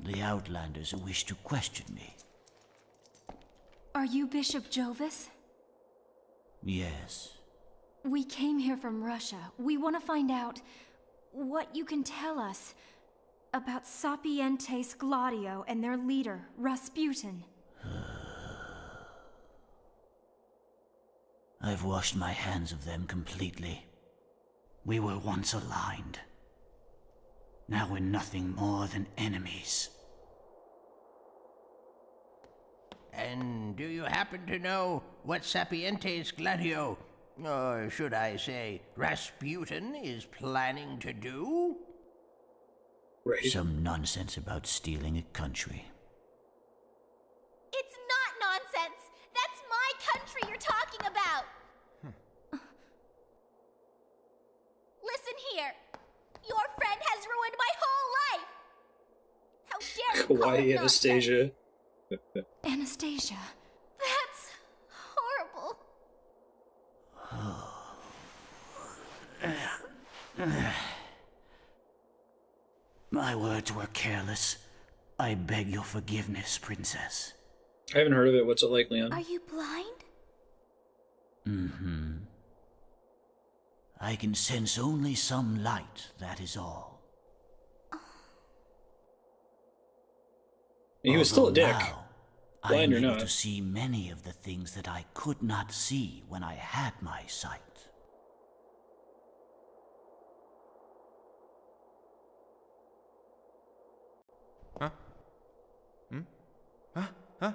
C: The Outlanders wish to question me.
N: Are you Bishop Jovis?
C: Yes.
N: We came here from Russia. We want to find out what you can tell us about Serpientes Gladio and their leader, Rasputin.
C: I've washed my hands of them completely. We were once aligned. Now we're nothing more than enemies.
O: And do you happen to know what Serpientes Gladio, or should I say, Rasputin, is planning to do?
A: Right.
C: Some nonsense about stealing a country.
D: It's not nonsense! That's my country you're talking about! Listen here. Your friend has ruined my whole life! How dare you call it
A: Kawaii
D: nonsense?
A: Anastasia.
N: Anastasia.
D: That's horrible.
C: My words were careless. I beg your forgiveness, Princess.
A: I haven't heard of it. What's it like, Leon?
D: Are you blind?
C: Mm-hmm. I can sense only some light, that is all.
A: He was still a dick.
C: Now,
A: Blind or
C: I'm able
A: not.
C: to see many of the things that I could not see when I had my sight.
E: Huh? Hmm? Huh? Huh?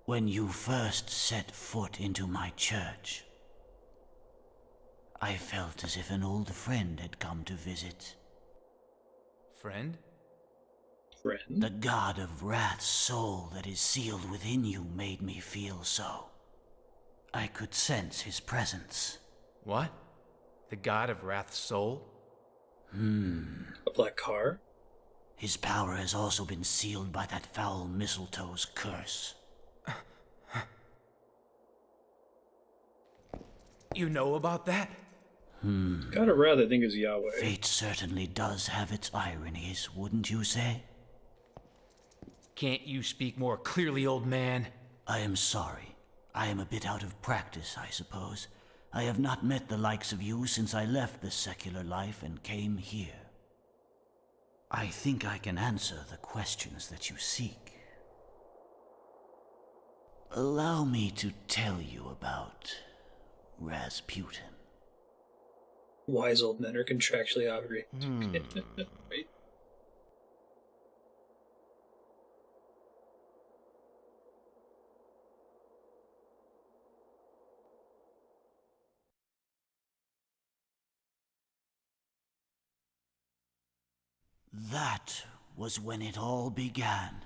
C: When you first set foot into my church, I felt as if an old friend had come to visit.
E: Friend?
A: Friend?
C: The god of wrath's soul that is sealed within you made me feel so. I could sense his presence.
E: What? The god of wrath's soul?
A: A black car?
C: His power has also been sealed by that foul Mistletoe's curse.
E: You know about that?
A: Gotta rather think it's Yahweh.
C: Fate certainly does have its ironies, wouldn't you say?
E: Can't you speak more clearly, old man?
C: I am sorry. I am a bit out of practice, I suppose. I have not met the likes of you since I left the secular life and came here. I think I can answer the questions that you seek. Allow me to tell you about Rasputin.
A: Wise old men are contractually obligated. Right?
C: That was when it all began.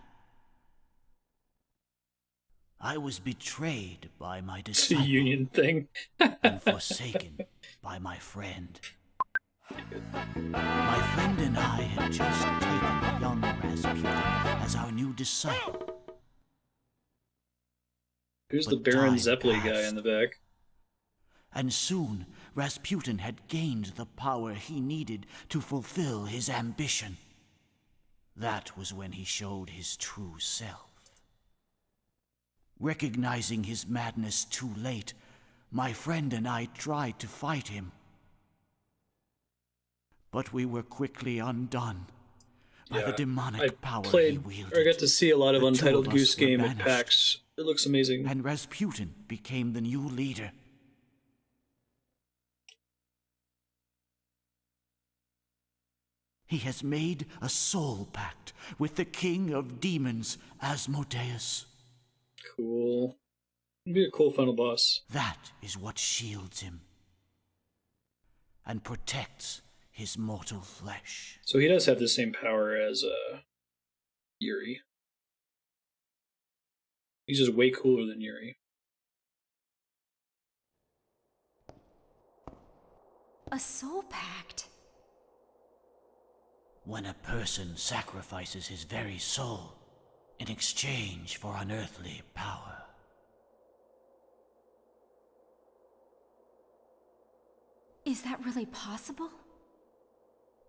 C: I was betrayed by my
A: It's a
C: disciple
A: union thing.
C: and forsaken by my friend. My friend and I had just taken young Rasputin as our new disciple.
A: Who's the
C: But
A: Baron
C: time
A: Zeppeli guy
C: passed.
A: in the back?
P: and soon Rasputin had gained the power he needed to fulfill his ambition. That was when he showed his true self. Recognizing his madness too late, my friend and I tried to fight him. But we were quickly undone by the demonic power he wielded.
A: I got to see a lot of Untitled Goose Game at PAX. It looks amazing.
P: And Rasputin became the new leader. He has made a soul pact with the king of demons, Asmodeus.
A: Cool. It'd be a cool final boss.
P: That is what shields him and protects his mortal flesh.
A: So he does have the same power as Yuri. He's just way cooler than Yuri.
N: A soul pact?
P: When a person sacrifices his very soul in exchange for unearthly power.
N: Is that really possible?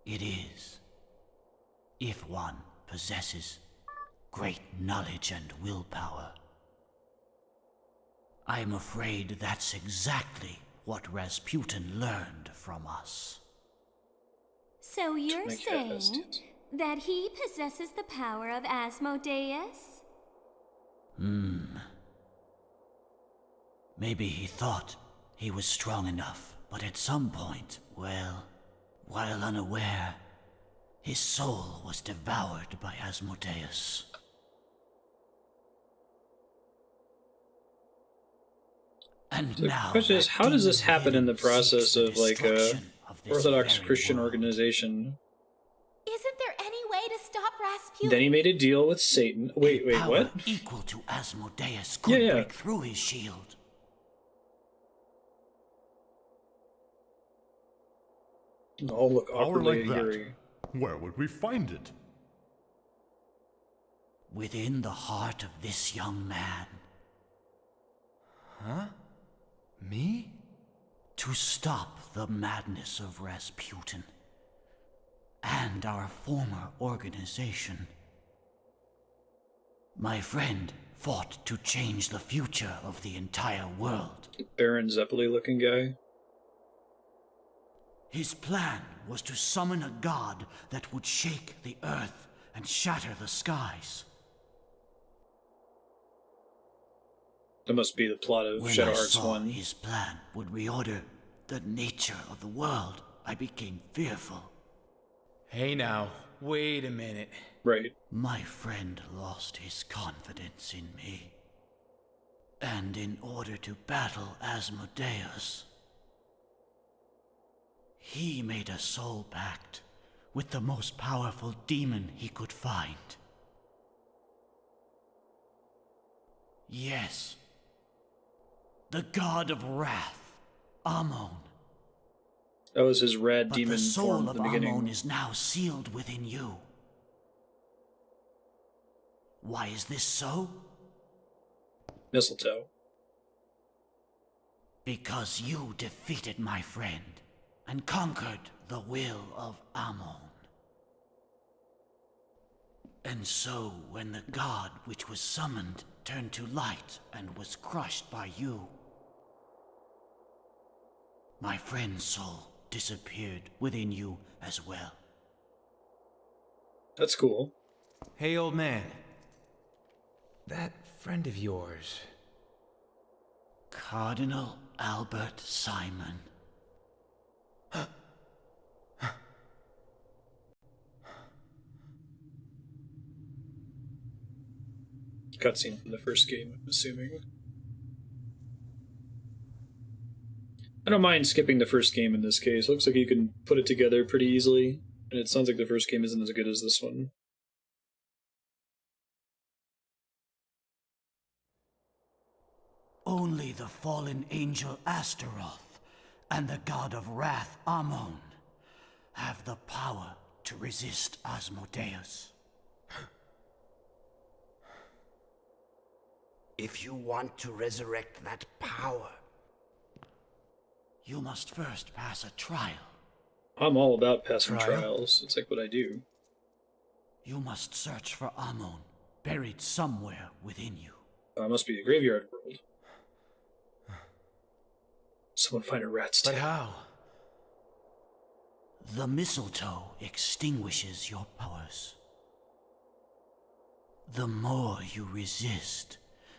P: It is. If one possesses great knowledge and willpower. I am afraid that's exactly what Rasputin learned from us.
Q: So you're saying that he possesses the power of Asmodeus?
P: Maybe he thought he was strong enough, but at some point, well, while unaware, his soul was devoured by Asmodeus. And
A: the
P: now,
A: question is, how does this happen in the process of like a Orthodox Christian organization?
D: Isn't there any way to stop Rasputin?
A: Then he made a deal with Satan. Wait, what?
P: Equal to Asmodeus could break through his shield.
A: Oh, look, awkwardly
J: like that.
A: Yuri.
J: Where would we find it?
P: Within the heart of this young man.
E: Huh? Me?
P: To stop the madness of Rasputin and our former organization. My friend fought to change the future of the entire world.
A: Baron Zeppeli looking guy.
P: His plan was to summon a god that would shake the earth and shatter the skies.
A: That must be the plot of
P: When
A: Shadow
P: I
A: Hearts
P: saw
A: 1.
P: his plan would reorder the nature of the world, I became fearful.
E: Hey now, wait a minute.
A: Right.
P: My friend lost his confidence in me. And in order to battle Asmodeus, he made a soul pact with the most powerful demon he could find. Yes, the god of wrath, Amon.
A: That was his red
P: But
A: demon
P: the soul
A: form
P: of
A: at the beginning.
P: Amon is now sealed within you. Why is this so?
A: Mistletoe.
P: Because you defeated my friend and conquered the will of Amon. And so, when the god which was summoned turned to light and was crushed by you, my friend's soul disappeared within you as well.
A: That's cool.
E: Hey, old man. That friend of yours.
P: Cardinal Albert Simon.
A: Cutscene from the first game, I'm assuming. I don't mind skipping the first game in this case. Looks like you can put it together pretty easily, and it sounds like the first game isn't as good as this one.
P: Only the fallen angel Astaroth and the god of wrath Amon have the power to resist Asmodeus.
C: If you want to resurrect that power,
P: You must first pass a trial.
A: I'm all about passing
P: Trial?
A: trials. It's like what I do.
P: You must search for Amon, buried somewhere within you.
A: It must be a graveyard world. Someone find a rat's tail.
E: But how?
P: The mistletoe extinguishes your powers. The more you resist,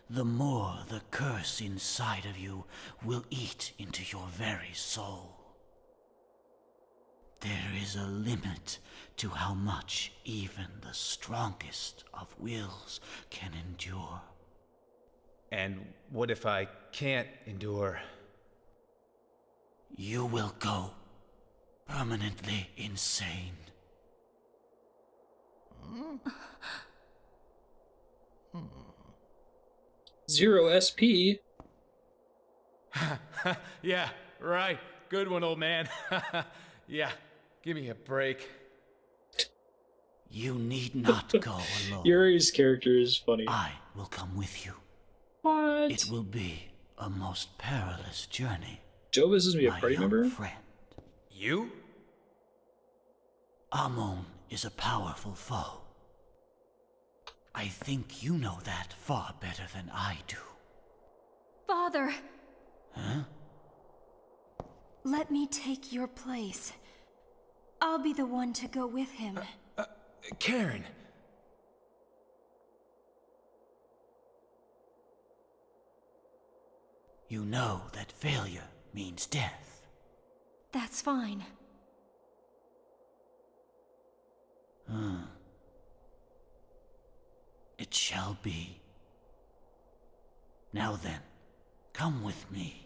P: the more the curse inside of you will eat into your very soul. There is a limit to how much even the strongest of wills can endure.
E: And what if I can't endure?
P: You will go permanently insane.
A: Zero SP.
E: Yeah, right. Good one, old man. Yeah, give me a break.
P: You need not go alone.
A: Yuri's character is funny.
P: I will come with you.
A: What?
P: It will be a most perilous journey.
A: Jovis is a
P: my
A: party
P: young
A: member?
P: Friend.
E: You?
P: Amon is a powerful foe. I think you know that far better than I do.
N: Father!
P: Huh?
N: Let me take your place. I'll be the one to go with him.
E: Karin.
P: You know that failure means death.
N: That's fine.
P: It shall be. Now then, come with me.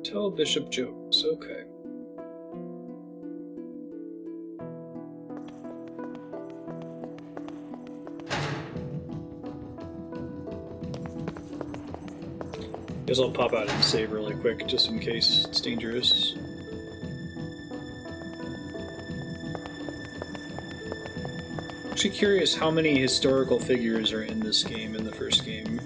A: Tell Bishop Jovis, okay. Guess I'll pop out and save really quick, just in case it's dangerous. Actually curious how many historical figures are in this game, in the first game.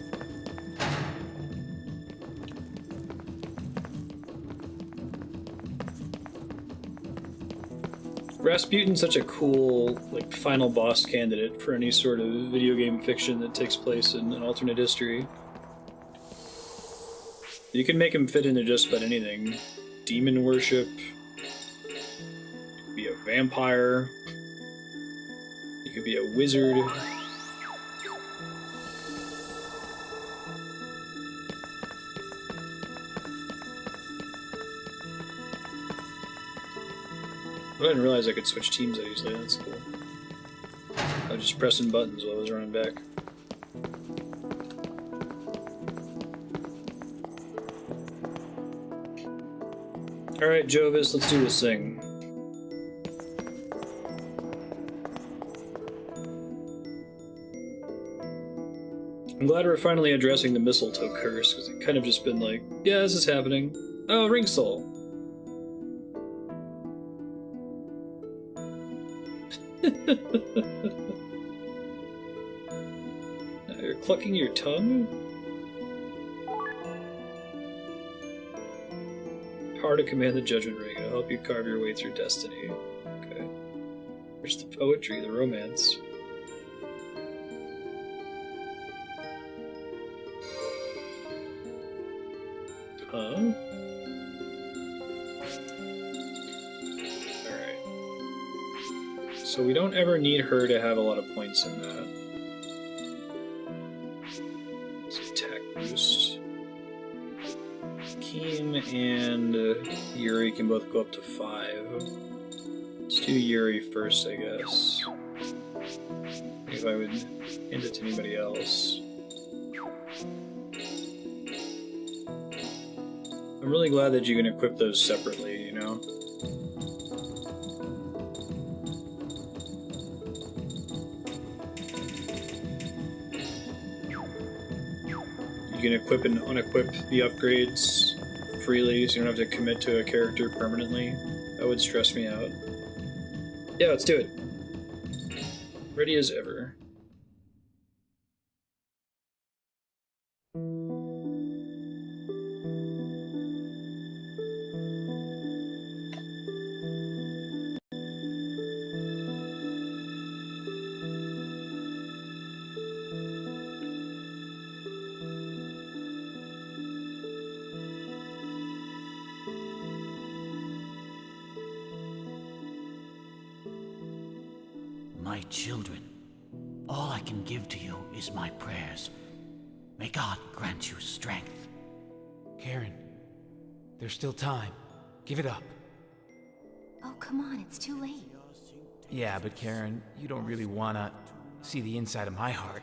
A: Rasputin's such a cool, like, final boss candidate for any sort of video game fiction that takes place in an alternate history. You can make him fit into just about anything. Demon worship. Be a vampire. You could be a wizard. I didn't realize I could switch teams that easily. That's cool. I was just pressing buttons while I was running back. Alright, Jovis, let's do this thing. I'm glad we're finally addressing the mistletoe curse, because it kind of just been like, yeah, this is happening. Oh, ring soul. Now you're clucking your tongue? Power to command the judgment ring. It'll help you carve your way through destiny. Okay. There's the poetry, the romance. Huh? Alright. So we don't ever need her to have a lot of points in that. Let's attack boost. Keem and Yuri can both go up to 5. Let's do Yuri first, I guess. If I would hand it to anybody else. I'm really glad that you can equip those separately, you know? You can equip and unequip the upgrades freely, so you don't have to commit to a character permanently. That would stress me out. Yeah, let's do it. Ready as ever.
P: My children, all I can give to you is my prayers. May God grant you strength.
E: Karin, there's still time. Give it up.
N: Oh, come on, it's too late.
E: Yeah, but Karin, you don't really wanna see the inside of my heart.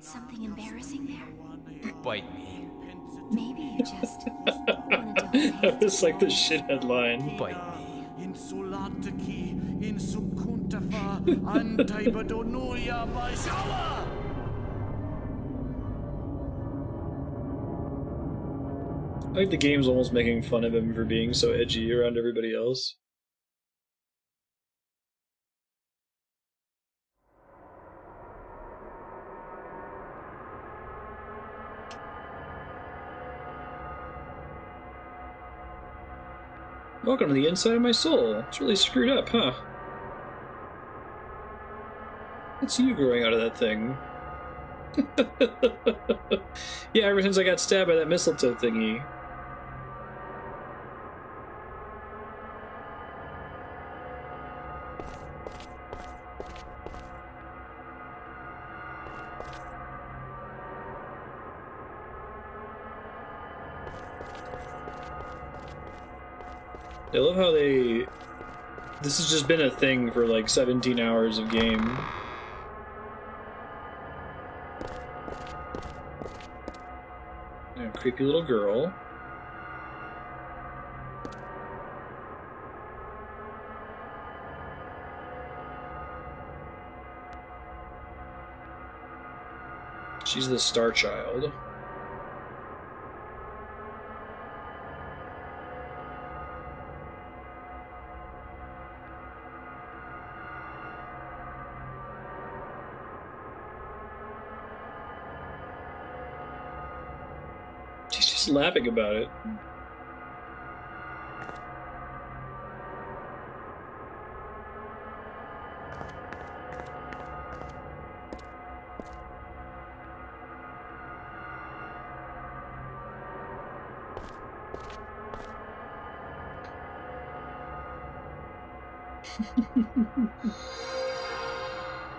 N: Something embarrassing there?
E: Bite me.
N: Maybe you just wanted to hold hands.
A: It's like the shithead line.
E: Bite me.
A: I think the game's almost making fun of him for being so edgy around everybody else. Welcome to the inside of my soul. It's really screwed up, huh? It's you growing out of that thing. Yeah, ever since I got stabbed by that mistletoe thingy. I love how this has just been a thing for like 17 hours of game. And a creepy little girl. She's the star child. She's just laughing about it.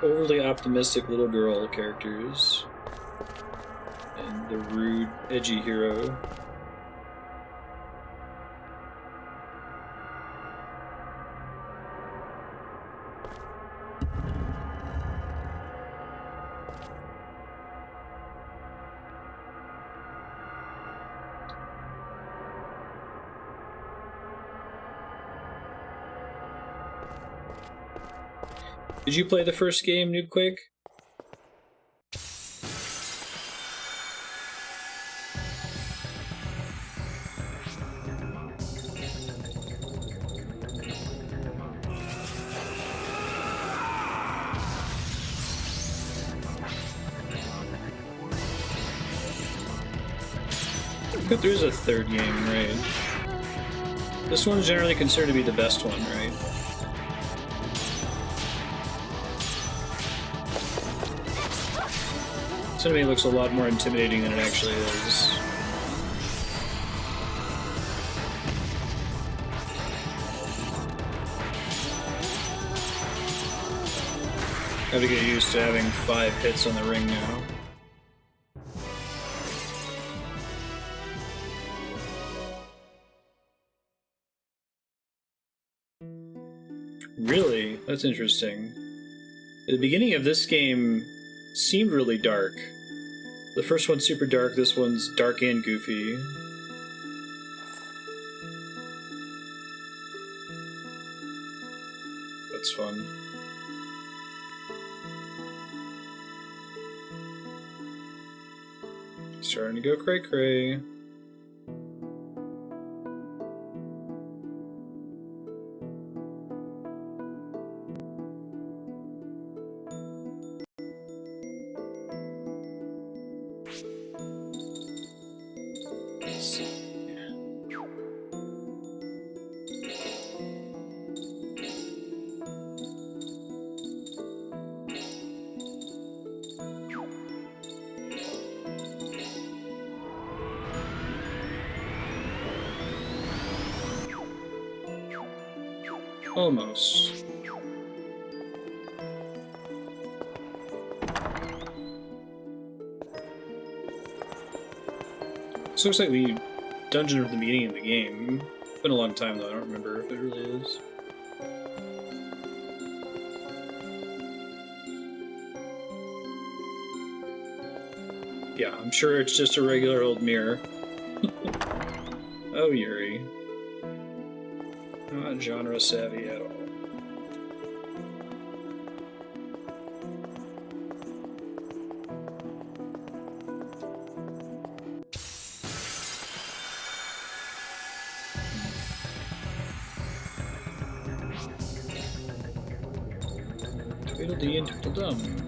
A: Overly optimistic little girl characters. And the rude, edgy hero. Did you play the first game, Noobquake? But there is a third game, right? This one's generally considered to be the best one, right? This enemy looks a lot more intimidating than it actually is. I have to get used to having 5 hits on the ring now. Really? That's interesting. The beginning of this game seemed really dark. The first one's super dark, this one's dark and goofy. That's fun. Starting to go cray-cray. Almost. This looks like the dungeon at the beginning of the game. It's been a long time though, I don't remember if it really is. Yeah, I'm sure it's just a regular old mirror. Oh, Yuri. Not genre savvy at all. Tweedledee and Tweedledum.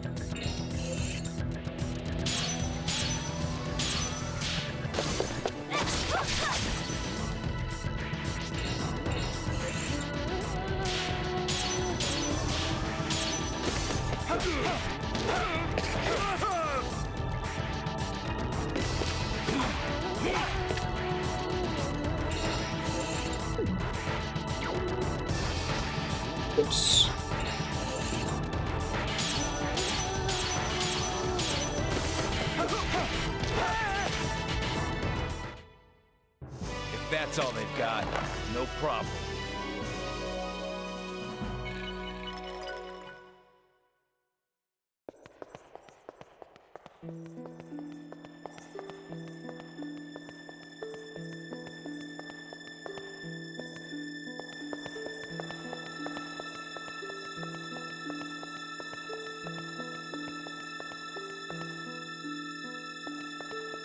A: Oops.
E: If that's all they've got, no problem.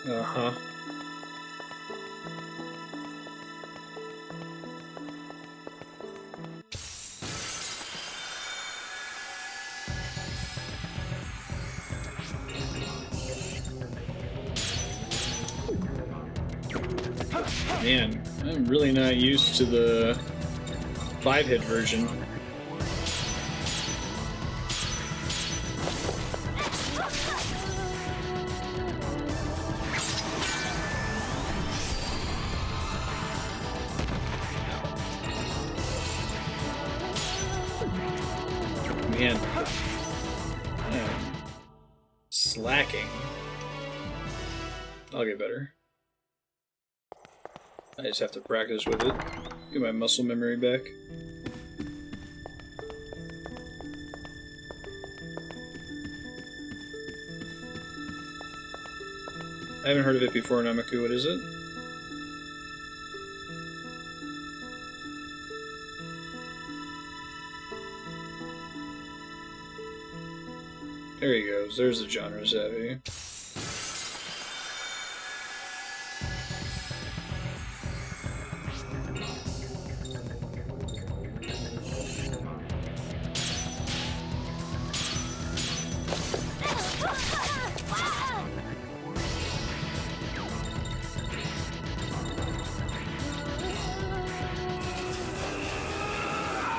A: Uh-huh. Man, I'm really not used to the 5-hit version. Man, slacking. I'll get better. I just have to practice with it. Get my muscle memory back. I haven't heard of it before, Namaku. What is it? There he goes. There's the genre savvy.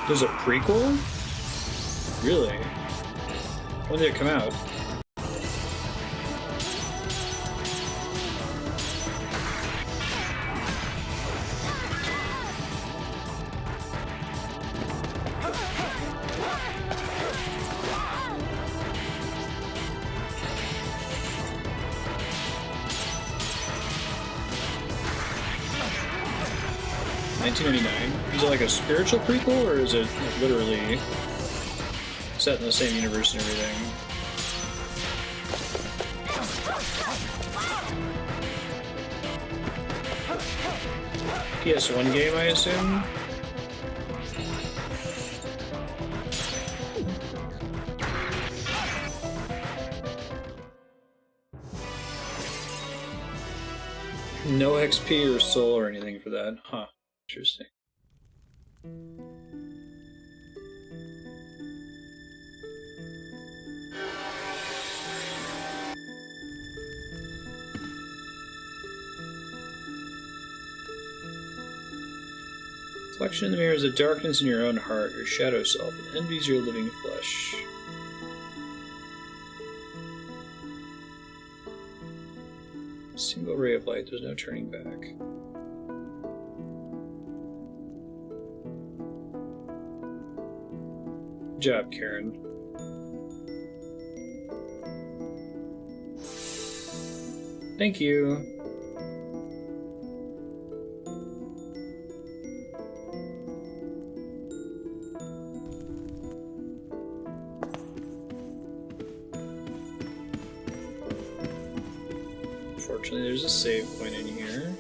A: There's a prequel? Really? When did it come out? Is it like a spiritual prequel, or is it like literally set in the same universe and everything? PS1 game, I assume? No XP or soul or anything for that. Huh. Interesting. Reflection in the mirror is a darkness in your own heart, your shadow self, and envies your living flesh. A single ray of light, there's no turning back. Good job, Karin. Thank you. Unfortunately, there's a save point in here.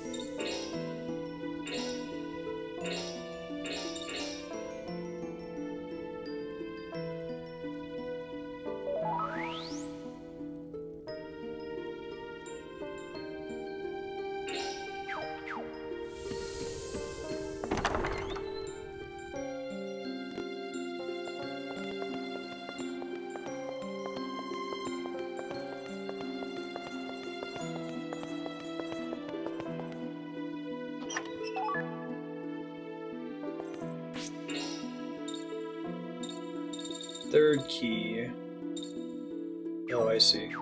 A: Third key. Oh, I see.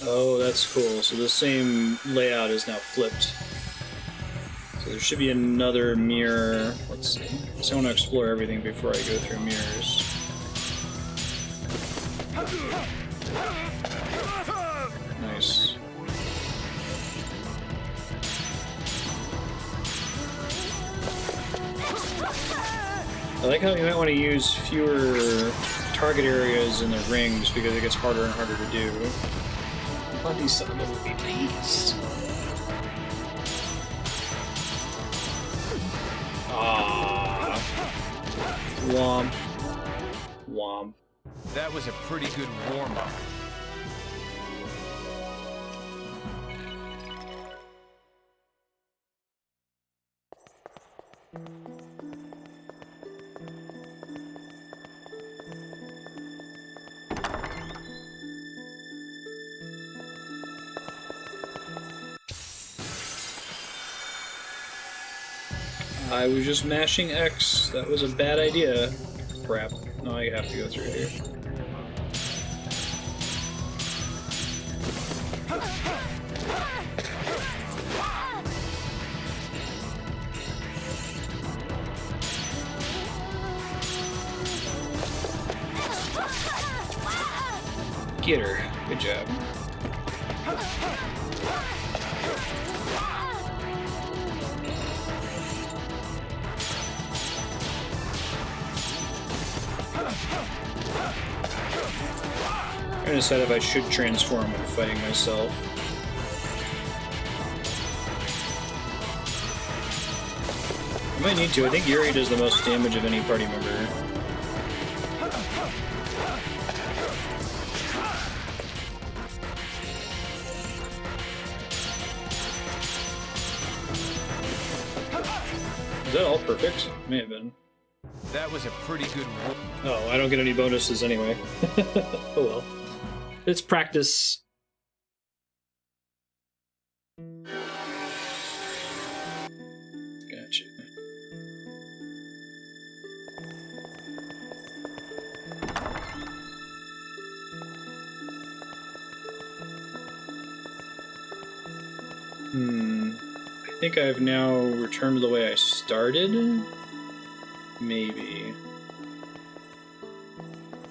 A: Oh, that's cool. So the same layout is now flipped. So there should be another mirror. Let's see. So I want to explore everything before I go through mirrors. Nice. I like how you might want to use fewer target areas in the rings because it gets harder and harder to do. Let these son of a movie, please. Ah. Womp. Womp.
E: That was a pretty good warm-up.
A: I was just mashing X. That was a bad idea. Crap. Now I have to go through here. Get her. Good job. I'm trying to decide if I should transform when fighting myself. I might need to. I think Yuri does the most damage of any party member. Is that all perfect? May have been.
E: That was a pretty good warm.
A: Oh, I don't get any bonuses anyway. Oh well. It's practice. Gotcha. I think I've now returned to the way I started. Maybe.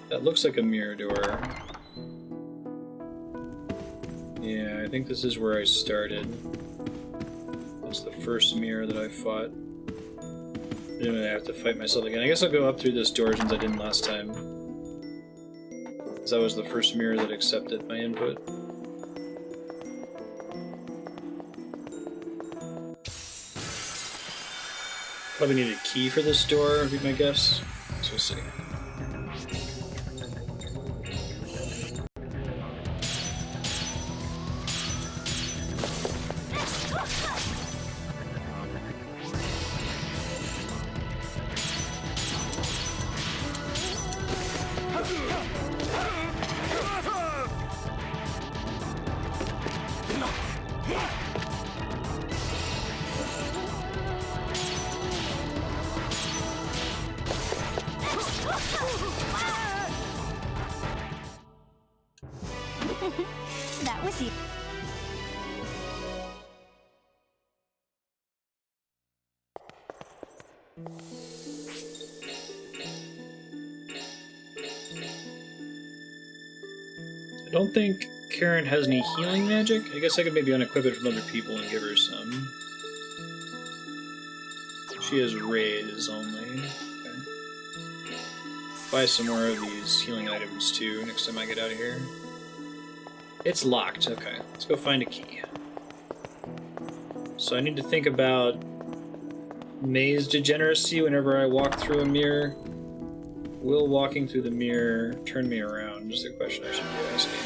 A: That looks like a mirror door. Yeah, I think this is where I started. That's the first mirror that I fought. I didn't really have to fight myself again. I guess I'll go up through this door since I didn't last time. Because that was the first mirror that accepted my input. Probably need a key for this door, would be my guess. So we'll see.
N: That was it.
A: I don't think Karin has any healing magic. I guess I could maybe unequip it from other people and give her some. She has rays only. Okay. Buy some more of these healing items too next time I get out of here. It's locked. Okay, let's go find a key. So I need to think about maze degeneracy whenever I walk through a mirror. Will walking through the mirror turn me around? Just a question I should be asking.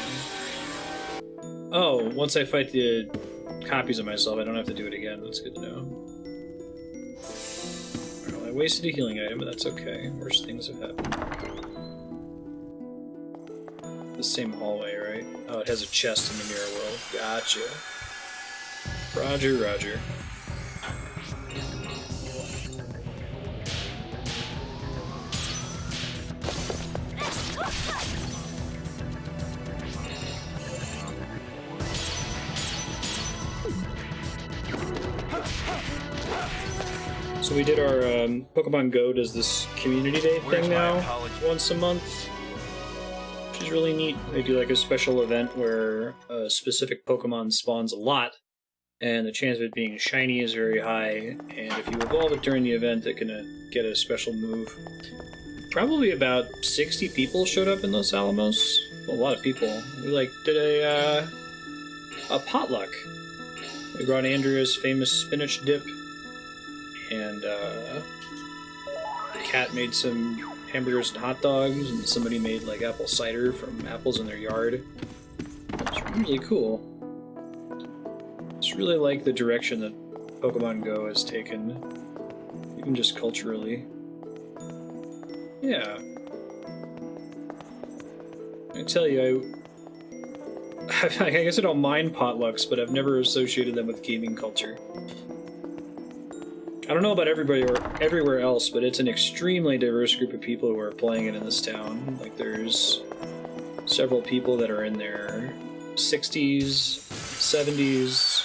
A: Oh, once I fight the copies of myself, I don't have to do it again. That's good to know. Alright, well, I wasted a healing item, but that's okay. Worse things have happened. The same hallway, right? Oh, it has a chest in the mirror world. Gotcha. Roger, roger. So we did our Pokemon Go does this community day thing now once a month, which is really neat. They do like a special event where a specific Pokemon spawns a lot, and the chance of it being shiny is very high, and if you evolve it during the event, it can get a special move. Probably about 60 people showed up in Los Alamos. A lot of people. We like did a potluck. We brought Andrea's famous spinach dip, and the cat made some hamburgers and hot dogs, and somebody made like apple cider from apples in their yard. It's really cool. Just really like the direction that Pokemon Go has taken, even just culturally. Yeah. I tell you, I guess I don't mind potlucks, but I've never associated them with gaming culture. I don't know about everybody or everywhere else, but it's an extremely diverse group of people who are playing it in this town. Like, there's several people that are in their 60s, 70s,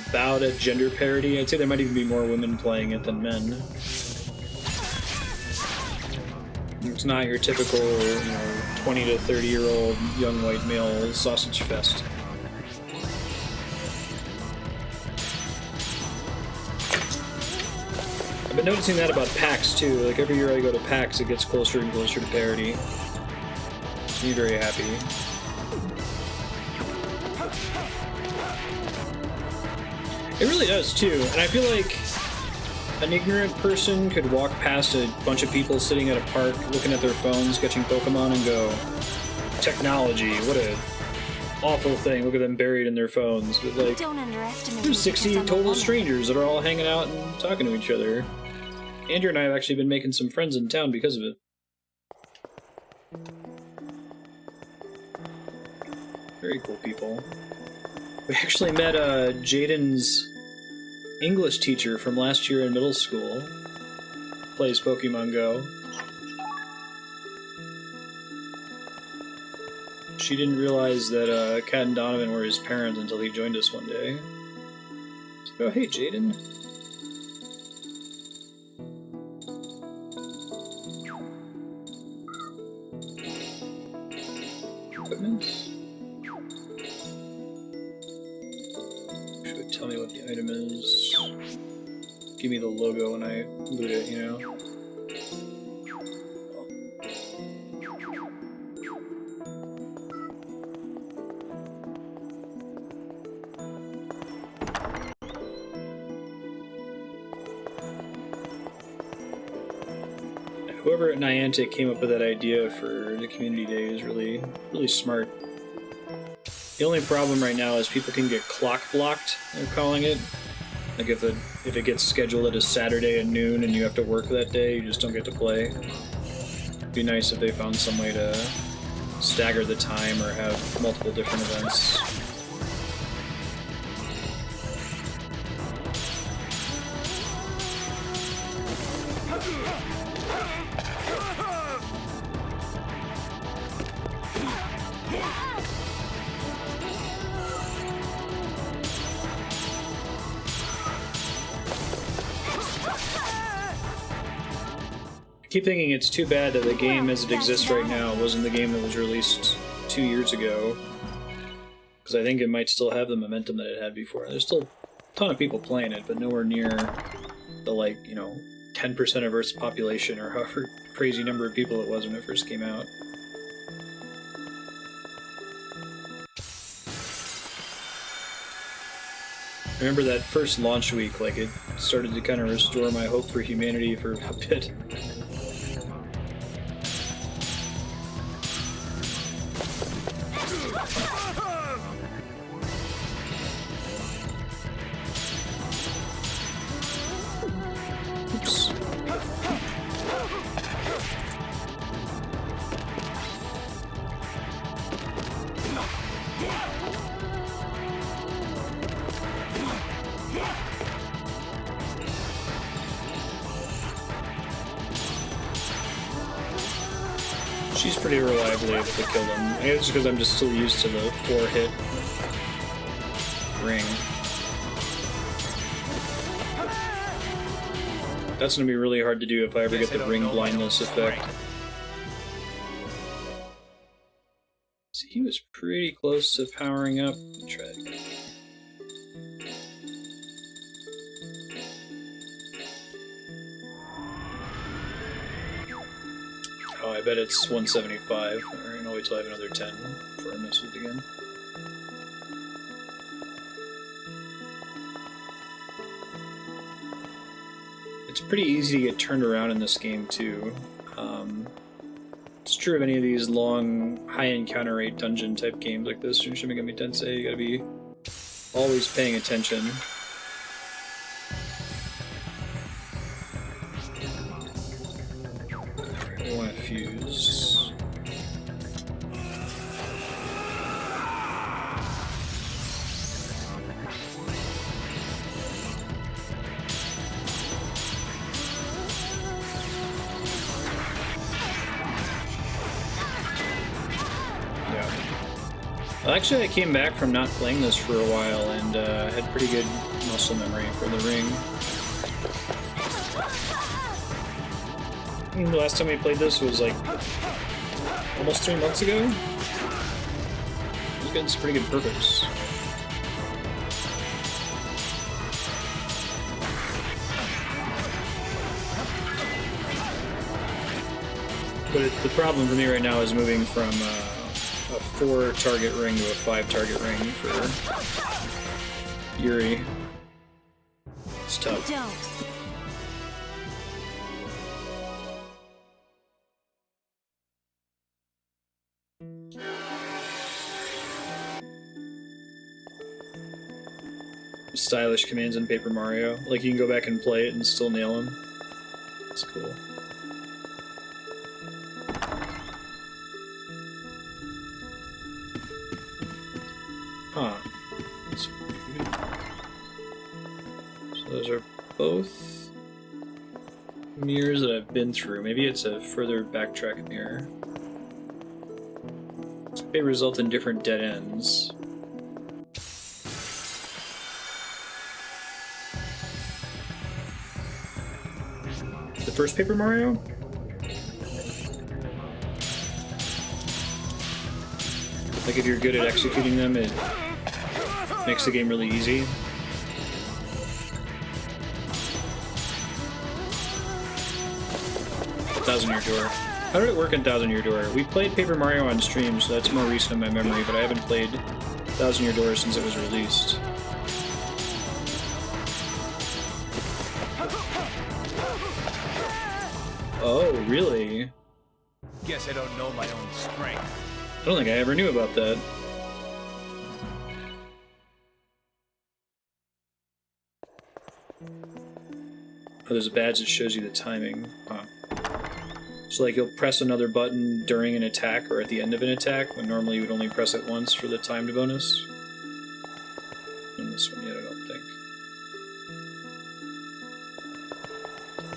A: about at gender parity. I'd say there might even be more women playing it than men. It's not your typical, 20 to 30-year-old young white male sausage fest. I've been noticing that about PAX too. Like every year I go to PAX, it gets closer and closer to parity. Makes me very happy. It really does too, and I feel like an ignorant person could walk past a bunch of people sitting at a park looking at their phones, catching Pokemon, and go, technology, what a awful thing. Look at them buried in their phones. But like,
N: Don't underestimate
A: there's 60 total strangers that are all hanging out and talking to each other. Andrew and I have actually been making some friends in town because of it. Very cool people. We actually met Jaden's English teacher from last year in middle school. Plays Pokemon Go. She didn't realize that Kat and Donovan were his parents until he joined us one day. So, oh, hey, Jaden. Equipment. Should tell me what the item is. Give me the logo when I loot it, whoever at Niantic came up with that idea for the community day is really, really smart. The only problem right now is people can get clock blocked, they're calling it. Like if it gets scheduled at a Saturday at noon and you have to work that day, you just don't get to play. It'd be nice if they found some way to stagger the time or have multiple different events. I keep thinking it's too bad that the game as it exists right now wasn't the game that was released 2 years ago. Because I think it might still have the momentum that it had before. There's still a ton of people playing it, but nowhere near the, like, you know, 10% of Earth's population or however crazy number of people it was when it first came out. I remember that first launch week, like, it started to kind of restore my hope for humanity for a bit. She's pretty reliably able to kill them. Maybe it's because I'm just still used to the 4-hit ring. That's gonna be really hard to do if I ever get the ring blindness effect. See, he was pretty close to powering up. Try it again. Oh, I bet it's 175. Alright, I'll wait till I have another 10 before I mess with it again. It's pretty easy to get turned around in this game, too. It's true of any of these long, high encounter rate dungeon type games like this. Shin Megami Tensei, you gotta be always paying attention. I want to fuse. Well, actually, I came back from not playing this for a while and had pretty good muscle memory for the ring. I think the last time we played this was like almost 3 months ago. It was getting some pretty good perfects. But the problem for me right now is moving from a 4-target ring to a 5-target ring for Yuri. It's tough. Stylish commands in Paper Mario. Like, you can go back and play it and still nail them. It's cool. Huh. That's weird. So those are both mirrors that I've been through. Maybe it's a further backtrack mirror. They result in different dead ends. The first Paper Mario? Like, if you're good at executing them, it makes the game really easy. Thousand Year Door. How did it work in Thousand Year Door? We played Paper Mario on stream, so that's more recent in my memory, but I haven't played Thousand Year Door since it was released. Oh, really?
E: Guess I don't know my own strength.
A: I don't think I ever knew about that. Oh, there's a badge that shows you the timing. Huh. So like you'll press another button during an attack or at the end of an attack, when normally you would only press it once for the timed bonus. In this one yet, I don't think.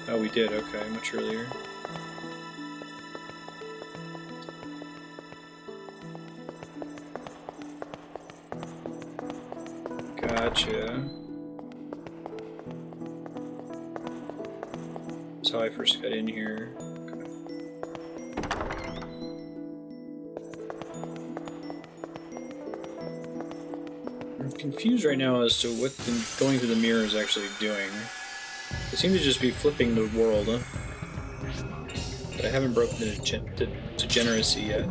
A: Oh, we did, okay, much earlier. Gotcha. That's how I first got in here. I'm confused right now as to what going through the mirror is actually doing. They seem to just be flipping the world, huh? But I haven't broken the degeneracy yet.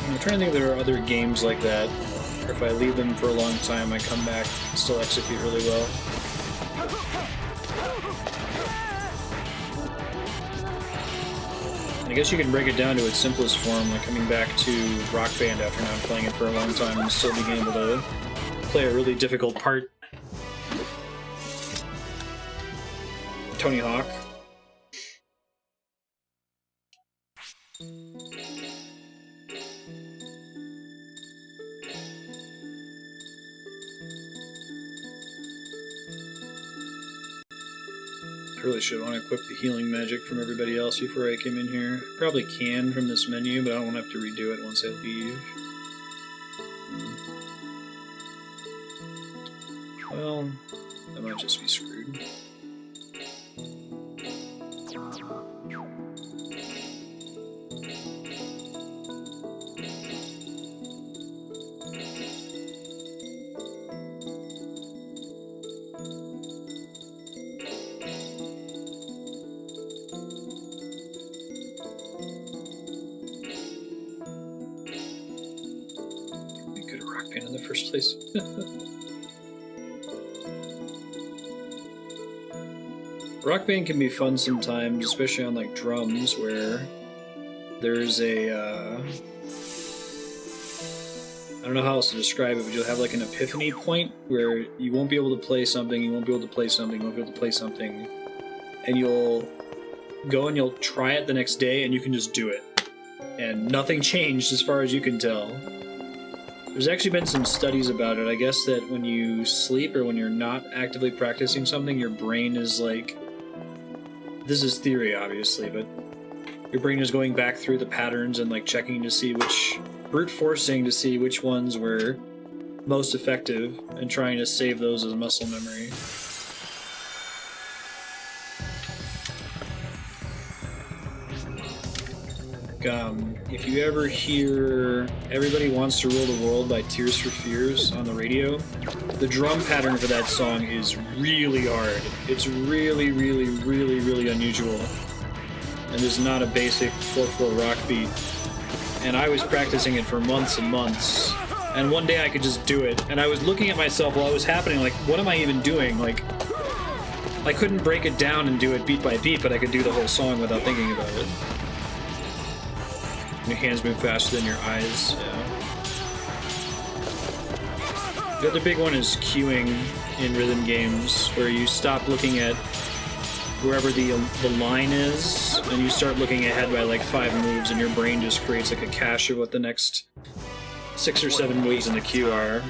A: I'm trying to think if there are other games like that, or if I leave them for a long time, I come back and still execute really well. I guess you can break it down to its simplest form, like coming back to Rock Band after not playing it for a long time and still being able to play a really difficult part. Tony Hawk. I really should want to equip the healing magic from everybody else before I came in here. I probably can from this menu, but I don't want to have to redo it once I leave. Well, I might just be screwed. In the first place. Rock Band can be fun sometimes, especially on like drums, where there's a I don't know how else to describe it, but you'll have like an epiphany point where you won't be able to play something, you won't be able to play something, you won't be able to play something, and you'll go and you'll try it the next day and you can just do it. And nothing changed as far as you can tell. There's actually been some studies about it. I guess that when you sleep or when you're not actively practicing something, your brain is like... This is theory, obviously, but your brain is going back through the patterns and like checking to see which... brute forcing to see which ones were most effective and trying to save those as muscle memory. If you ever hear Everybody Wants to Rule the World by Tears for Fears on the radio, the drum pattern for that song is really hard. It's really, really, really, really unusual. And is not a basic 4/4 rock beat. And I was practicing it for months and months. And one day I could just do it. And I was looking at myself while it was happening, like, what am I even doing? Like, I couldn't break it down and do it beat by beat, but I could do the whole song without thinking about it. Your hands move faster than your eyes, yeah. The other big one is queuing in rhythm games, where you stop looking at wherever the line is, and you start looking ahead by like 5 moves, and your brain just creates like a cache of what the next 6 or 7 moves in the queue are.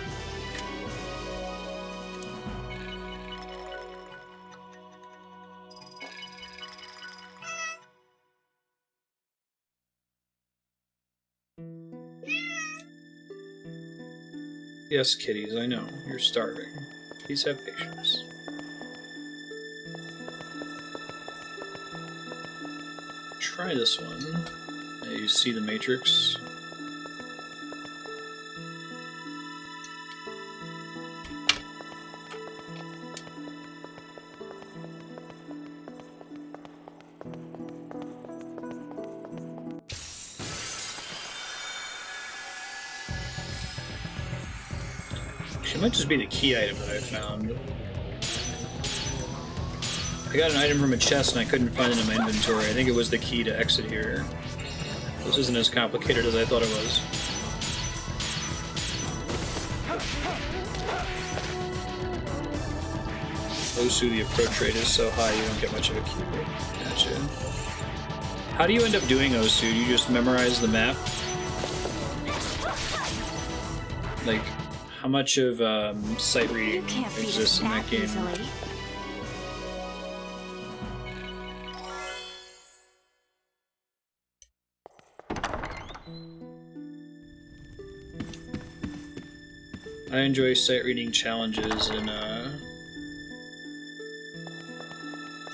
A: Yes, kitties, I know. You're starving. Please have patience. Try this one. Yeah, you see the matrix. Actually, it might just be the key item that I found. I got an item from a chest and I couldn't find it in my inventory. I think it was the key to exit here. This isn't as complicated as I thought it was. Osu, the approach rate is so high you don't get much of a key. Gotcha. How do you end up doing Osu? Do you just memorize the map? Like, how much of sight reading exists in that game?
D: Easily.
A: I enjoy sight reading challenges in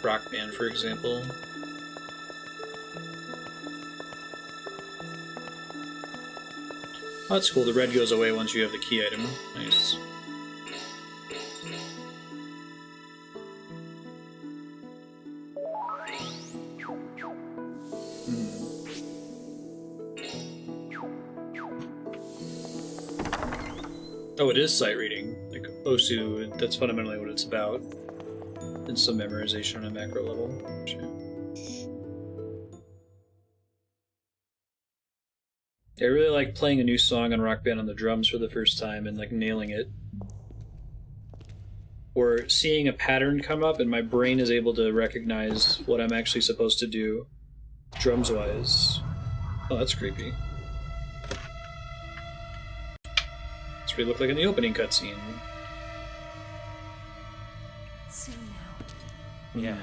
A: Rock Band, for example. Oh, that's cool. The red goes away once you have the key item. Nice. Oh, it is sight reading. Like Osu, that's fundamentally what it's about. And some memorization on a macro level. Sure. I really like playing a new song on Rock Band on the drums for the first time and like nailing it. Or seeing a pattern come up and my brain is able to recognize what I'm actually supposed to do drums-wise. Oh, that's creepy. That's what he looked like in the opening cutscene.
N: Soon now.
A: Yeah.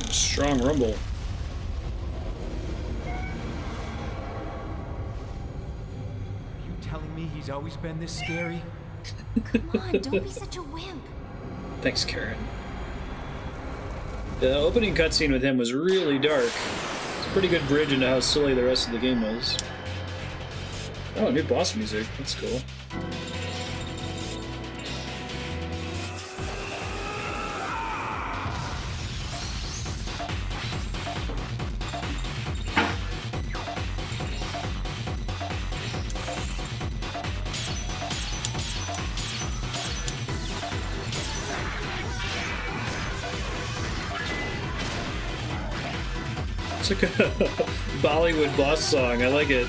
A: Strong rumble.
E: Are you telling me he's always been this scary?
N: Come on, don't be such a wimp.
A: Thanks, Karin. The opening cutscene with him was really dark. It's a pretty good bridge into how silly the rest of the game was. Oh, new boss music. That's cool. It's like a Bollywood boss song. I like it.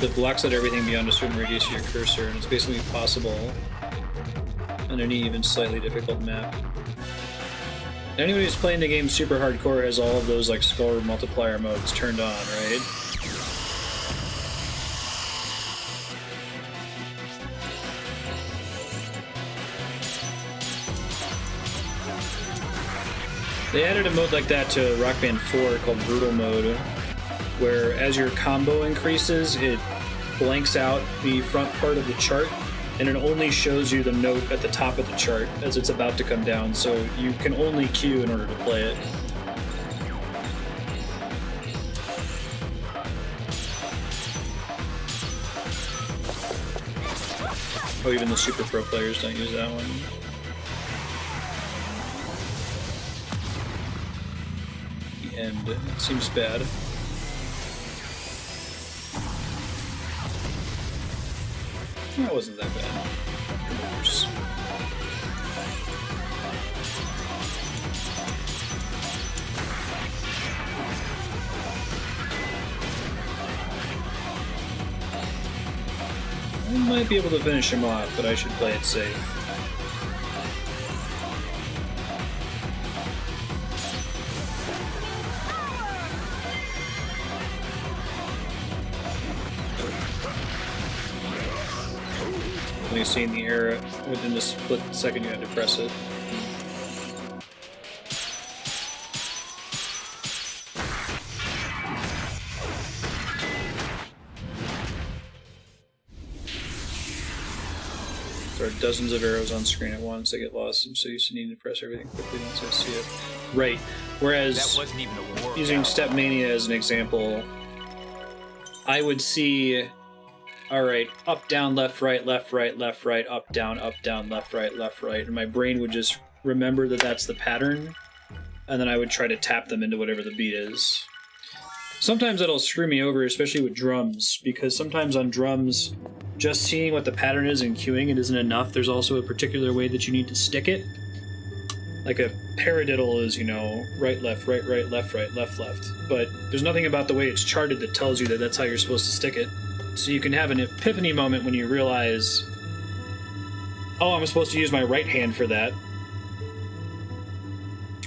A: It blocks out everything beyond a certain radius of your cursor, and it's basically impossible on any even slightly difficult map. Anyone who's playing the game super hardcore has all of those like score multiplier modes turned on, right? They added a mode like that to Rock Band 4 called Brutal Mode, where as your combo increases, it blanks out the front part of the chart, and it only shows you the note at the top of the chart as it's about to come down, so you can only queue in order to play it. Oh, even the super pro players don't use that one. And it seems bad. That wasn't that bad. Worse. I might be able to finish him off, but I should play it safe. When you see in the air, within the split second you had to press it. There are dozens of arrows on screen at once. I get lost. I'm so used to needing to press everything quickly once I see it. Right. Whereas,
E: That wasn't even a workout.
A: using Step Mania as an example, I would see, all right, up, down, left, right, left, right, left, right, up, down, left, right, and my brain would just remember that that's the pattern, and then I would try to tap them into whatever the beat is. Sometimes that'll screw me over, especially with drums, because sometimes on drums, just seeing what the pattern is and cueing it isn't enough. There's also a particular way that you need to stick it. Like a paradiddle is, you know, right, left, left, left. But there's nothing about the way it's charted that tells you that that's how you're supposed to stick it. So you can have an epiphany moment when you realize, oh, I'm supposed to use my right hand for that.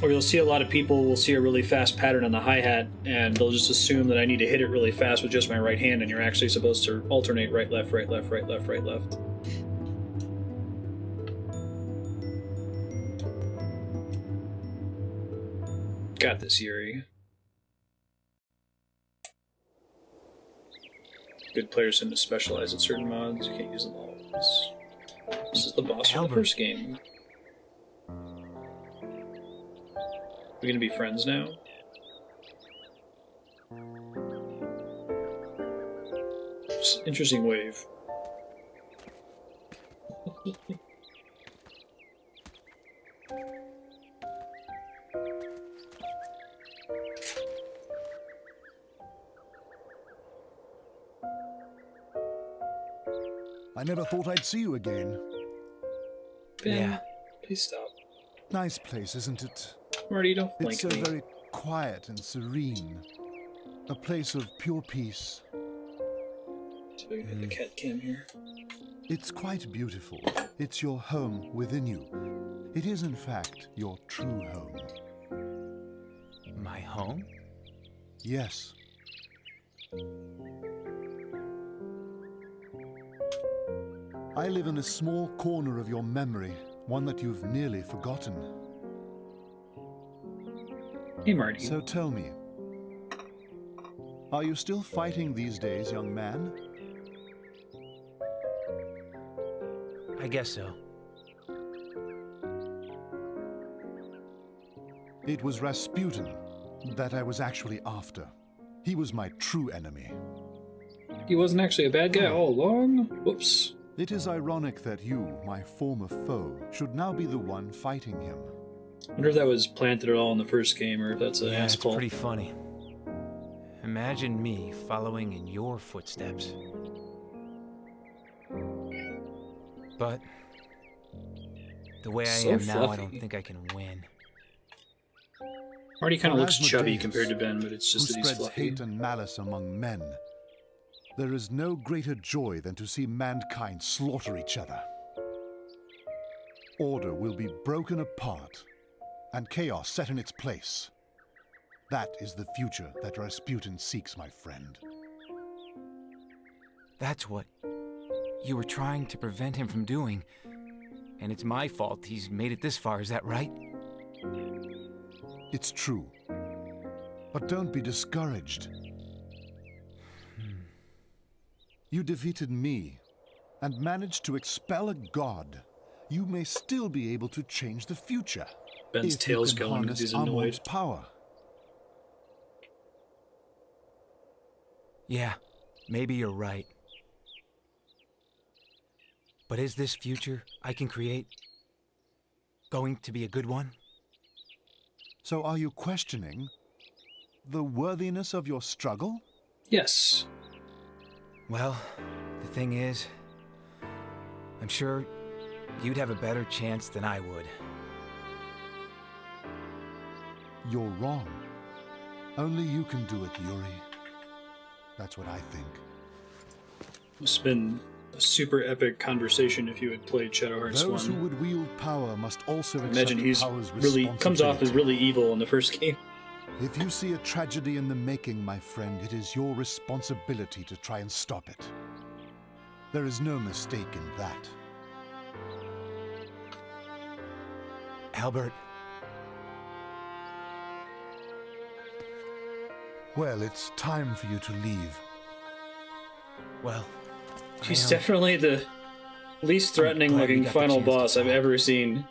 A: Or you'll see a lot of people will see a really fast pattern on the hi-hat, and they'll just assume that I need to hit it really fast with just my right hand, and you're actually supposed to alternate right, left. Got this, Yuri. Good players tend to specialize at certain mods. You can't use them all. This is the boss from the first game. We're gonna be friends now? Just interesting wave.
R: I never thought I'd see you again.
A: Ben, yeah. Please stop.
R: Nice place, isn't it?
A: Marty, don't blink
R: It's so
A: me.
R: very quiet and serene. A place of pure peace.
A: So we can get the cat cam here.
R: It's quite beautiful. It's your home within you. It is, in fact, your true home.
E: My home?
R: Yes. I live in a small corner of your memory, one that you've nearly forgotten.
A: Hey, Marty.
R: So tell me, are you still fighting these days, young man?
E: I guess so.
R: It was Rasputin that I was actually after. He was my true enemy.
A: He wasn't actually a bad guy all along? Whoops.
R: It is ironic that you, my former foe, should now be the one fighting him.
A: I wonder if that was planted at all in the first game, or if that's an
E: It's
A: asshole.
E: pretty funny. Imagine me following in your footsteps. But the way I
A: So
E: am now, I
A: fluffy.
E: don't think I can win.
A: Marty kind of
R: For
A: looks chubby
R: Asmodeus,
A: compared to Ben, but it's just
R: who
A: that he's
R: spreads
A: fluffy.
R: hate and malice among men, there is no greater joy than to see mankind slaughter each other. Order will be broken apart, and chaos set in its place. That is the future that Rasputin seeks, my friend.
E: That's what you were trying to prevent him from doing. And it's my fault he's made it this far, is that right?
R: It's true. But don't be discouraged. You defeated me and managed to expel a god. You may still be able to change the future.
A: Ben's
R: if
A: tail's
R: you can
A: going because
R: harness
A: he's
R: Amon's
A: annoyed.
R: power.
E: Yeah, maybe you're right. But is this future I can create going to be a good one?
R: So are you questioning the worthiness of your struggle?
A: Yes.
E: Well, the thing is, I'm sure you'd have a better chance than I would.
R: You're wrong. Only you can do it, Yuri. That's what I think.
A: It's been a super epic conversation if you had played Shadowhearts 1.
R: Those who would wield power must also
A: I
R: accept
A: imagine he's
R: power's
A: really comes off as really evil in the first game.
R: If you see a tragedy in the making, my friend, it is your responsibility to try and stop it. There is no mistake in that.
E: Albert.
R: Well, it's time for you to leave.
E: Well,
A: He's definitely the Least threatening looking final boss I've ever seen.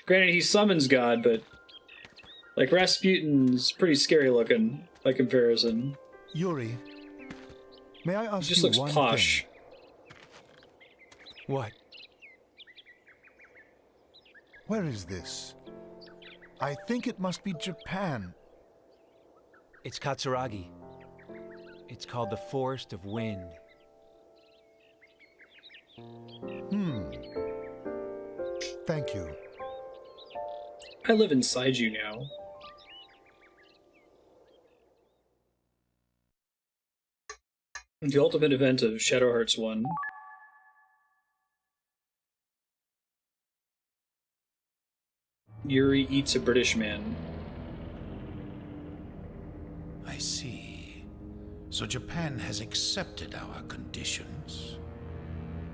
A: Granted, he summons God, but like Rasputin's pretty scary looking by comparison.
R: Yuri, may I ask
A: He just
R: you
A: looks
R: one
A: posh.
R: thing? What? Where is this? I think it must be Japan.
E: It's Katsuragi. It's called the Forest of Wind.
R: Thank you.
A: I live inside you now. The ultimate event of Shadow Hearts 1. Yuri eats a British man.
G: I see. So Japan has accepted our conditions.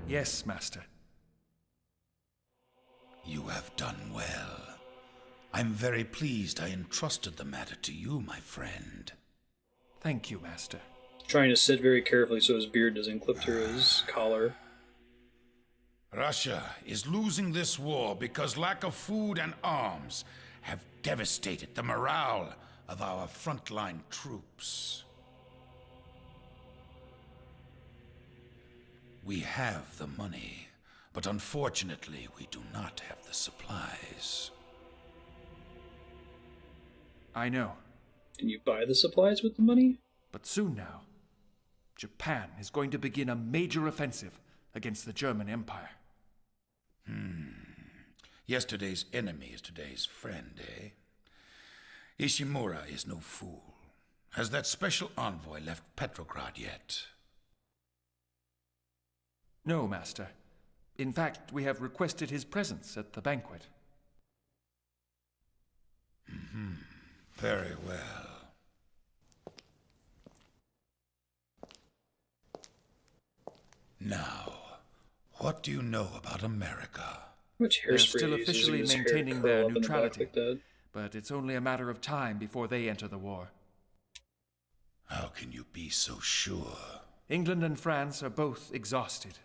M: Yes, Master.
G: You have done well. I'm very pleased I entrusted the matter to you, my friend.
M: Thank you, Master.
A: Trying to sit very carefully so his beard doesn't clip through his collar.
G: Russia is losing this war because lack of food and arms have devastated the morale of our frontline troops. We have the money, but unfortunately we do not have the supplies.
K: I know.
A: Can you buy the supplies with the money?
K: But soon now, Japan is going to begin a major offensive against the German Empire.
G: Yesterday's enemy is today's friend, eh? Ishimura is no fool. Has that special envoy left Petrograd yet?
K: No, Master. In fact, we have requested his presence at the banquet.
G: Very well. Now, what do you know about America?
A: Which
K: They're
A: hairspray
K: still
A: is
K: officially
A: using his hair to
K: maintaining
A: curl
K: their
A: up in the back
K: neutrality,
A: like that?
K: but it's only a matter of time before they enter the war.
G: How can you be so sure?
K: England and France are both exhausted.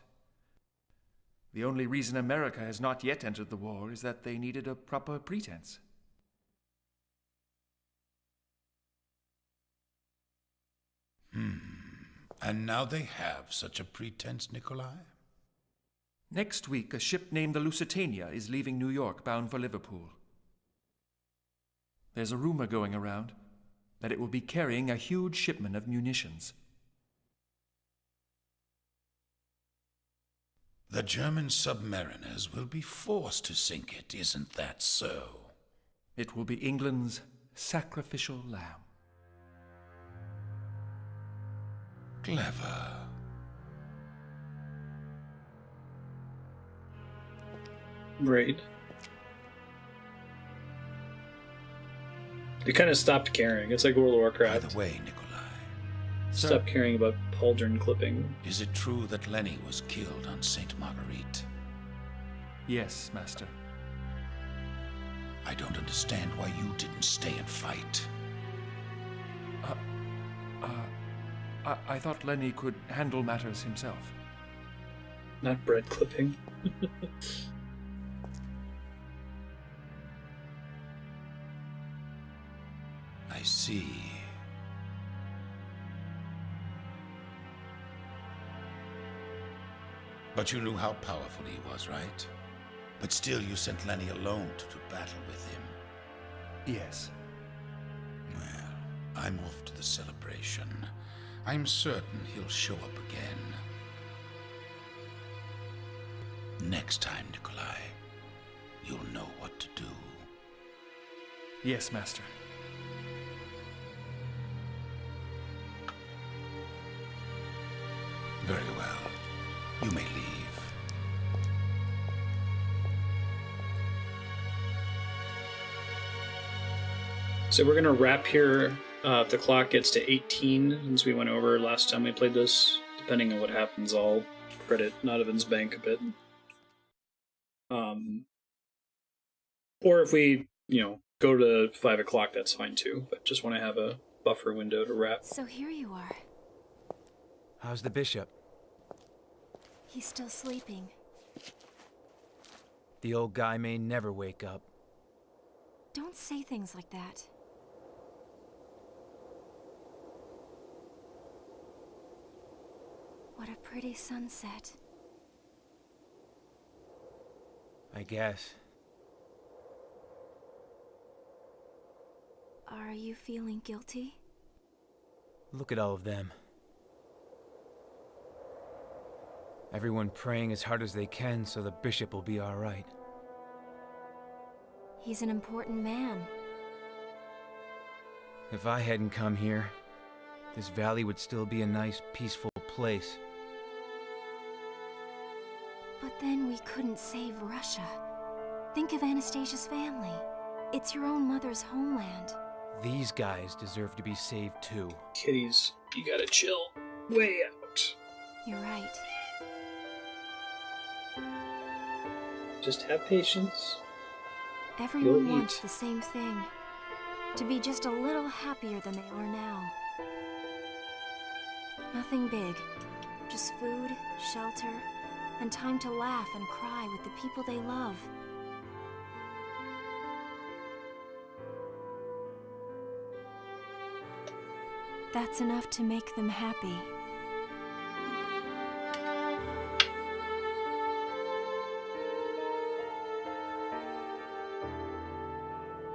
K: The only reason America has not yet entered the war is that they needed a proper pretense.
G: And now they have such a pretense, Nicolai?
K: Next week, a ship named the Lusitania is leaving New York bound for Liverpool. There's a rumor going around that it will be carrying a huge shipment of munitions.
G: The German submariners will be forced to sink it, isn't that so?
K: It will be England's sacrificial lamb.
G: Clever.
A: Right. They kind of stopped caring. It's like World of Warcraft.
G: By the way, Nicolai.
A: Stop caring about pauldron clipping.
G: Is it true that Lenny was killed on St. Marguerite?
K: Yes, Master.
G: I don't understand why you didn't stay and fight.
K: I thought Lenny could handle matters himself.
A: Not bread clipping.
G: I see. But you knew how powerful he was, right? But still you sent Lenny alone to do battle with him.
K: Yes.
G: Well, I'm off to the celebration. I'm certain he'll show up again. Next time, Nicolai, you'll know what to do.
K: Yes, Master.
G: Very well. You may leave.
A: So we're gonna wrap here. If the clock gets to 18, since we went over last time we played this, depending on what happens, I'll credit Nodovan's Bank a bit. Or if we, go to 5 o'clock, that's fine too. But just want to have a buffer window to wrap.
N: So here you are.
E: How's the bishop?
N: He's still sleeping.
E: The old guy may never wake up.
N: Don't say things like that. What a pretty sunset.
E: I guess.
N: Are you feeling guilty?
E: Look at all of them. Everyone praying as hard as they can so the bishop will be all right.
N: He's an important man.
E: If I hadn't come here, this valley would still be a nice, peaceful place.
N: But then we couldn't save Russia. Think of Anastasia's family. It's your own mother's homeland.
E: These guys deserve to be saved too.
A: Kitties, you gotta chill. Way out.
N: You're right.
A: Just have patience.
N: Everyone wants the same thing. To be just a little happier than they are now. Nothing big. Just food, shelter, and time to laugh and cry with the people they love. That's enough to make them happy.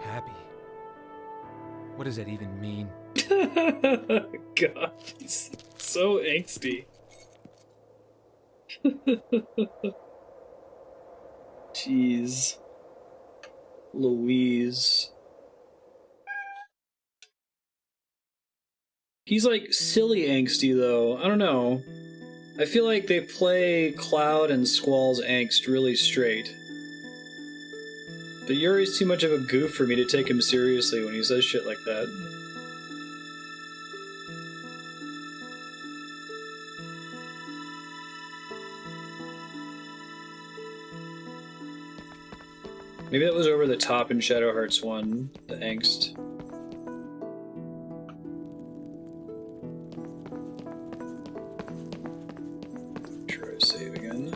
E: Happy? What does that even mean?
A: God, he's so angsty. Jeez. Louise. He's like silly angsty though. I don't know. I feel like they play Cloud and Squall's angst really straight. But Yuri's too much of a goof for me to take him seriously when he says shit like that. Maybe that was over the top in Shadow Hearts 1, the angst. Try to save again.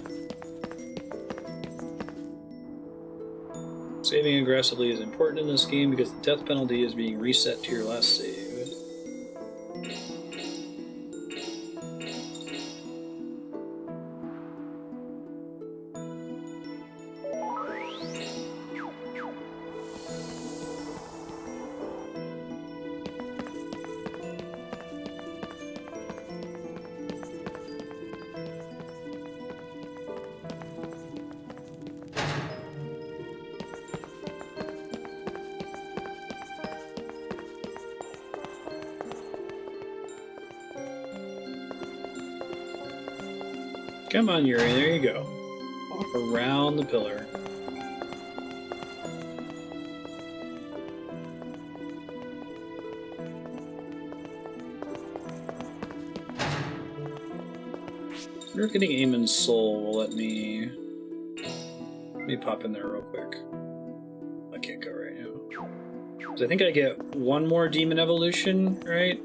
A: Saving aggressively is important in this game because the death penalty is being reset to your last save. Come on, Yuri, there you go. Walk around the pillar. I wonder if getting Amon's soul will let me pop in there real quick. I can't go right now. So I think I get one more demon evolution, right?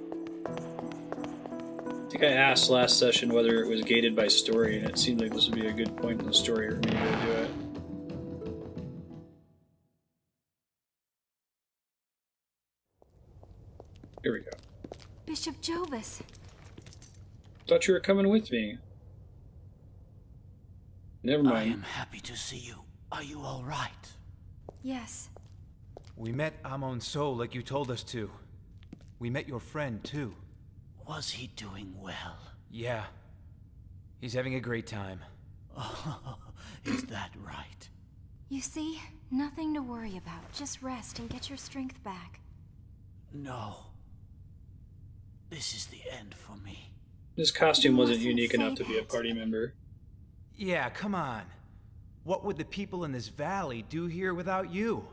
A: I think I asked last session whether it was gated by story, and it seemed like this would be a good point in the story for me to go do it. Here we go.
N: Bishop Jovis.
A: Thought you were coming with me. Never mind.
P: I am happy to see you. Are you all right?
N: Yes.
E: We met Amon's soul like you told us to. We met your friend, too.
P: Was he doing well?
E: Yeah. He's having a great time.
P: Oh, is that right?
N: You see, nothing to worry about. Just rest and get your strength back.
P: No. This is the end for me.
A: This costume wasn't unique enough to be a party member.
E: Yeah, come on. What would the people in this valley do here without you?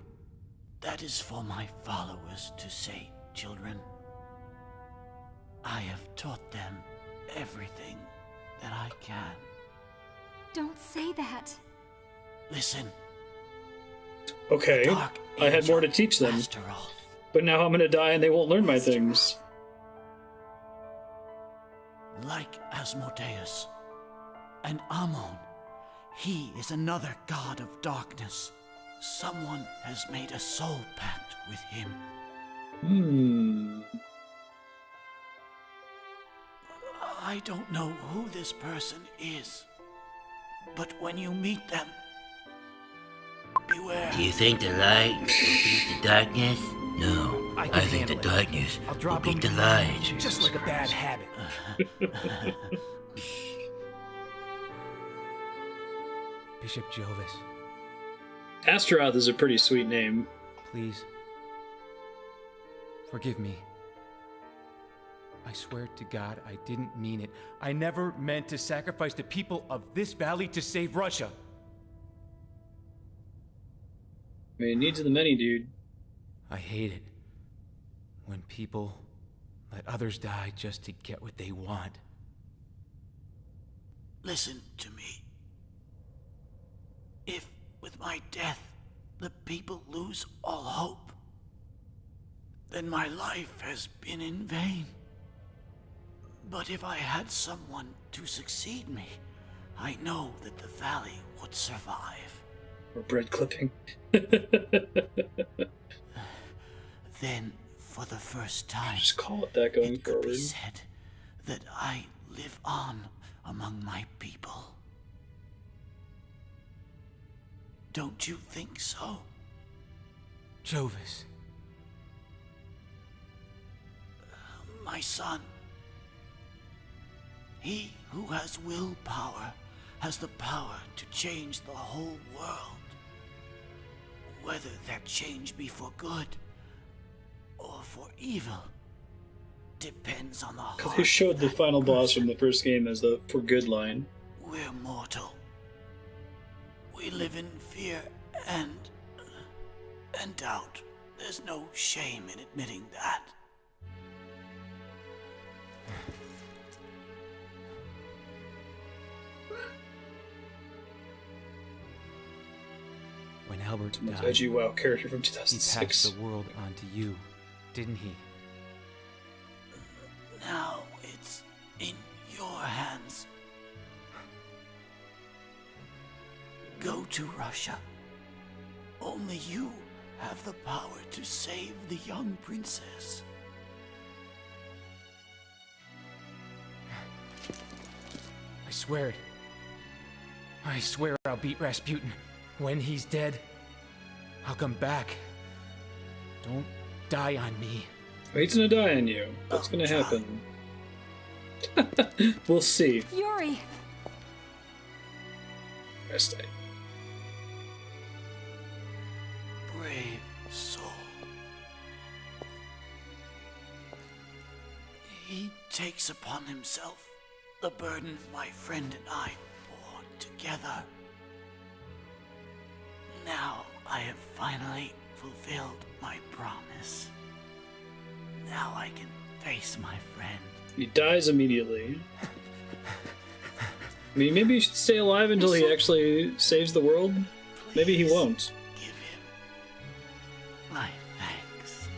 P: That is for my followers to say, children. I have taught them everything that I can.
N: Don't say that.
P: Listen.
A: Okay, I had more to teach them. But now I'm gonna die and they won't learn my things.
P: Like Asmodeus, And Amon, he is another god of darkness. Someone has made a soul pact with him. I don't know who this person is, but when you meet them, beware.
S: Do you think the light will beat the darkness? No,
E: I
S: think the darkness
E: I'll
S: will
E: drop
S: beat the
E: him
S: light.
E: just like a bad habit. Bishop Jovis,
A: Astaroth is a pretty sweet name.
E: please forgive me. I swear to God, I didn't mean it. I never meant to sacrifice the people of this valley to save Russia.
A: I mean, needs of the many, dude.
E: I hate it when people let others die just to get what they want.
P: Listen to me. If, with my death, the people lose all hope, then my life has been in vain. But if I had someone to succeed me, I know that the valley would survive.
A: Or bread clipping.
P: Then, for the first time,
A: just call it that going
P: it could
A: forward.
P: be said that I live on among my people. Don't you think so?
E: Jovis.
P: My son. He who has willpower has the power to change the whole world. Whether that change be for good or for evil depends on the heart.
A: They showed the final boss from the first game as the for good line.
P: We're mortal. We live in fear and doubt. There's no shame in admitting that.
E: When Albert
A: Someone's
E: died,
A: edgy WoW character from
E: he
A: 2006.
E: passed the world on to you, didn't he?
P: Now it's in your hands. Go to Russia. Only you have the power to save the young princess.
E: I swear it. I swear I'll beat Rasputin. When he's dead, I'll come back. Don't die on me.
A: He's gonna die on you. What's gonna happen? We'll see.
N: Yuri!
A: Marstead.
P: Brave soul. He takes upon himself the burden my friend and I bore together. Now I have finally fulfilled my promise. Now I can face my friend.
A: He dies immediately. I mean, maybe he should stay alive until he actually saves the world. Maybe he won't.
P: Give him my thanks.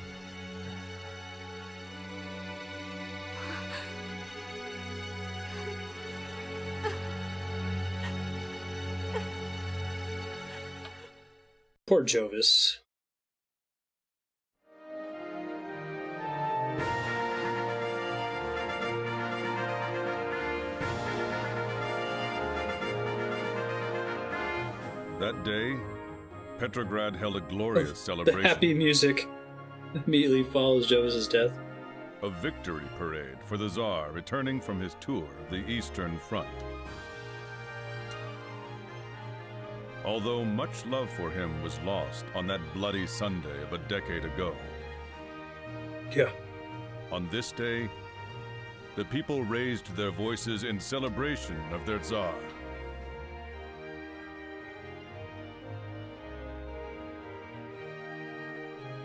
A: Poor Jovis.
J: That day, Petrograd held a glorious
A: The
J: celebration.
A: happy music immediately follows Jovis' death.
J: A victory parade for the Tsar returning from his tour of the Eastern Front. Although much love for him was lost on that bloody Sunday of a decade ago.
A: Yeah.
J: On this day, the people raised their voices in celebration of their Tsar.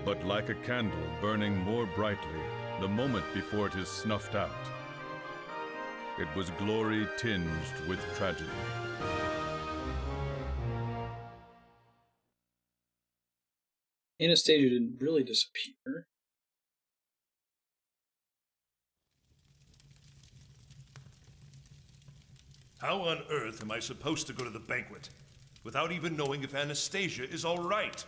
J: But like a candle burning more brightly the moment before it is snuffed out, it was glory tinged with tragedy.
A: Anastasia didn't really disappear.
T: How on earth am I supposed to go to the banquet without even knowing if Anastasia is all right?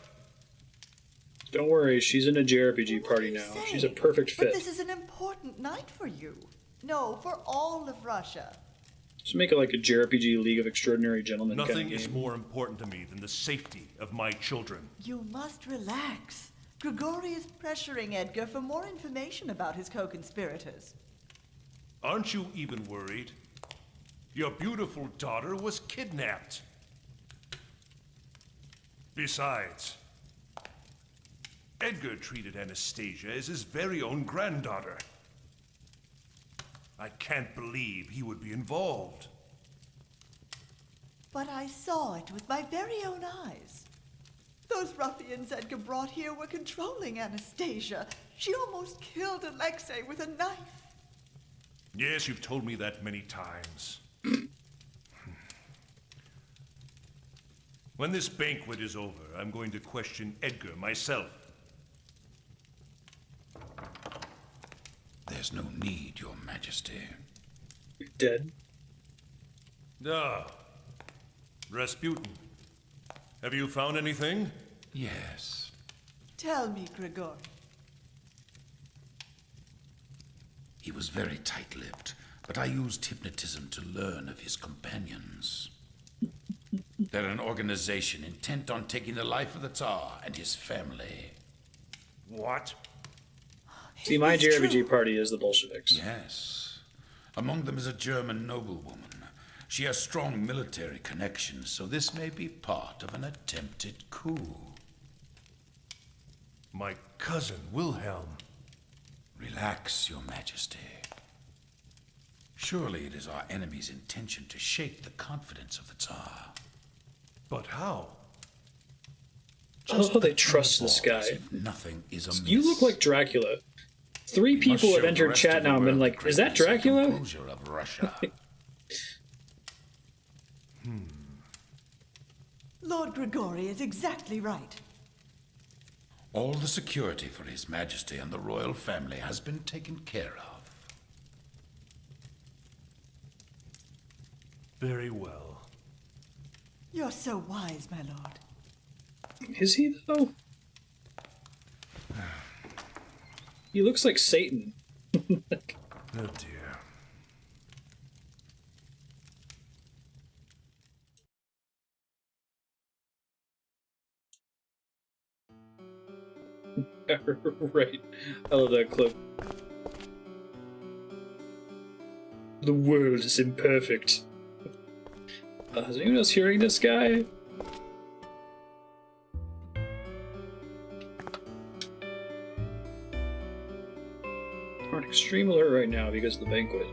A: Don't worry, she's in a JRPG party now. She's a perfect fit.
L: But this is an important night for you. No, for all of Russia.
A: Just make it like a JRPG League of Extraordinary Gentlemen
T: Nothing
A: kind of
T: is
A: game.
T: more important to me than the safety of my children.
L: You must relax. Grigori is pressuring Edgar for more information about his co-conspirators.
T: Aren't you even worried? Your beautiful daughter was kidnapped. Besides, Edgar treated Anastasia as his very own granddaughter. I can't believe he would be involved.
L: But I saw it with my very own eyes. Those ruffians Edgar brought here were controlling Anastasia. She almost killed Alexei with a knife.
T: Yes, you've told me that many times. When this banquet is over, I'm going to question Edgar myself.
G: There's no need, Your Majesty.
A: You're dead.
T: Ah, Rasputin. Have you found anything?
G: Yes.
L: Tell me, Grigori.
G: He was very tight-lipped, but I used hypnotism to learn of his companions. They're an organization intent on taking the life of the Tsar and his family.
T: What?
A: See, my JRPG party is the Bolsheviks.
G: Yes. Among them is a German noblewoman. She has strong military connections, so this may be part of an attempted coup.
T: My cousin, Wilhelm.
G: Relax, Your Majesty. Surely it is our enemy's intention to shake the confidence of the Tsar.
T: But how?
A: Oh, they trust this guy.
G: Nothing is amiss.
A: You look like Dracula. 3 people have entered chat now and been like, is that Dracula?
G: Of Russia.
L: Lord Grigori is exactly right.
G: All the security for His Majesty and the royal family has been taken care of.
T: Very well.
L: You're so wise, my lord.
A: Is he, though? He looks like Satan.
T: Oh, dear.
A: Right. I love that clip. The world is imperfect. Is anyone else hearing this guy? We're on extreme alert right now because of the banquet.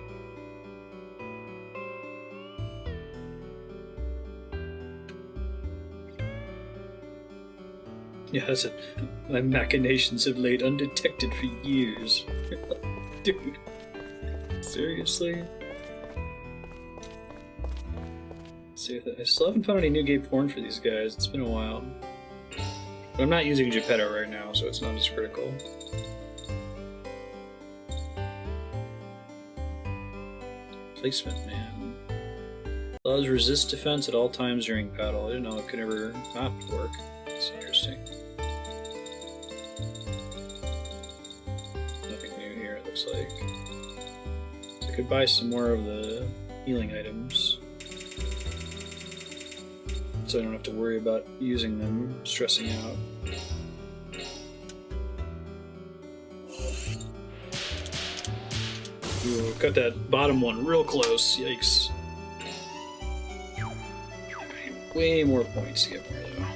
A: Yeah, that's it. My machinations have laid undetected for years. Dude. Seriously? See, I still haven't found any new gay porn for these guys. It's been a while. But I'm not using Geppetto right now, so it's not as critical. Placement, man. Allows resist defense at all times during battle. I didn't know it could ever not work. That's interesting. Nothing new here, it looks like. So I could buy some more of the healing items. So I don't have to worry about using them, stressing out. Ooh, got that bottom one real close, yikes. Way more points to get more though.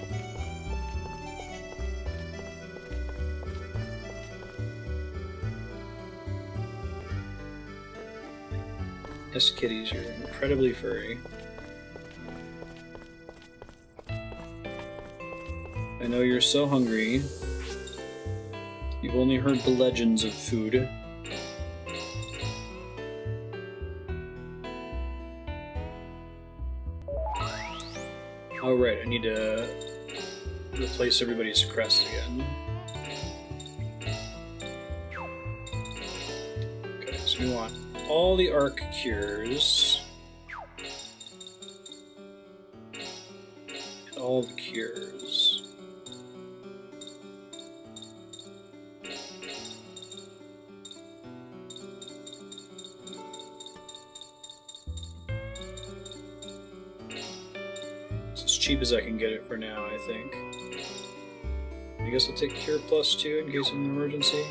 A: Yes, kitties, you're incredibly furry. I know you're so hungry. You've only heard the legends of food. Oh right, I need to replace everybody's crest again. Okay, so we want all the arc cures. all the cures. It's as cheap as I can get it for now, I think. I guess I'll take Cure Plus 2 in case of an emergency.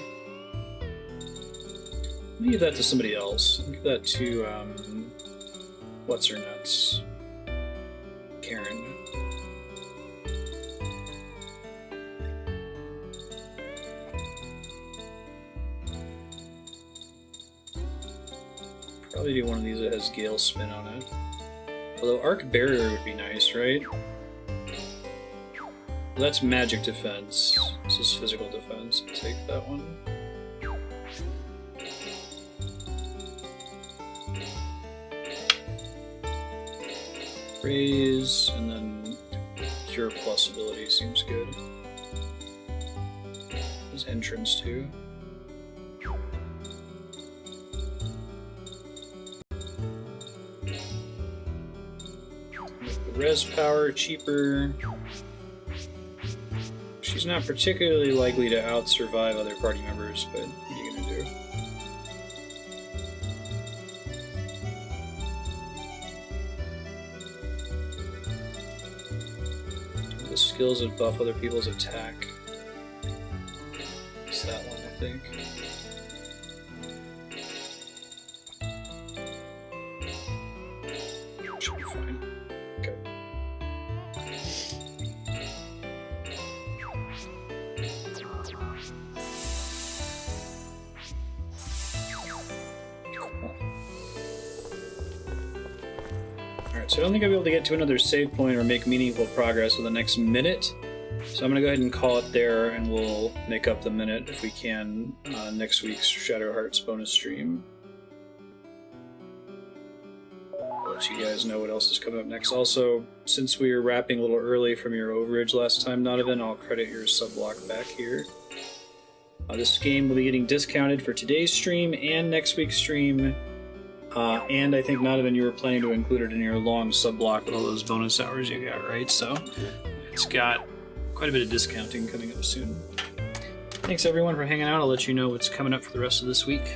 A: I'll leave that to somebody else. I'll give that to, what's her nuts? Karin. Probably do one of these that has Gale Spin on it. Although Arc Barrier would be nice, right? Well, that's magic defense. This is physical defense. I'll take that one. Raise, and then Cure Plus ability seems good. There's entrance too. Res power, cheaper. She's not particularly likely to out-survive other party members, but what are you gonna do? The skills that buff other people's attack. It's that one, I think. Should be fine. Okay. Alright, so I don't think I'll be able to get to another save point or make meaningful progress in the next minute. So I'm going to go ahead and call it there, and we'll make up the minute if we can next week's Shadow Hearts bonus stream. I'll let you guys know what else is coming up next. Also, since we were wrapping a little early from your overage last time, Donovan, I'll credit your subblock back here. This game will be getting discounted for today's stream and next week's stream. And I think, Donovan, you were planning to include it in your long subblock with all those bonus hours you got, right? So it's got quite a bit of discounting coming up soon. Thanks, everyone, for hanging out. I'll let you know what's coming up for the rest of this week.